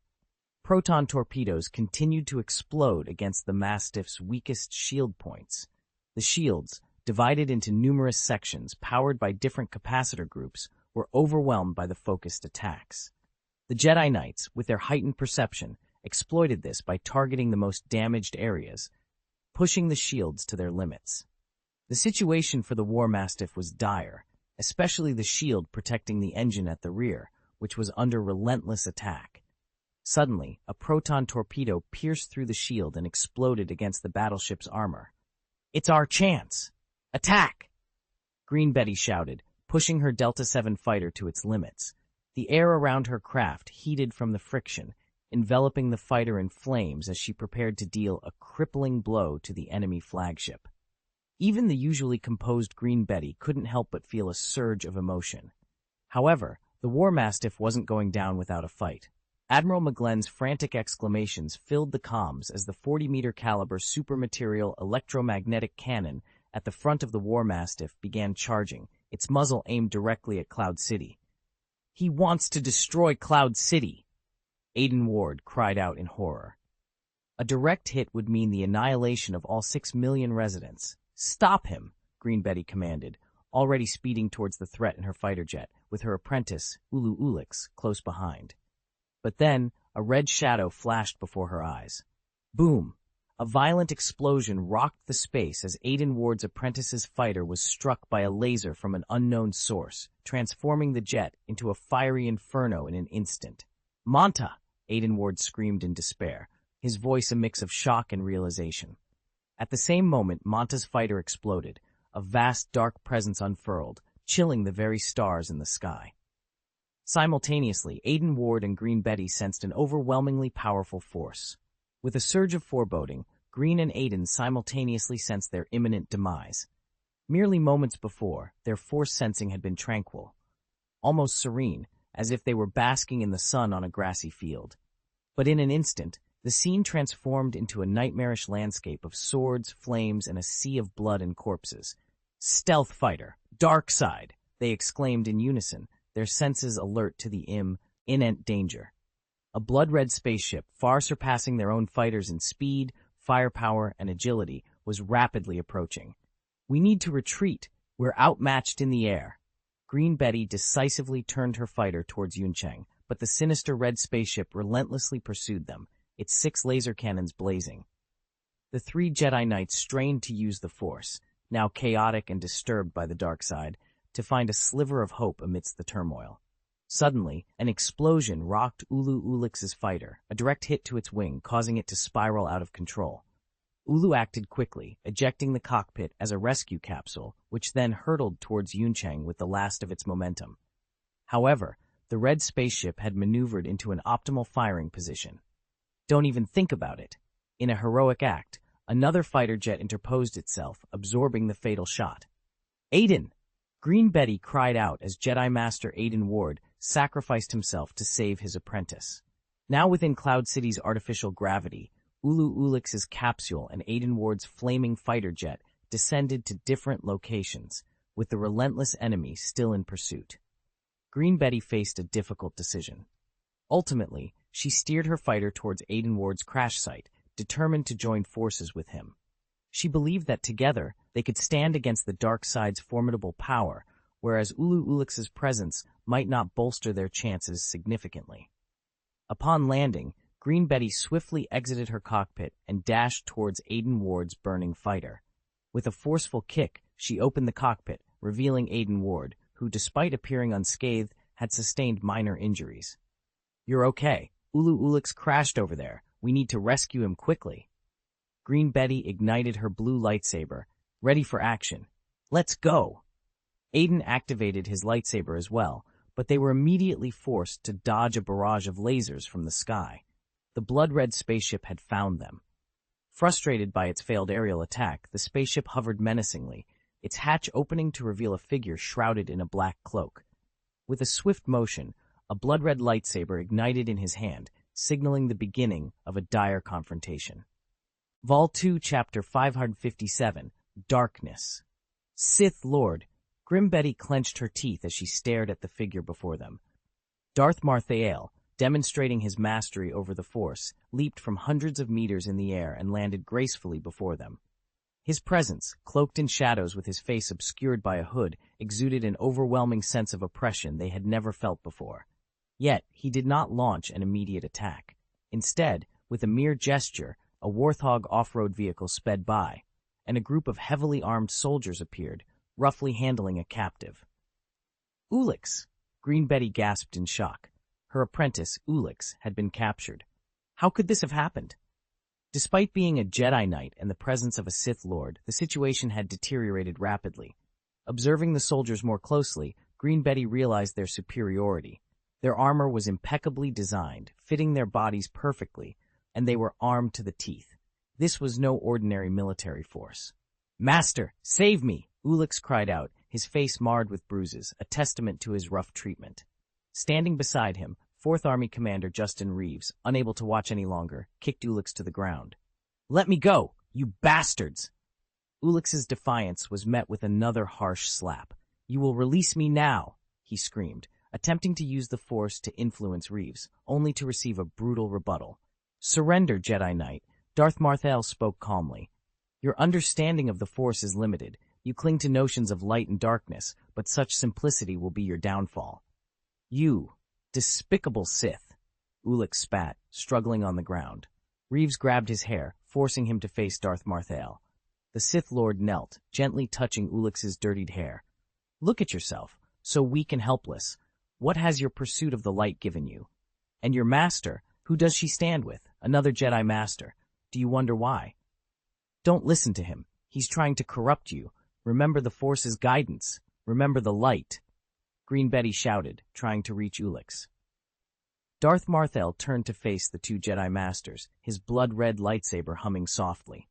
Proton torpedoes continued to explode against the Mastiff's weakest shield points. The shields, divided into numerous sections powered by different capacitor groups, were overwhelmed by the focused attacks. The Jedi Knights, with their heightened perception, exploited this by targeting the most damaged areas, pushing the shields to their limits. The situation for the War Mastiff was dire, especially the shield protecting the engine at the rear, which was under relentless attack. Suddenly, a proton torpedo pierced through the shield and exploded against the battleship's armor. "It's our chance! Attack!" Green Betty shouted, pushing her Delta 7 fighter to its limits. The air around her craft heated from the friction, enveloping the fighter in flames as she prepared to deal a crippling blow to the enemy flagship. Even the usually composed Green Betty couldn't help but feel a surge of emotion. However, the War Mastiff wasn't going down without a fight. Admiral McGlenn's frantic exclamations filled the comms as the 40-meter caliber supermaterial electromagnetic cannon at the front of the War Mastiff began charging, its muzzle aimed directly at Cloud City. "He wants to destroy Cloud City!" Aiden Ward cried out in horror. A direct hit would mean the annihilation of all 6 million residents. "Stop him!" Green Betty commanded, already speeding towards the threat in her fighter jet, with her apprentice, Ulu Ulix, close behind. But then, a red shadow flashed before her eyes. Boom! A violent explosion rocked the space as Aiden Ward's apprentice's fighter was struck by a laser from an unknown source, transforming the jet into a fiery inferno in an instant. "Manta!" Aiden Ward screamed in despair, his voice a mix of shock and realization. At the same moment, Manta's fighter exploded, a vast dark presence unfurled, chilling the very stars in the sky. Simultaneously, Aiden Ward and Green Betty sensed an overwhelmingly powerful force. With a surge of foreboding, Green and Aiden simultaneously sensed their imminent demise. Merely moments before, their force sensing had been tranquil, almost serene, as if they were basking in the sun on a grassy field. But in an instant, the scene transformed into a nightmarish landscape of swords, flames, and a sea of blood and corpses. "Stealth fighter! Dark side!" they exclaimed in unison, their senses alert to the imminent danger. A blood-red spaceship, far surpassing their own fighters in speed, firepower, and agility, was rapidly approaching. "We need to retreat. We're outmatched in the air." Green Betty decisively turned her fighter towards Yuncheng, but the sinister red spaceship relentlessly pursued them, its 6 laser cannons blazing. The 3 Jedi Knights strained to use the Force, now chaotic and disturbed by the dark side, to find a sliver of hope amidst the turmoil. Suddenly, an explosion rocked Ulu Ulix's fighter, a direct hit to its wing, causing it to spiral out of control. Ulu acted quickly, ejecting the cockpit as a rescue capsule, which then hurtled towards Yuncheng with the last of its momentum. However, the red spaceship had maneuvered into an optimal firing position. Don't even think about it. In a heroic act, another fighter jet interposed itself, absorbing the fatal shot. "Aiden!" Green Betty cried out as Jedi Master Aiden Ward sacrificed himself to save his apprentice. Now within Cloud City's artificial gravity, Ulu Ulix's capsule and Aiden Ward's flaming fighter jet descended to different locations, with the relentless enemy still in pursuit. Green Betty faced a difficult decision. Ultimately, she steered her fighter towards Aiden Ward's crash site, determined to join forces with him. She believed that together they could stand against the dark side's formidable power, whereas Ulu Ulix's presence might not bolster their chances significantly. Upon landing, Green Betty swiftly exited her cockpit and dashed towards Aiden Ward's burning fighter. With a forceful kick, she opened the cockpit, revealing Aiden Ward, who, despite appearing unscathed, had sustained minor injuries. "You're okay. Ulu Ulix crashed over there. We need to rescue him quickly." Green Betty ignited her blue lightsaber, ready for action. "Let's go!" Aiden activated his lightsaber as well, but they were immediately forced to dodge a barrage of lasers from the sky. The blood-red spaceship had found them. Frustrated by its failed aerial attack, the spaceship hovered menacingly, its hatch opening to reveal a figure shrouded in a black cloak. With a swift motion, a blood-red lightsaber ignited in his hand, signaling the beginning of a dire confrontation. Vol 2, Chapter 557, Darkness. Sith Lord. Grim Betty clenched her teeth as she stared at the figure before them. Darth Marthael, demonstrating his mastery over the Force, leaped from hundreds of meters in the air and landed gracefully before them. His presence, cloaked in shadows with his face obscured by a hood, exuded an overwhelming sense of oppression they had never felt before. Yet, he did not launch an immediate attack. Instead, with a mere gesture, a Warthog off-road vehicle sped by, and a group of heavily armed soldiers appeared, roughly handling a captive. "Ulix!" Green Betty gasped in shock. Her apprentice, Ulix, had been captured. How could this have happened? Despite being a Jedi Knight and the presence of a Sith Lord, the situation had deteriorated rapidly. Observing the soldiers more closely, Green Betty realized their superiority. Their armor was impeccably designed, fitting their bodies perfectly, and they were armed to the teeth. This was no ordinary military force. "Master, save me!" Ulix cried out, his face marred with bruises, a testament to his rough treatment. Standing beside him, 4th Army Commander Justin Reeves, unable to watch any longer, kicked Ulix to the ground. "Let me go, you bastards!" Ulix's defiance was met with another harsh slap. "You will release me now," he screamed, attempting to use the Force to influence Reeves, only to receive a brutal rebuttal. "Surrender, Jedi Knight," Darth Marthael spoke calmly. "Your understanding of the Force is limited. You cling to notions of light and darkness, but such simplicity will be your downfall." "You despicable Sith!" Ulix spat, struggling on the ground. Reeves grabbed his hair, forcing him to face Darth Marthael. The Sith Lord knelt, gently touching Ulix's dirtied hair. "Look at yourself, so weak and helpless. What has your pursuit of the light given you? And your master, who does she stand with? Another Jedi Master. Do you wonder why? Don't listen to him. He's trying to corrupt you. Remember the Force's guidance. Remember the light." Green Betty shouted, trying to reach Ulix. Darth Marthael turned to face the two Jedi Masters, his blood-red lightsaber humming softly.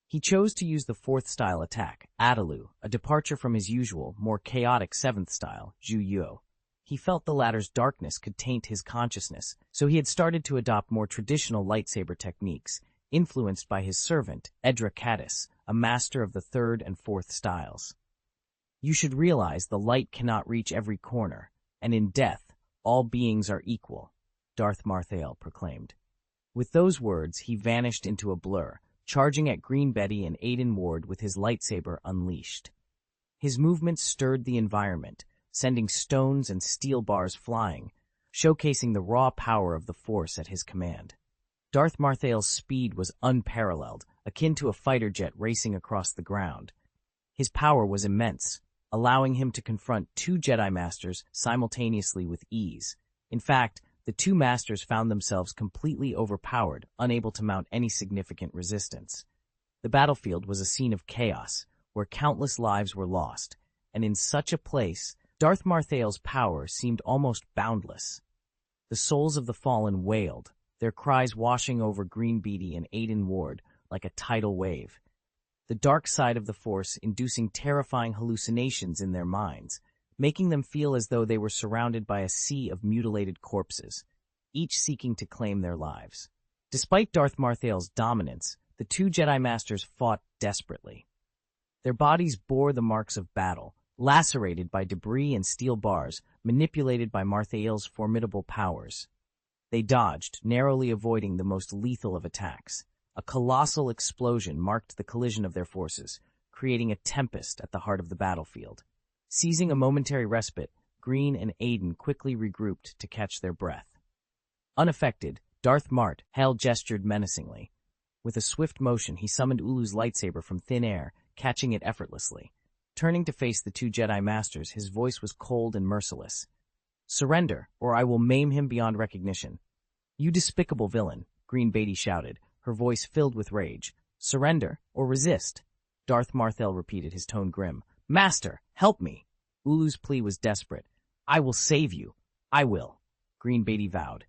He chose to use the 4th-style attack, Atalu, a departure from his usual, more chaotic 7th style, Zhu Yuo. He felt the latter's darkness could taint his consciousness, so he had started to adopt more traditional lightsaber techniques, influenced by his servant, Edra Caddis, a master of the 3rd and 4th styles. "You should realize the light cannot reach every corner, and in death, all beings are equal," Darth Marthael proclaimed. With those words, he vanished into a blur, charging at Green Betty and Aiden Ward with his lightsaber unleashed. His movements stirred the environment, sending stones and steel bars flying, showcasing the raw power of the Force at his command. Darth Marthael's speed was unparalleled, akin to a fighter jet racing across the ground. His power was immense, allowing him to confront two Jedi Masters simultaneously with ease. In fact, the two Masters found themselves completely overpowered, unable to mount any significant resistance. The battlefield was a scene of chaos, where countless lives were lost, and in such a place, Darth Marthael's power seemed almost boundless. The souls of the fallen wailed, their cries washing over Green Betty and Aiden Ward like a tidal wave. The dark side of the Force inducing terrifying hallucinations in their minds, making them feel as though they were surrounded by a sea of mutilated corpses, each seeking to claim their lives. Despite Darth Marthael's dominance, the two Jedi Masters fought desperately. Their bodies bore the marks of battle, lacerated by debris and steel bars manipulated by Marthael's formidable powers. They dodged, narrowly avoiding the most lethal of attacks. A colossal explosion marked the collision of their forces, creating a tempest at the heart of the battlefield. Seizing a momentary respite, Green and Aiden quickly regrouped to catch their breath. Unaffected, Darth Hal gestured menacingly. With a swift motion, he summoned Ulu's lightsaber from thin air, catching it effortlessly. Turning to face the two Jedi Masters, his voice was cold and merciless. "Surrender, or I will maim him beyond recognition." "You despicable villain," Green Beatty shouted, her voice filled with rage. "Surrender, or resist." Darth Marthel repeated, his tone grim. "Master, help me!" Ulu's plea was desperate. "I will save you. I will," Green Beatty vowed.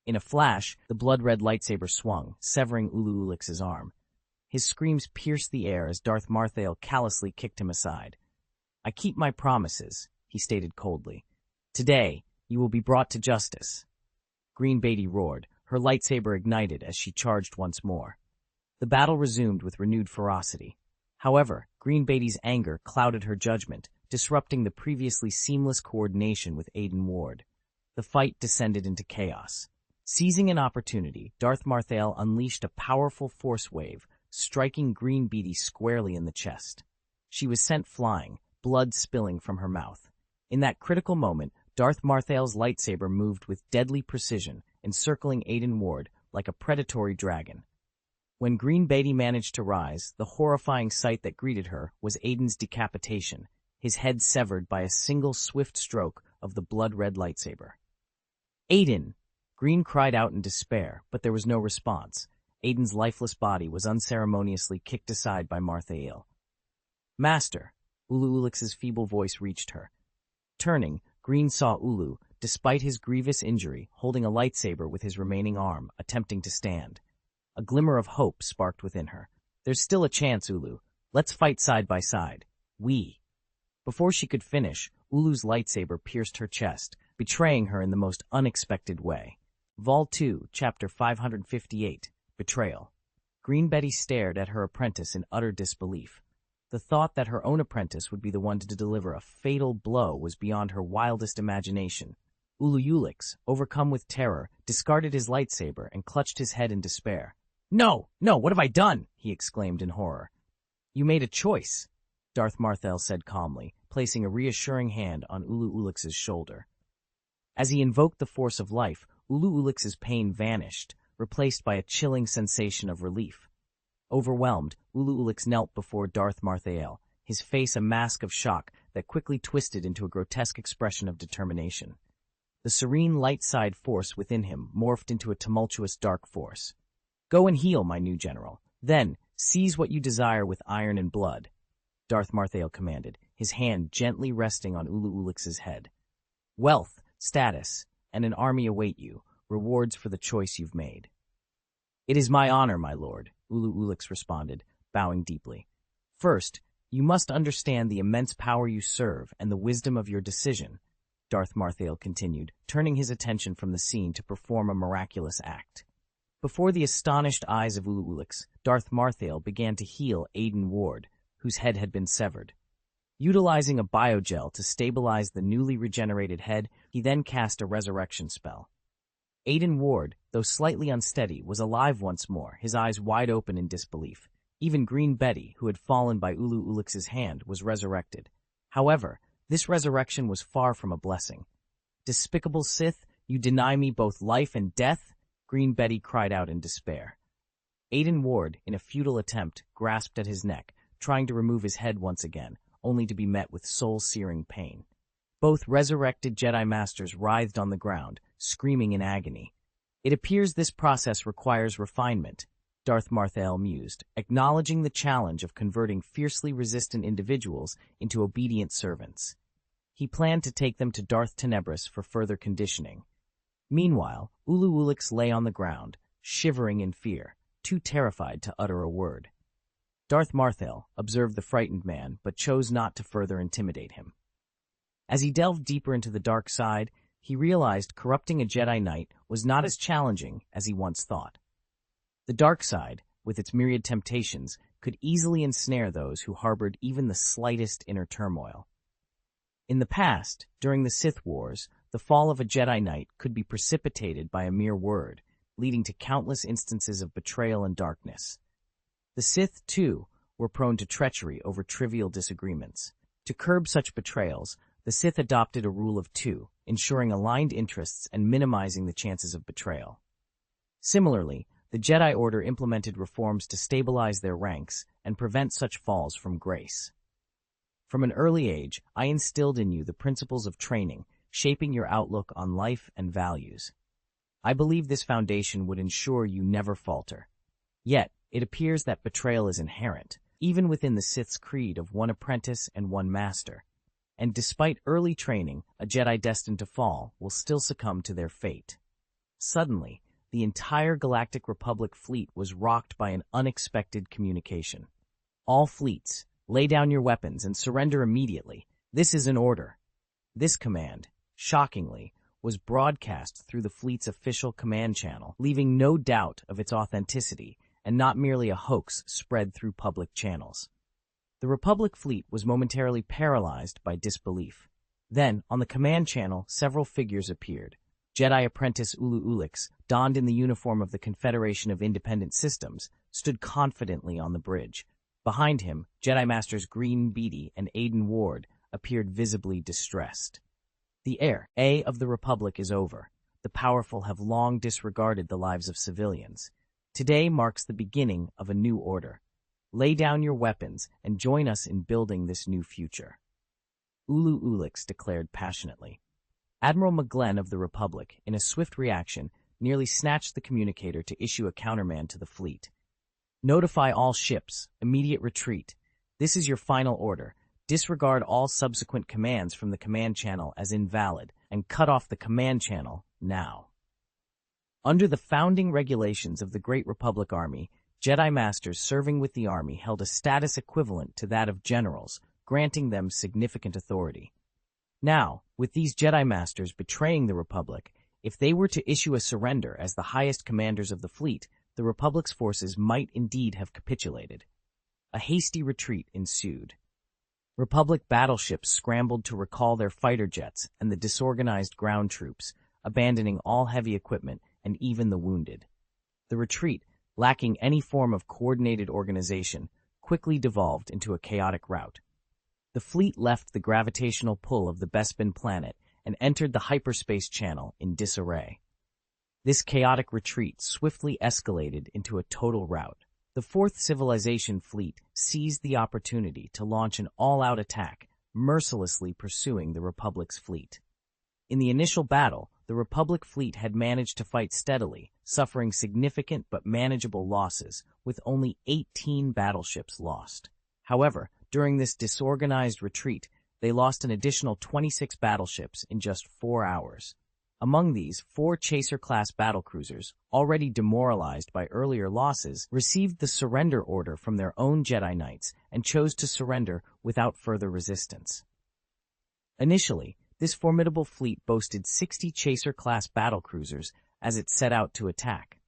In a flash, the blood-red lightsaber swung, severing Ulu Ulix's arm. His screams pierced the air as Darth Marthel callously kicked him aside. "I keep my promises," he stated coldly. "Today, you will be brought to justice." Green Beatty roared, her lightsaber ignited as she charged once more. The battle resumed with renewed ferocity. However, Green Beatty's anger clouded her judgment, disrupting the previously seamless coordination with Aiden Ward. The fight descended into chaos. Seizing an opportunity, Darth Marthel unleashed a powerful force wave, striking Green Beatty squarely in the chest. She was sent flying, blood spilling from her mouth. In that critical moment, Darth Marthel's lightsaber moved with deadly precision, encircling Aiden Ward like a predatory dragon. When Green Beatty managed to rise, the horrifying sight that greeted her was Aiden's decapitation, his head severed by a single swift stroke of the blood-red lightsaber. "Aiden!" Green cried out in despair, but there was no response. Aiden's lifeless body was unceremoniously kicked aside by Marthael. "Master!" Ulu Ulix's feeble voice reached her. Turning, Green saw Ulu, despite his grievous injury, holding a lightsaber with his remaining arm, attempting to stand. A glimmer of hope sparked within her. "There's still a chance, Ulu. Let's fight side by side. We." Before she could finish, Ulu's lightsaber pierced her chest, betraying her in the most unexpected way. Vol 2, Chapter 558, Betrayal. Green Betty stared at her apprentice in utter disbelief. The thought that her own apprentice would be the one to deliver a fatal blow was beyond her wildest imagination. Ulu Ulix, overcome with terror, discarded his lightsaber and clutched his head in despair. No, what have I done?" he exclaimed in horror. "You made a choice," Darth Marthel said calmly, placing a reassuring hand on Ulu Ulix's shoulder. As he invoked the force of life, Ulu Ulix's pain vanished, replaced by a chilling sensation of relief. Overwhelmed, Ulu Ulix knelt before Darth Marthel, his face a mask of shock that quickly twisted into a grotesque expression of determination. The serene light side force within him morphed into a tumultuous dark force. "Go and heal, my new general. Then, seize what you desire with iron and blood," Darth Marthel commanded, his hand gently resting on Ulu Ulix's head. "Wealth, status, and an army await you, rewards for the choice you've made." "It is my honor, my lord," Ulu Ulix responded, bowing deeply. "First, you must understand the immense power you serve and the wisdom of your decision," Darth Marthel continued, turning his attention from the scene to perform a miraculous act. Before the astonished eyes of Ulu Ulix, Darth Marthel began to heal Aiden Ward, whose head had been severed. Utilizing a biogel to stabilize the newly regenerated head, he then cast a resurrection spell. Aiden Ward, though slightly unsteady, was alive once more, his eyes wide open in disbelief. Even Green Betty, who had fallen by Ulu Ulix's hand, was resurrected. However, this resurrection was far from a blessing. "Despicable Sith, you deny me both life and death?" Green Betty cried out in despair. Aiden Ward, in a futile attempt, grasped at his neck, trying to remove his head once again, only to be met with soul-searing pain. Both resurrected Jedi Masters writhed on the ground, screaming in agony. "It appears this process requires refinement," Darth Marthel mused, acknowledging the challenge of converting fiercely resistant individuals into obedient servants. He planned to take them to Darth Tenebris for further conditioning. Meanwhile, Ulu Ulix lay on the ground, shivering in fear, too terrified to utter a word. Darth Marthel observed the frightened man, but chose not to further intimidate him. As he delved deeper into the dark side, he realized corrupting a Jedi Knight was not as challenging as he once thought. The dark side, with its myriad temptations, could easily ensnare those who harbored even the slightest inner turmoil. In the past, during the Sith Wars, the fall of a Jedi Knight could be precipitated by a mere word, leading to countless instances of betrayal and darkness. The Sith, too, were prone to treachery over trivial disagreements. To curb such betrayals, the Sith adopted a rule of two, ensuring aligned interests and minimizing the chances of betrayal. Similarly, the Jedi Order implemented reforms to stabilize their ranks and prevent such falls from grace. From an early age, I instilled in you the principles of training, shaping your outlook on life and values. I believe this foundation would ensure you never falter. Yet, it appears that betrayal is inherent, even within the Sith's creed of one apprentice and one master. And despite early training, a Jedi destined to fall will still succumb to their fate. Suddenly, the entire Galactic Republic fleet was rocked by an unexpected communication. All fleets, lay down your weapons and surrender immediately. This is an order. This command, shockingly, was broadcast through the fleet's official command channel, leaving no doubt of its authenticity and not merely a hoax spread through public channels. The Republic fleet was momentarily paralyzed by disbelief. Then, on the command channel, several figures appeared. Jedi apprentice Ulu Ulix, donned in the uniform of the Confederation of Independent Systems, stood confidently on the bridge. Behind him, Jedi Masters Green Beatty and Aiden Ward appeared visibly distressed. The era of the Republic is over. The powerful have long disregarded the lives of civilians. Today marks the beginning of a new order. Lay down your weapons and join us in building this new future. Ulu Ulix declared passionately. Admiral McGlenn of the Republic, in a swift reaction, nearly snatched the communicator to issue a countermand to the fleet. Notify all ships. Immediate retreat. This is your final order. Disregard all subsequent commands from the command channel as invalid, and cut off the command channel now. Under the founding regulations of the Great Republic Army, Jedi Masters serving with the Army held a status equivalent to that of generals, granting them significant authority. Now, with these Jedi Masters betraying the Republic, if they were to issue a surrender as the highest commanders of the fleet, the Republic's forces might indeed have capitulated. A hasty retreat ensued. Republic battleships scrambled to recall their fighter jets and the disorganized ground troops, abandoning all heavy equipment and even the wounded. The retreat, lacking any form of coordinated organization, quickly devolved into a chaotic rout. The fleet left the gravitational pull of the Bespin planet and entered the hyperspace channel in disarray. This chaotic retreat swiftly escalated into a total rout. The Fourth Civilization fleet seized the opportunity to launch an all-out attack, mercilessly pursuing the Republic's fleet. In the initial battle, the Republic fleet had managed to fight steadily, suffering significant but manageable losses, with only 18 battleships lost. However, during this disorganized retreat, they lost an additional 26 battleships in just 4 hours. Among these, 4 Chaser-class battlecruisers, already demoralized by earlier losses, received the surrender order from their own Jedi Knights and chose to surrender without further resistance. Initially, this formidable fleet boasted 60 Chaser-class battlecruisers as it set out to attack.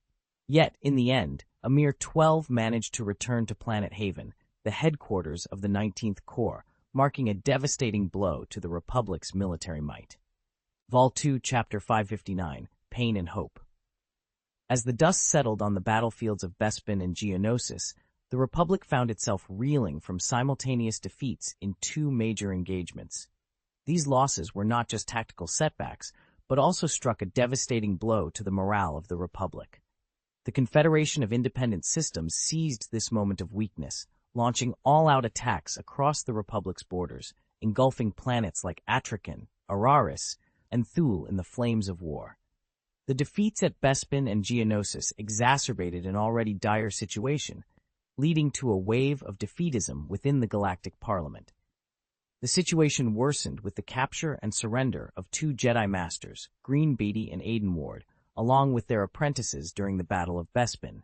Yet, in the end, a mere 12 managed to return to Planet Haven, the headquarters of the 19th Corps, marking a devastating blow to the Republic's military might. Vol 2, Chapter 559, Pain and Hope. As the dust settled on the battlefields of Bespin and Geonosis, the Republic found itself reeling from simultaneous defeats in 2 major engagements. These losses were not just tactical setbacks, but also struck a devastating blow to the morale of the Republic. The Confederation of Independent Systems seized this moment of weakness, launching all-out attacks across the Republic's borders, engulfing planets like Atrakan, Araris, and Thule in the flames of war. The defeats at Bespin and Geonosis exacerbated an already dire situation, leading to a wave of defeatism within the Galactic Parliament. The situation worsened with the capture and surrender of 2 Jedi Masters, Green Beatty and Aiden Ward, along with their apprentices during the Battle of Bespin.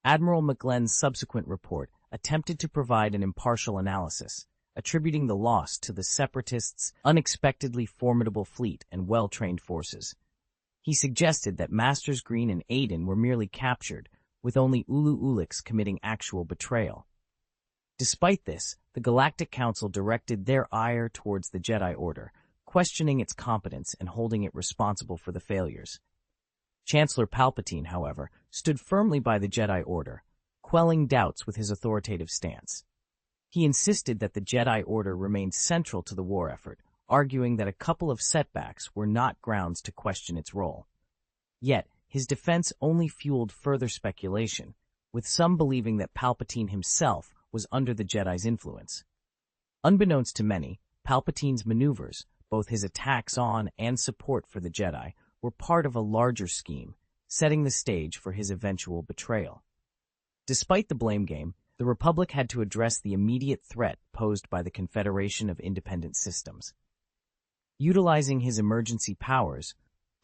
Admiral McGlenn's subsequent report attempted to provide an impartial analysis, attributing the loss to the Separatists' unexpectedly formidable fleet and well-trained forces. He suggested that Masters Green and Aiden were merely captured, with only Ulu Ulix committing actual betrayal. Despite this, the Galactic Council directed their ire towards the Jedi Order, questioning its competence and holding it responsible for the failures. Chancellor Palpatine, however, stood firmly by the Jedi Order, quelling doubts with his authoritative stance. He insisted that the Jedi Order remained central to the war effort, arguing that a couple of setbacks were not grounds to question its role. Yet, his defense only fueled further speculation, with some believing that Palpatine himself was under the Jedi's influence. Unbeknownst to many, Palpatine's maneuvers, both his attacks on and support for the Jedi, were part of a larger scheme, setting the stage for his eventual betrayal. Despite the blame game, the Republic had to address the immediate threat posed by the Confederation of Independent Systems. Utilizing his emergency powers,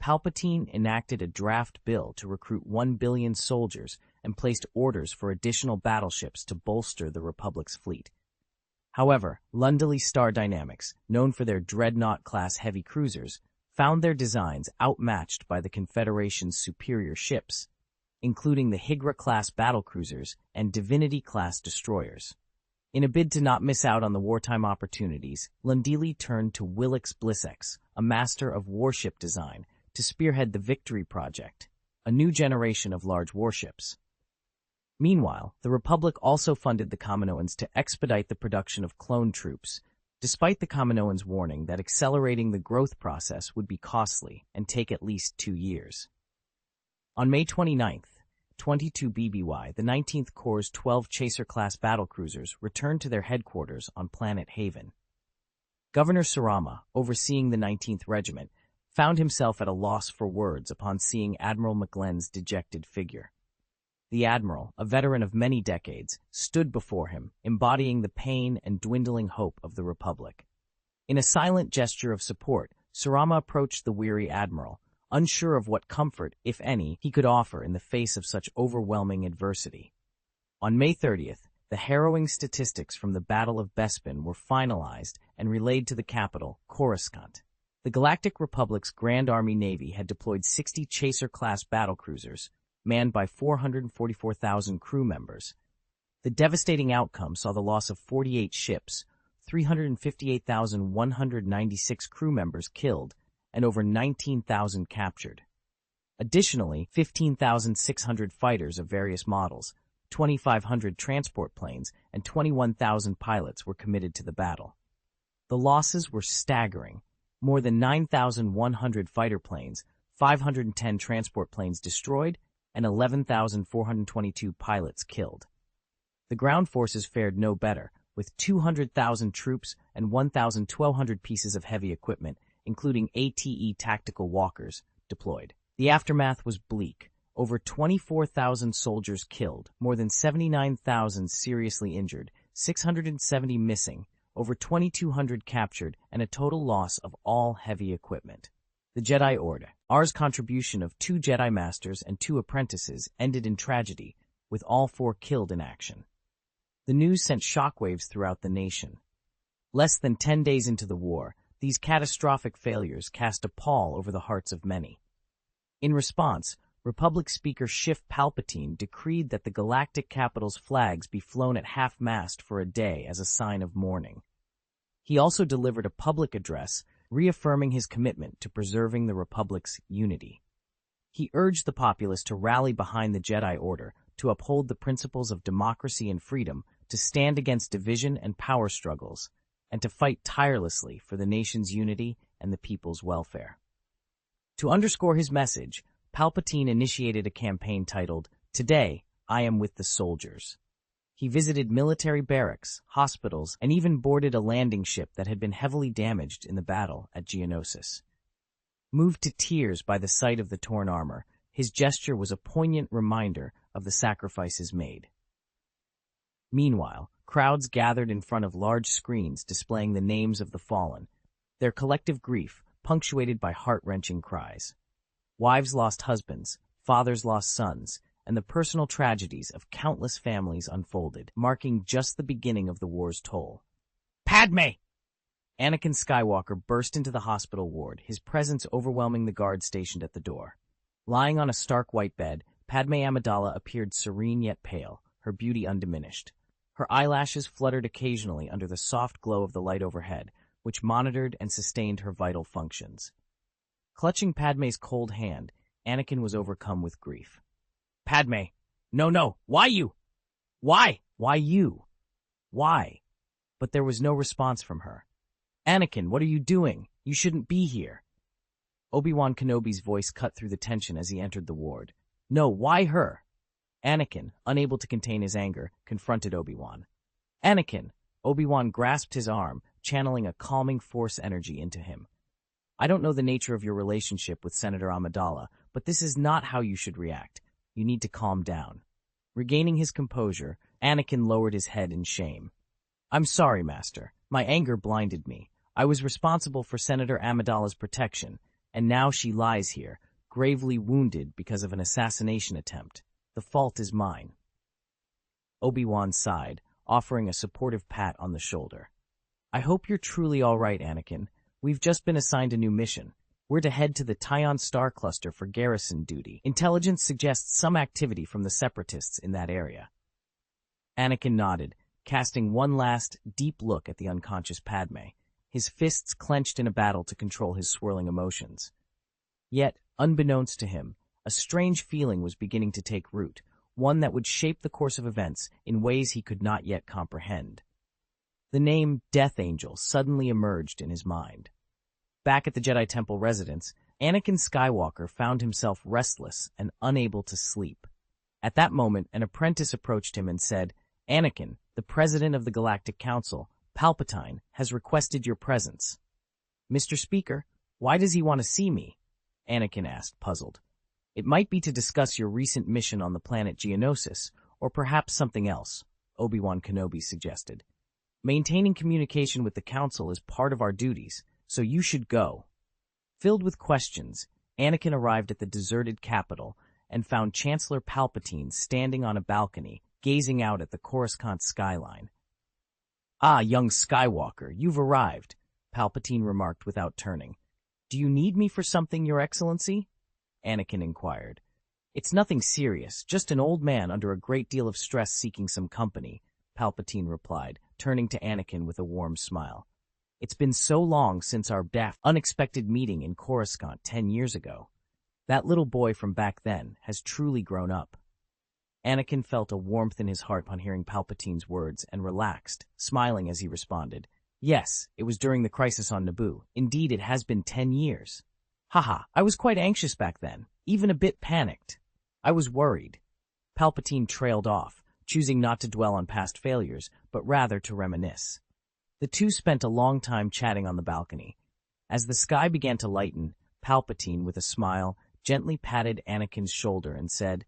Palpatine enacted a draft bill to recruit 1 billion soldiers and placed orders for additional battleships to bolster the Republic's fleet. However, Lundily Star Dynamics, known for their Dreadnought-class heavy cruisers, found their designs outmatched by the Confederation's superior ships, including the Higra-class battlecruisers and Divinity-class destroyers. In a bid to not miss out on the wartime opportunities, Lundily turned to Willix Blissex, a master of warship design, to spearhead the Victory Project, a new generation of large warships. Meanwhile, the Republic also funded the Kaminoans to expedite the production of clone troops, despite the Kaminoans' warning that accelerating the growth process would be costly and take at least 2 years. On May 29, 22 BBY, the 19th Corps' 12 Chaser-class battlecruisers returned to their headquarters on Planet Haven. Governor Sarama, overseeing the 19th Regiment, found himself at a loss for words upon seeing Admiral McGlenn's dejected figure. The Admiral, a veteran of many decades, stood before him, embodying the pain and dwindling hope of the Republic. In a silent gesture of support, Sarama approached the weary Admiral, unsure of what comfort, if any, he could offer in the face of such overwhelming adversity. On May 30th, the harrowing statistics from the Battle of Bespin were finalized and relayed to the capital, Coruscant. The Galactic Republic's Grand Army Navy had deployed 60 Chaser-class battlecruisers, manned by 444,000 crew members. The devastating outcome saw the loss of 48 ships, 358,196 crew members killed, and over 19,000 captured. Additionally, 15,600 fighters of various models, 2,500 transport planes, and 21,000 pilots were committed to the battle. The losses were staggering. More than 9,100 fighter planes, 510 transport planes destroyed, and 11,422 pilots killed. The ground forces fared no better, with 200,000 troops and 1,200 pieces of heavy equipment, including ATE tactical walkers, deployed. The aftermath was bleak. Over 24,000 soldiers killed, more than 79,000 seriously injured, 670 missing, over 2,200 captured, and a total loss of all heavy equipment. The Jedi Order's contribution of 2 Jedi Masters and 2 apprentices ended in tragedy, with all 4 killed in action. The news sent shockwaves throughout the nation. Less than 10 days into the war, these catastrophic failures cast a pall over the hearts of many. In response, Republic Speaker Schiff Palpatine decreed that the galactic capital's flags be flown at half-mast for a day as a sign of mourning. He also delivered a public address reaffirming his commitment to preserving the Republic's unity. He urged the populace to rally behind the Jedi Order, to uphold the principles of democracy and freedom, to stand against division and power struggles, and to fight tirelessly for the nation's unity and the people's welfare. To underscore his message, Palpatine initiated a campaign titled, "Today, I am with the soldiers." He visited military barracks, hospitals, and even boarded a landing ship that had been heavily damaged in the battle at Geonosis. Moved to tears by the sight of the torn armor, his gesture was a poignant reminder of the sacrifices made. Meanwhile, crowds gathered in front of large screens displaying the names of the fallen, their collective grief punctuated by heart-wrenching cries. Wives lost husbands, fathers lost sons, and the personal tragedies of countless families unfolded, marking just the beginning of the war's toll. "Padme!" Anakin Skywalker burst into the hospital ward, his presence overwhelming the guards stationed at the door. Lying on a stark white bed, Padme Amidala appeared serene yet pale, her beauty undiminished. Her eyelashes fluttered occasionally under the soft glow of the light overhead, which monitored and sustained her vital functions. Clutching Padme's cold hand, Anakin was overcome with grief. Padme! No! Why you? Why? Why you? Why? But there was no response from her. Anakin, what are you doing? You shouldn't be here. Obi-Wan Kenobi's voice cut through the tension as he entered the ward. No, why her? Anakin, unable to contain his anger, confronted Obi-Wan. Anakin! Obi-Wan grasped his arm, channeling a calming force energy into him. I don't know the nature of your relationship with Senator Amidala, but this is not how you should react. You need to calm down. Regaining his composure, Anakin lowered his head in shame. I'm sorry, Master. My anger blinded me. I was responsible for Senator Amidala's protection, and now she lies here, gravely wounded because of an assassination attempt. The fault is mine. Obi-Wan sighed, offering a supportive pat on the shoulder. I hope you're truly all right, Anakin. We've just been assigned a new mission. We're to head to the Tyon star cluster for garrison duty. Intelligence suggests some activity from the Separatists in that area. Anakin nodded, casting one last, deep look at the unconscious Padme, his fists clenched in a battle to control his swirling emotions. Yet, unbeknownst to him, a strange feeling was beginning to take root, one that would shape the course of events in ways he could not yet comprehend. The name Death Angel suddenly emerged in his mind. Back at the Jedi Temple residence, Anakin Skywalker found himself restless and unable to sleep. At that moment, an apprentice approached him and said, Anakin, the President of the Galactic Council, Palpatine, has requested your presence. Mr. Speaker, why does he want to see me? Anakin asked, puzzled. It might be to discuss your recent mission on the planet Geonosis, or perhaps something else, Obi-Wan Kenobi suggested. Maintaining communication with the Council is part of our duties, so you should go. Filled with questions, Anakin arrived at the deserted capital and found Chancellor Palpatine standing on a balcony, gazing out at the Coruscant skyline. Ah, young Skywalker, you've arrived, Palpatine remarked without turning. Do you need me for something, Your Excellency? Anakin inquired. It's nothing serious, just an old man under a great deal of stress seeking some company, Palpatine replied, turning to Anakin with a warm smile. It's been so long since our unexpected meeting in Coruscant 10 years ago. That little boy from back then has truly grown up. Anakin felt a warmth in his heart upon hearing Palpatine's words and relaxed, smiling as he responded. Yes, it was during the crisis on Naboo. Indeed, it has been 10 years. Haha, I was quite anxious back then, even a bit panicked. I was worried. Palpatine trailed off, choosing not to dwell on past failures, but rather to reminisce. The two spent a long time chatting on the balcony. As the sky began to lighten, Palpatine, with a smile, gently patted Anakin's shoulder and said,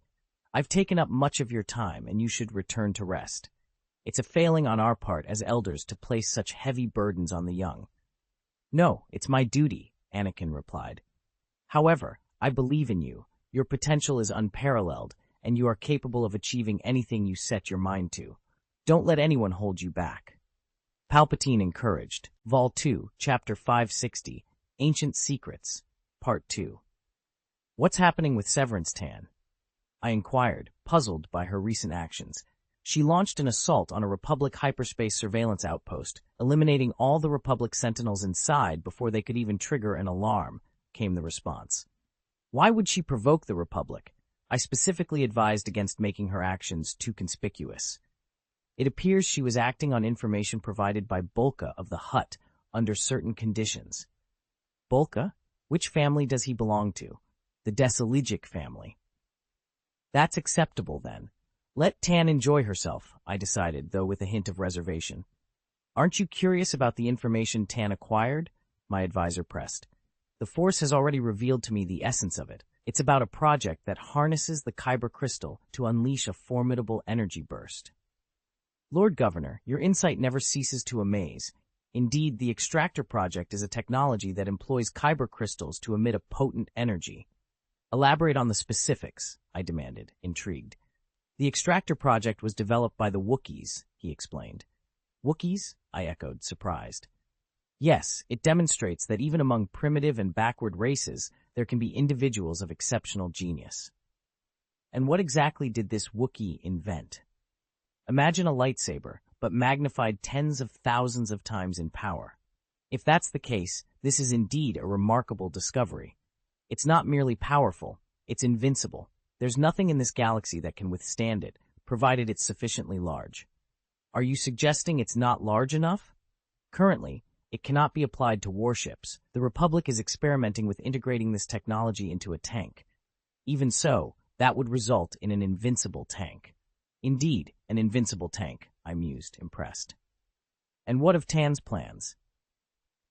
I've taken up much of your time, and you should return to rest. It's a failing on our part as elders to place such heavy burdens on the young. No, it's my duty, Anakin replied. However, I believe in you. Your potential is unparalleled, and you are capable of achieving anything you set your mind to. Don't let anyone hold you back. Palpatine encouraged. Vol 2, Chapter 560, Ancient Secrets, Part 2. What's happening with Severance Tan? I inquired, puzzled by her recent actions. She launched an assault on a Republic hyperspace surveillance outpost, eliminating all the Republic sentinels inside before they could even trigger an alarm, came the response. Why would she provoke the Republic? I specifically advised against making her actions too conspicuous. It appears she was acting on information provided by Bulka of the Hutt under certain conditions. Bulka? Which family does he belong to? The Desaligic family. That's acceptable, then. Let Tan enjoy herself, I decided, though with a hint of reservation. Aren't you curious about the information Tan acquired? My advisor pressed. The Force has already revealed to me the essence of it. It's about a project that harnesses the Kyber crystal to unleash a formidable energy burst. Lord Governor, your insight never ceases to amaze. Indeed, the Extractor Project is a technology that employs Kyber crystals to emit a potent energy. Elaborate on the specifics, I demanded, intrigued. The Extractor Project was developed by the Wookiees, he explained. Wookiees? I echoed, surprised. Yes, it demonstrates that even among primitive and backward races, there can be individuals of exceptional genius. And what exactly did this Wookiee invent? Imagine a lightsaber, but magnified tens of thousands of times in power. If that's the case, this is indeed a remarkable discovery. It's not merely powerful, it's invincible. There's nothing in this galaxy that can withstand it, provided it's sufficiently large. Are you suggesting it's not large enough? Currently, it cannot be applied to warships. The Republic is experimenting with integrating this technology into a tank. Even so, that would result in an invincible tank. Indeed, an invincible tank, I mused, impressed. And what of Tan's plans?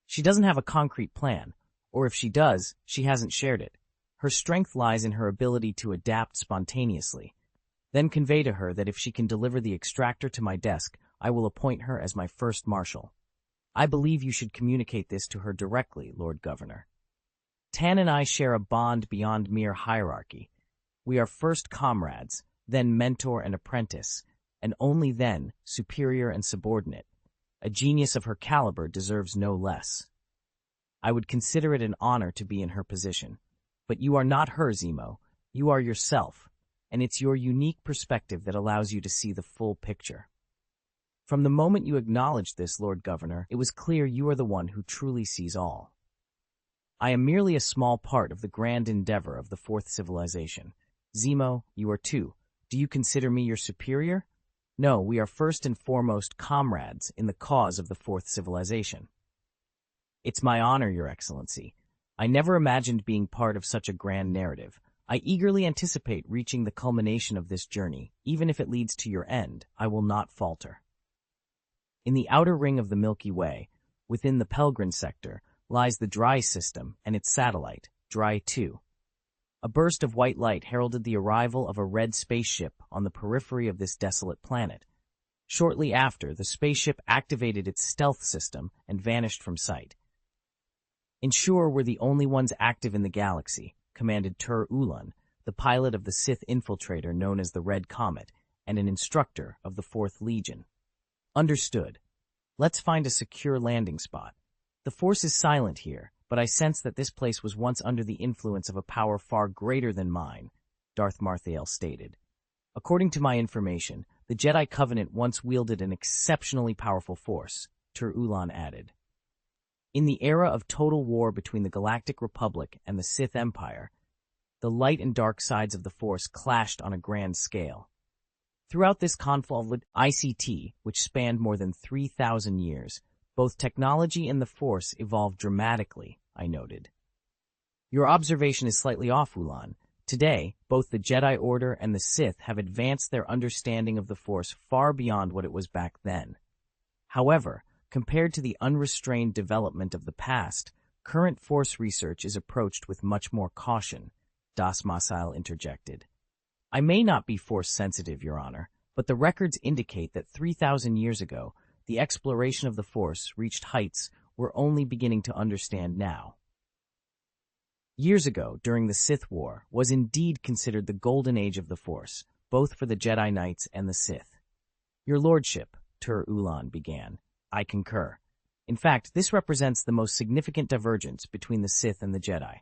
She doesn't have a concrete plan, or if she does, she hasn't shared it. Her strength lies in her ability to adapt spontaneously. Then convey to her that if she can deliver the extractor to my desk, I will appoint her as my first marshal. I believe you should communicate this to her directly, Lord Governor. Tan and I share a bond beyond mere hierarchy. We are first comrades, then mentor and apprentice, and only then superior and subordinate. A genius of her caliber deserves no less. I would consider it an honor to be in her position. But you are not her, Zemo. You are yourself, and it's your unique perspective that allows you to see the full picture. From the moment you acknowledged this, Lord Governor, it was clear you are the one who truly sees all. I am merely a small part of the grand endeavor of the Fourth Civilization. Zemo, you are too. Do you consider me your superior? No, we are first and foremost comrades in the cause of the Fourth Civilization. It's my honor, Your Excellency. I never imagined being part of such a grand narrative. I eagerly anticipate reaching the culmination of this journey. Even if it leads to your end, I will not falter. In the outer ring of the Milky Way, within the Pelgrin sector, lies the Dry System and its satellite, Dry 2. A burst of white light heralded the arrival of a red spaceship on the periphery of this desolate planet. Shortly after, the spaceship activated its stealth system and vanished from sight. Ensure we're the only ones active in the galaxy, commanded Tur Ulan, the pilot of the Sith infiltrator known as the Red Comet, and an instructor of the 4th Legion. Understood. Let's find a secure landing spot. The Force is silent here, but I sense that this place was once under the influence of a power far greater than mine, Darth Marthael stated. According to my information, the Jedi Covenant once wielded an exceptionally powerful force, Tur Ulan added. In the era of total war between the Galactic Republic and the Sith Empire, the light and dark sides of the Force clashed on a grand scale. Throughout this conflict, ICT, which spanned more than 3,000 years, both technology and the Force evolved dramatically, I noted. Your observation is slightly off, Ulan. Today, both the Jedi Order and the Sith have advanced their understanding of the Force far beyond what it was back then. However, compared to the unrestrained development of the past, current Force research is approached with much more caution, Das Masail interjected. I may not be Force-sensitive, Your Honor, but the records indicate that 3,000 years ago, the exploration of the Force reached heights we're only beginning to understand now. Years ago, during the Sith War, was indeed considered the golden age of the Force, both for the Jedi Knights and the Sith. Your Lordship, Tur Ulan began. I concur. In fact, this represents the most significant divergence between the Sith and the Jedi.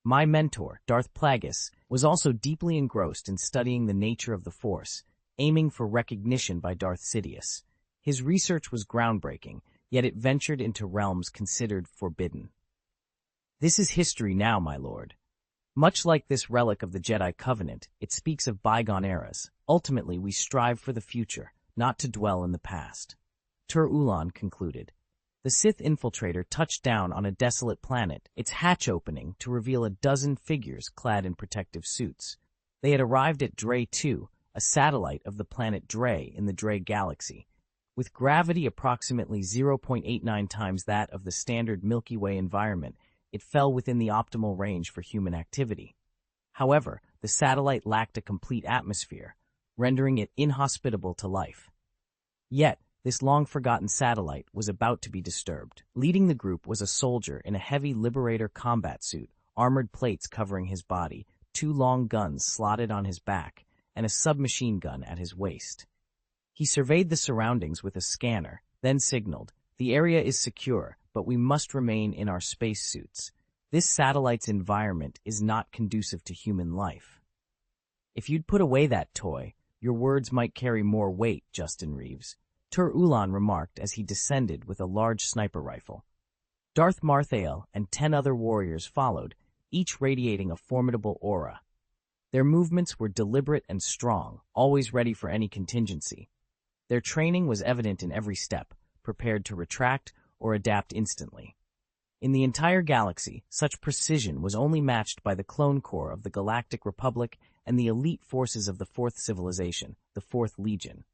My mentor, Darth Plagueis, was also deeply engrossed in studying the nature of the Force, aiming for recognition by Darth Sidious. His research was groundbreaking, yet it ventured into realms considered forbidden. This is history now, my lord. Much like this relic of the Jedi Covenant, it speaks of bygone eras. Ultimately, we strive for the future, not to dwell in the past. Tur Ulan concluded. The Sith infiltrator touched down on a desolate planet, its hatch opening to reveal a dozen figures clad in protective suits. They had arrived at Dre 2, a satellite of the planet Dre in the Dre galaxy. With gravity approximately 0.89 times that of the standard Milky Way environment, it fell within the optimal range for human activity. However, the satellite lacked a complete atmosphere, rendering it inhospitable to life. Yet, this long-forgotten satellite was about to be disturbed. Leading the group was a soldier in a heavy Liberator combat suit, armored plates covering his body, 2 long guns slotted on his back, and a submachine gun at his waist. He surveyed the surroundings with a scanner, then signaled, "The area is secure, but we must remain in our spacesuits. This satellite's environment is not conducive to human life." If you'd put away that toy, your words might carry more weight, Justin Reeves, Tur Ulan remarked as he descended with a large sniper rifle. Darth Marthael and 10 other warriors followed, each radiating a formidable aura. Their movements were deliberate and strong, always ready for any contingency. Their training was evident in every step, prepared to retract or adapt instantly. In the entire galaxy, such precision was only matched by the clone corps of the Galactic Republic and the elite forces of the Fourth Civilization, the Fourth Legion.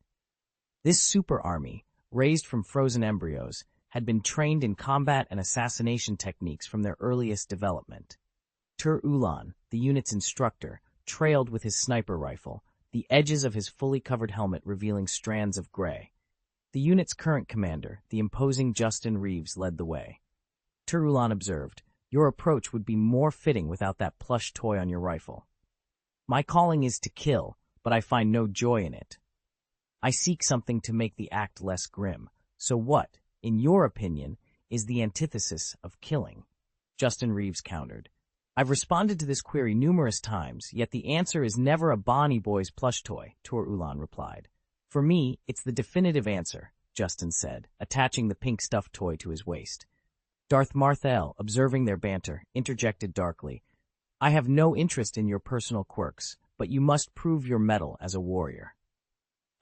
This super army, raised from frozen embryos, had been trained in combat and assassination techniques from their earliest development. Tur Ulan, the unit's instructor, trailed with his sniper rifle, the edges of his fully covered helmet revealing strands of gray. The unit's current commander, the imposing Justin Reeves, led the way. Tur Ulan observed, "Your approach would be more fitting without that plush toy on your rifle. My calling is to kill, but I find no joy in it. I seek something to make the act less grim. So what, in your opinion, is the antithesis of killing?" Justin Reeves countered. "I've responded to this query numerous times, yet the answer is never a Bonnie Boy's plush toy," Tur Ulan replied. "For me, it's the definitive answer," Justin said, attaching the pink stuffed toy to his waist. Darth Marthael, observing their banter, interjected darkly, "I have no interest in your personal quirks, but you must prove your mettle as a warrior."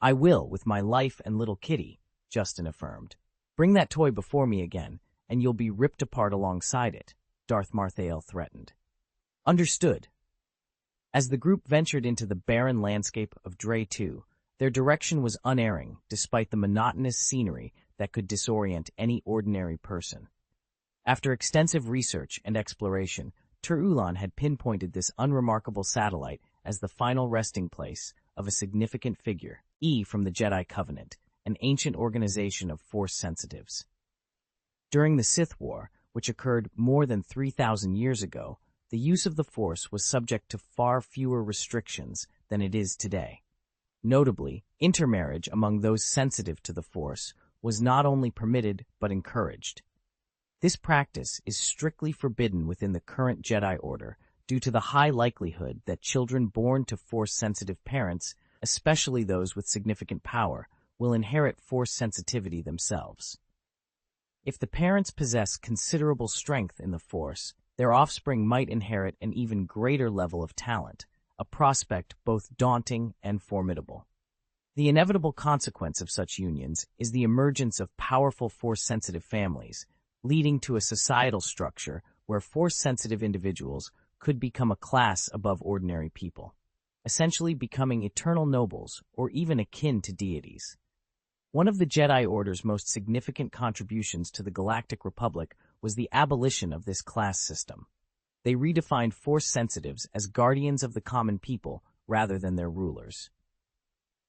"I will, with my life and little kitty," Justin affirmed. "Bring that toy before me again, and you'll be ripped apart alongside it," Darth Marthael threatened. "Understood." As the group ventured into the barren landscape of Dre 2, their direction was unerring, despite the monotonous scenery that could disorient any ordinary person. After extensive research and exploration, Tur Ulan had pinpointed this unremarkable satellite as the final resting place of a significant figure, from the Jedi Covenant, an ancient organization of Force sensitives. During the Sith War, which occurred more than 3,000 years ago, the use of the Force was subject to far fewer restrictions than it is today. Notably, intermarriage among those sensitive to the Force was not only permitted but encouraged. This practice is strictly forbidden within the current Jedi Order due to the high likelihood that children born to Force-sensitive parents, especially those with significant power, will inherit Force sensitivity themselves. If the parents possess considerable strength in the Force, their offspring might inherit an even greater level of talent, a prospect both daunting and formidable. The inevitable consequence of such unions is the emergence of powerful Force-sensitive families, leading to a societal structure where Force-sensitive individuals could become a class above ordinary people, essentially becoming eternal nobles or even akin to deities. One of the Jedi Order's most significant contributions to the Galactic Republic was the abolition of this class system. They redefined Force sensitives as guardians of the common people rather than their rulers.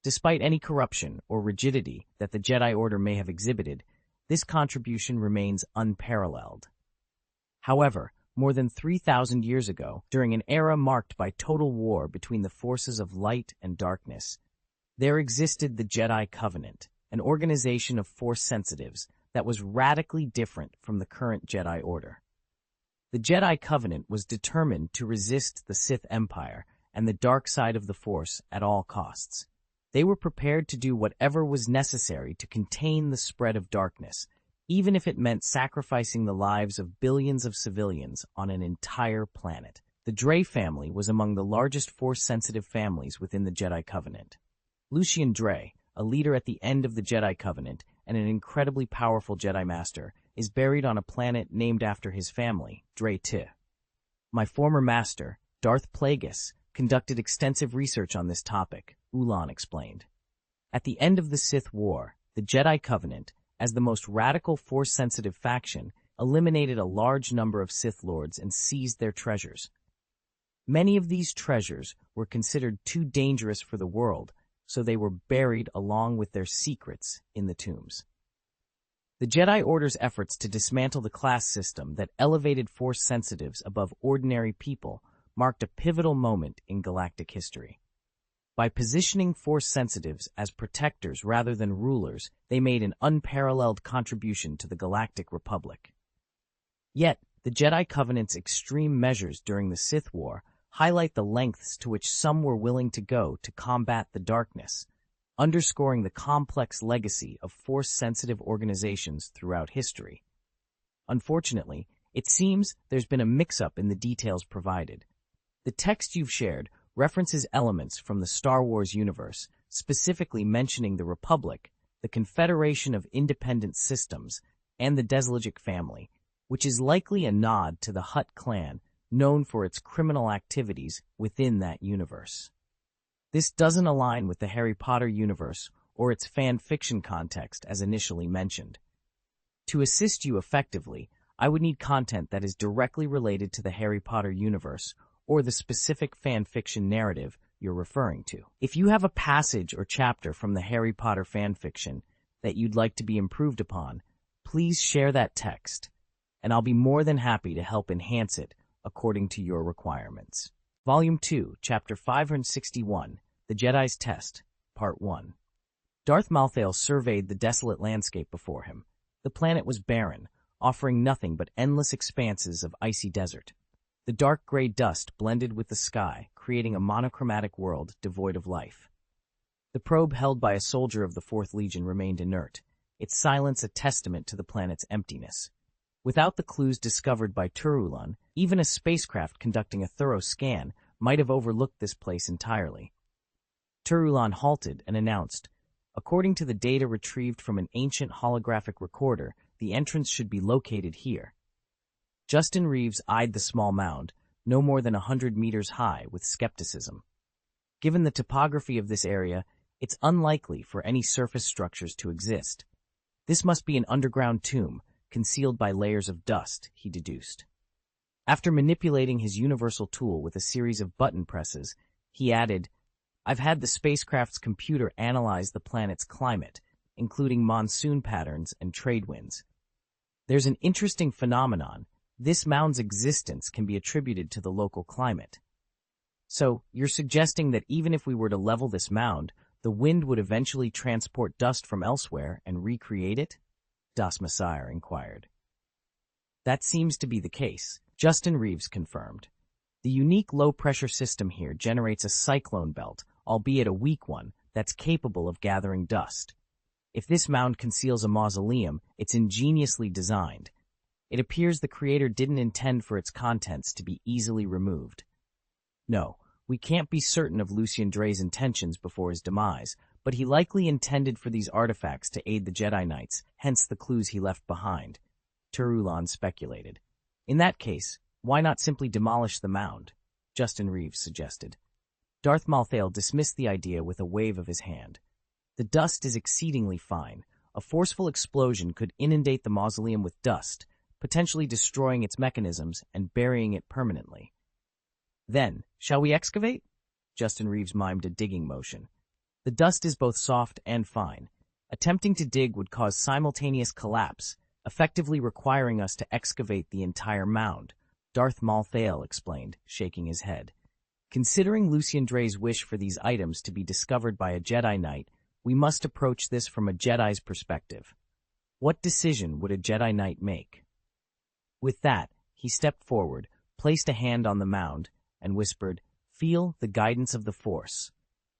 Despite any corruption or rigidity that the Jedi Order may have exhibited, this contribution remains unparalleled. However, more than 3,000 years ago, during an era marked by total war between the forces of light and darkness, there existed the Jedi Covenant, an organization of Force sensitives that was radically different from the current Jedi Order. The Jedi Covenant was determined to resist the Sith Empire and the dark side of the Force at all costs. They were prepared to do whatever was necessary to contain the spread of darkness, even if it meant sacrificing the lives of billions of civilians on an entire planet. The Dre family was among the largest Force-sensitive families within the Jedi Covenant. Lucien Dre, a leader at the end of the Jedi Covenant and an incredibly powerful Jedi Master, is buried on a planet named after his family, Dre 2. My former master, Darth Plagueis, conducted extensive research on this topic, Ulan explained. At the end of the Sith War, the Jedi Covenant, as the most radical Force-sensitive faction, eliminated a large number of Sith Lords and seized their treasures. Many of these treasures were considered too dangerous for the world, so they were buried along with their secrets in the tombs. The Jedi Order's efforts to dismantle the class system that elevated Force sensitives above ordinary people marked a pivotal moment in galactic history. By positioning Force sensitives as protectors rather than rulers, they made an unparalleled contribution to the Galactic Republic. Yet, the Jedi Covenant's extreme measures during the Sith War highlight the lengths to which some were willing to go to combat the darkness, underscoring the complex legacy of Force-sensitive organizations throughout history. Unfortunately, it seems there's been a mix-up in the details provided. The text you've shared references elements from the Star Wars universe, specifically mentioning the Republic, the Confederation of Independent Systems, and the Deslogic family, which is likely a nod to the Hutt clan, known for its criminal activities within that universe. This doesn't align with the Harry Potter universe or its fan fiction context as initially mentioned. To assist you effectively, I would need content that is directly related to the Harry Potter universe or the specific fan fiction narrative you're referring to. If you have a passage or chapter from the Harry Potter fan fiction that you'd like to be improved upon, please share that text, and I'll be more than happy to help enhance it according to your requirements. Volume 2, Chapter 561, The Jedi's Test, Part 1. Darth Malthael surveyed the desolate landscape before him. The planet was barren, offering nothing but endless expanses of icy desert. The dark gray dust blended with the sky, creating a monochromatic world devoid of life. The probe held by a soldier of the Fourth Legion remained inert, its silence a testament to the planet's emptiness. Without the clues discovered by Turulan, even a spacecraft conducting a thorough scan might have overlooked this place entirely. Turulan halted and announced, "According to the data retrieved from an ancient holographic recorder, the entrance should be located here." Justin Reeves eyed the small mound, no more than 100 meters high, with skepticism. Given the topography of this area, it's unlikely for any surface structures to exist. This must be an underground tomb, concealed by layers of dust, he deduced. After manipulating his universal tool with a series of button presses, he added, "I've had the spacecraft's computer analyze the planet's climate, including monsoon patterns and trade winds. There's an interesting phenomenon. This mound's existence can be attributed to the local climate." "So, you're suggesting that even if we were to level this mound, the wind would eventually transport dust from elsewhere and recreate it?" Das Messiah inquired. "That seems to be the case," Justin Reeves confirmed. "The unique low-pressure system here generates a cyclone belt, albeit a weak one, that's capable of gathering dust. If this mound conceals a mausoleum, it's ingeniously designed. It appears the creator didn't intend for its contents to be easily removed. No, we can't be certain of Lucien Dre's intentions before his demise, but he likely intended for these artifacts to aid the Jedi Knights, hence the clues he left behind," Turulan speculated. "In that case, why not simply demolish the mound?" Justin Reeves suggested. Darth Malthael dismissed the idea with a wave of his hand. "The dust is exceedingly fine. A forceful explosion could inundate the mausoleum with dust, potentially destroying its mechanisms and burying it permanently." "Then, shall we excavate?" Justin Reeves mimed a digging motion. "The dust is both soft and fine. Attempting to dig would cause simultaneous collapse, effectively requiring us to excavate the entire mound," Darth Malthael explained, shaking his head. "Considering Lucien Dre's wish for these items to be discovered by a Jedi Knight, we must approach this from a Jedi's perspective. What decision would a Jedi Knight make?" With that, he stepped forward, placed a hand on the mound, and whispered, "Feel the guidance of the Force.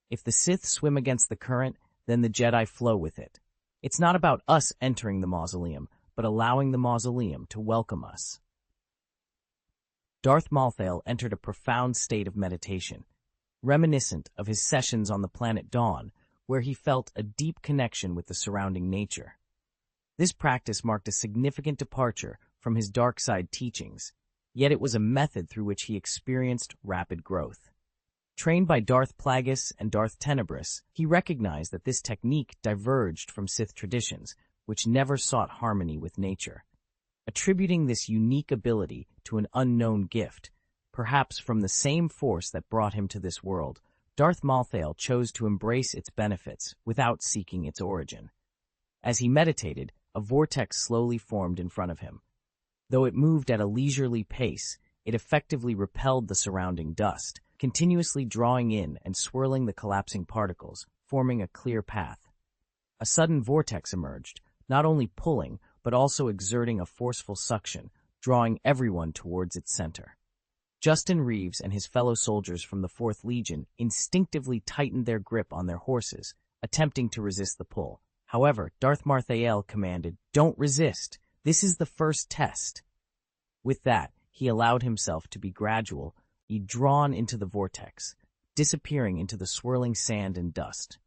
If the Sith swim against the current, then the Jedi flow with it. It's not about us entering the mausoleum, but allowing the mausoleum to welcome us." Darth Malthael entered a profound state of meditation, reminiscent of his sessions on the planet Dawn, where he felt a deep connection with the surrounding nature. This practice marked a significant departure from his dark side teachings, yet it was a method through which he experienced rapid growth. Trained by Darth Plagueis and Darth Tenebrous, he recognized that this technique diverged from Sith traditions, which never sought harmony with nature. Attributing this unique ability to an unknown gift, perhaps from the same force that brought him to this world, Darth Malthael chose to embrace its benefits without seeking its origin. As he meditated, a vortex slowly formed in front of him. Though it moved at a leisurely pace, it effectively repelled the surrounding dust, continuously drawing in and swirling the collapsing particles, forming a clear path. A sudden vortex emerged, not only pulling, but also exerting a forceful suction, drawing everyone towards its center. Justin Reeves and his fellow soldiers from the Fourth Legion instinctively tightened their grip on their horses, attempting to resist the pull. However, Darth Malthael commanded, "Don't resist. This is the first test. With that, he allowed himself to be gradually drawn into the vortex, disappearing into the swirling sand and dust.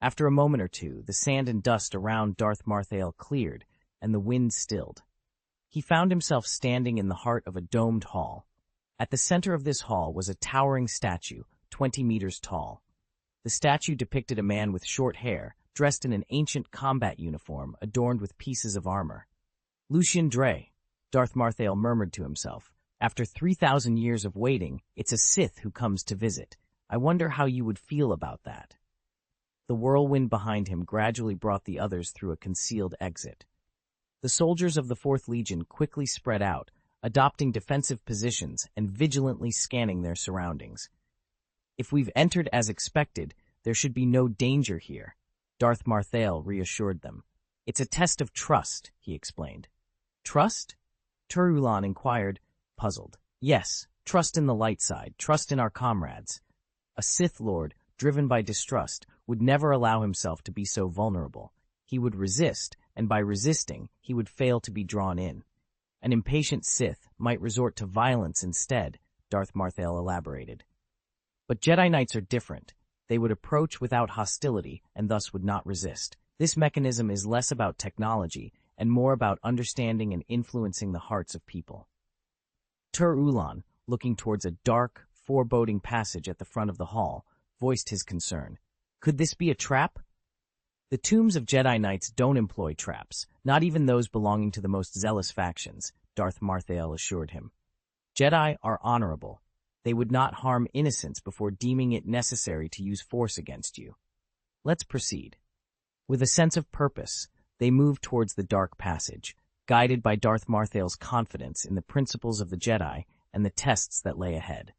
After a moment or two, the sand and dust around Darth Marthael cleared, and the wind stilled. He found himself standing in the heart of a domed hall. At the center of this hall was a towering statue, 20 meters tall. The statue depicted a man with short hair, dressed in an ancient combat uniform adorned with pieces of armor. Lucien Dre, Darth Marthael murmured to himself. After 3,000 years of waiting, it's a Sith who comes to visit. I wonder how you would feel about that. The whirlwind behind him gradually brought the others through a concealed exit. The soldiers of the Fourth Legion quickly spread out, adopting defensive positions and vigilantly scanning their surroundings. If we've entered as expected, there should be no danger here, Darth Marthael reassured them. It's a test of trust, he explained. Trust? Turulan inquired, puzzled. Yes, trust in the light side, trust in our comrades. A Sith Lord, driven by distrust, would never allow himself to be so vulnerable. He would resist, and by resisting, he would fail to be drawn in. An impatient Sith might resort to violence instead, Darth Marthael elaborated. But Jedi Knights are different. They would approach without hostility and thus would not resist. This mechanism is less about technology and more about understanding and influencing the hearts of people. Tur-Ulan, looking towards a dark, foreboding passage at the front of the hall, voiced his concern. Could this be a trap? The tombs of Jedi Knights don't employ traps, not even those belonging to the most zealous factions, Darth Marthael assured him. Jedi are honorable. They would not harm innocents before deeming it necessary to use force against you. Let's proceed. With a sense of purpose, they moved towards the dark passage, guided by Darth Marthael's confidence in the principles of the Jedi and the tests that lay ahead.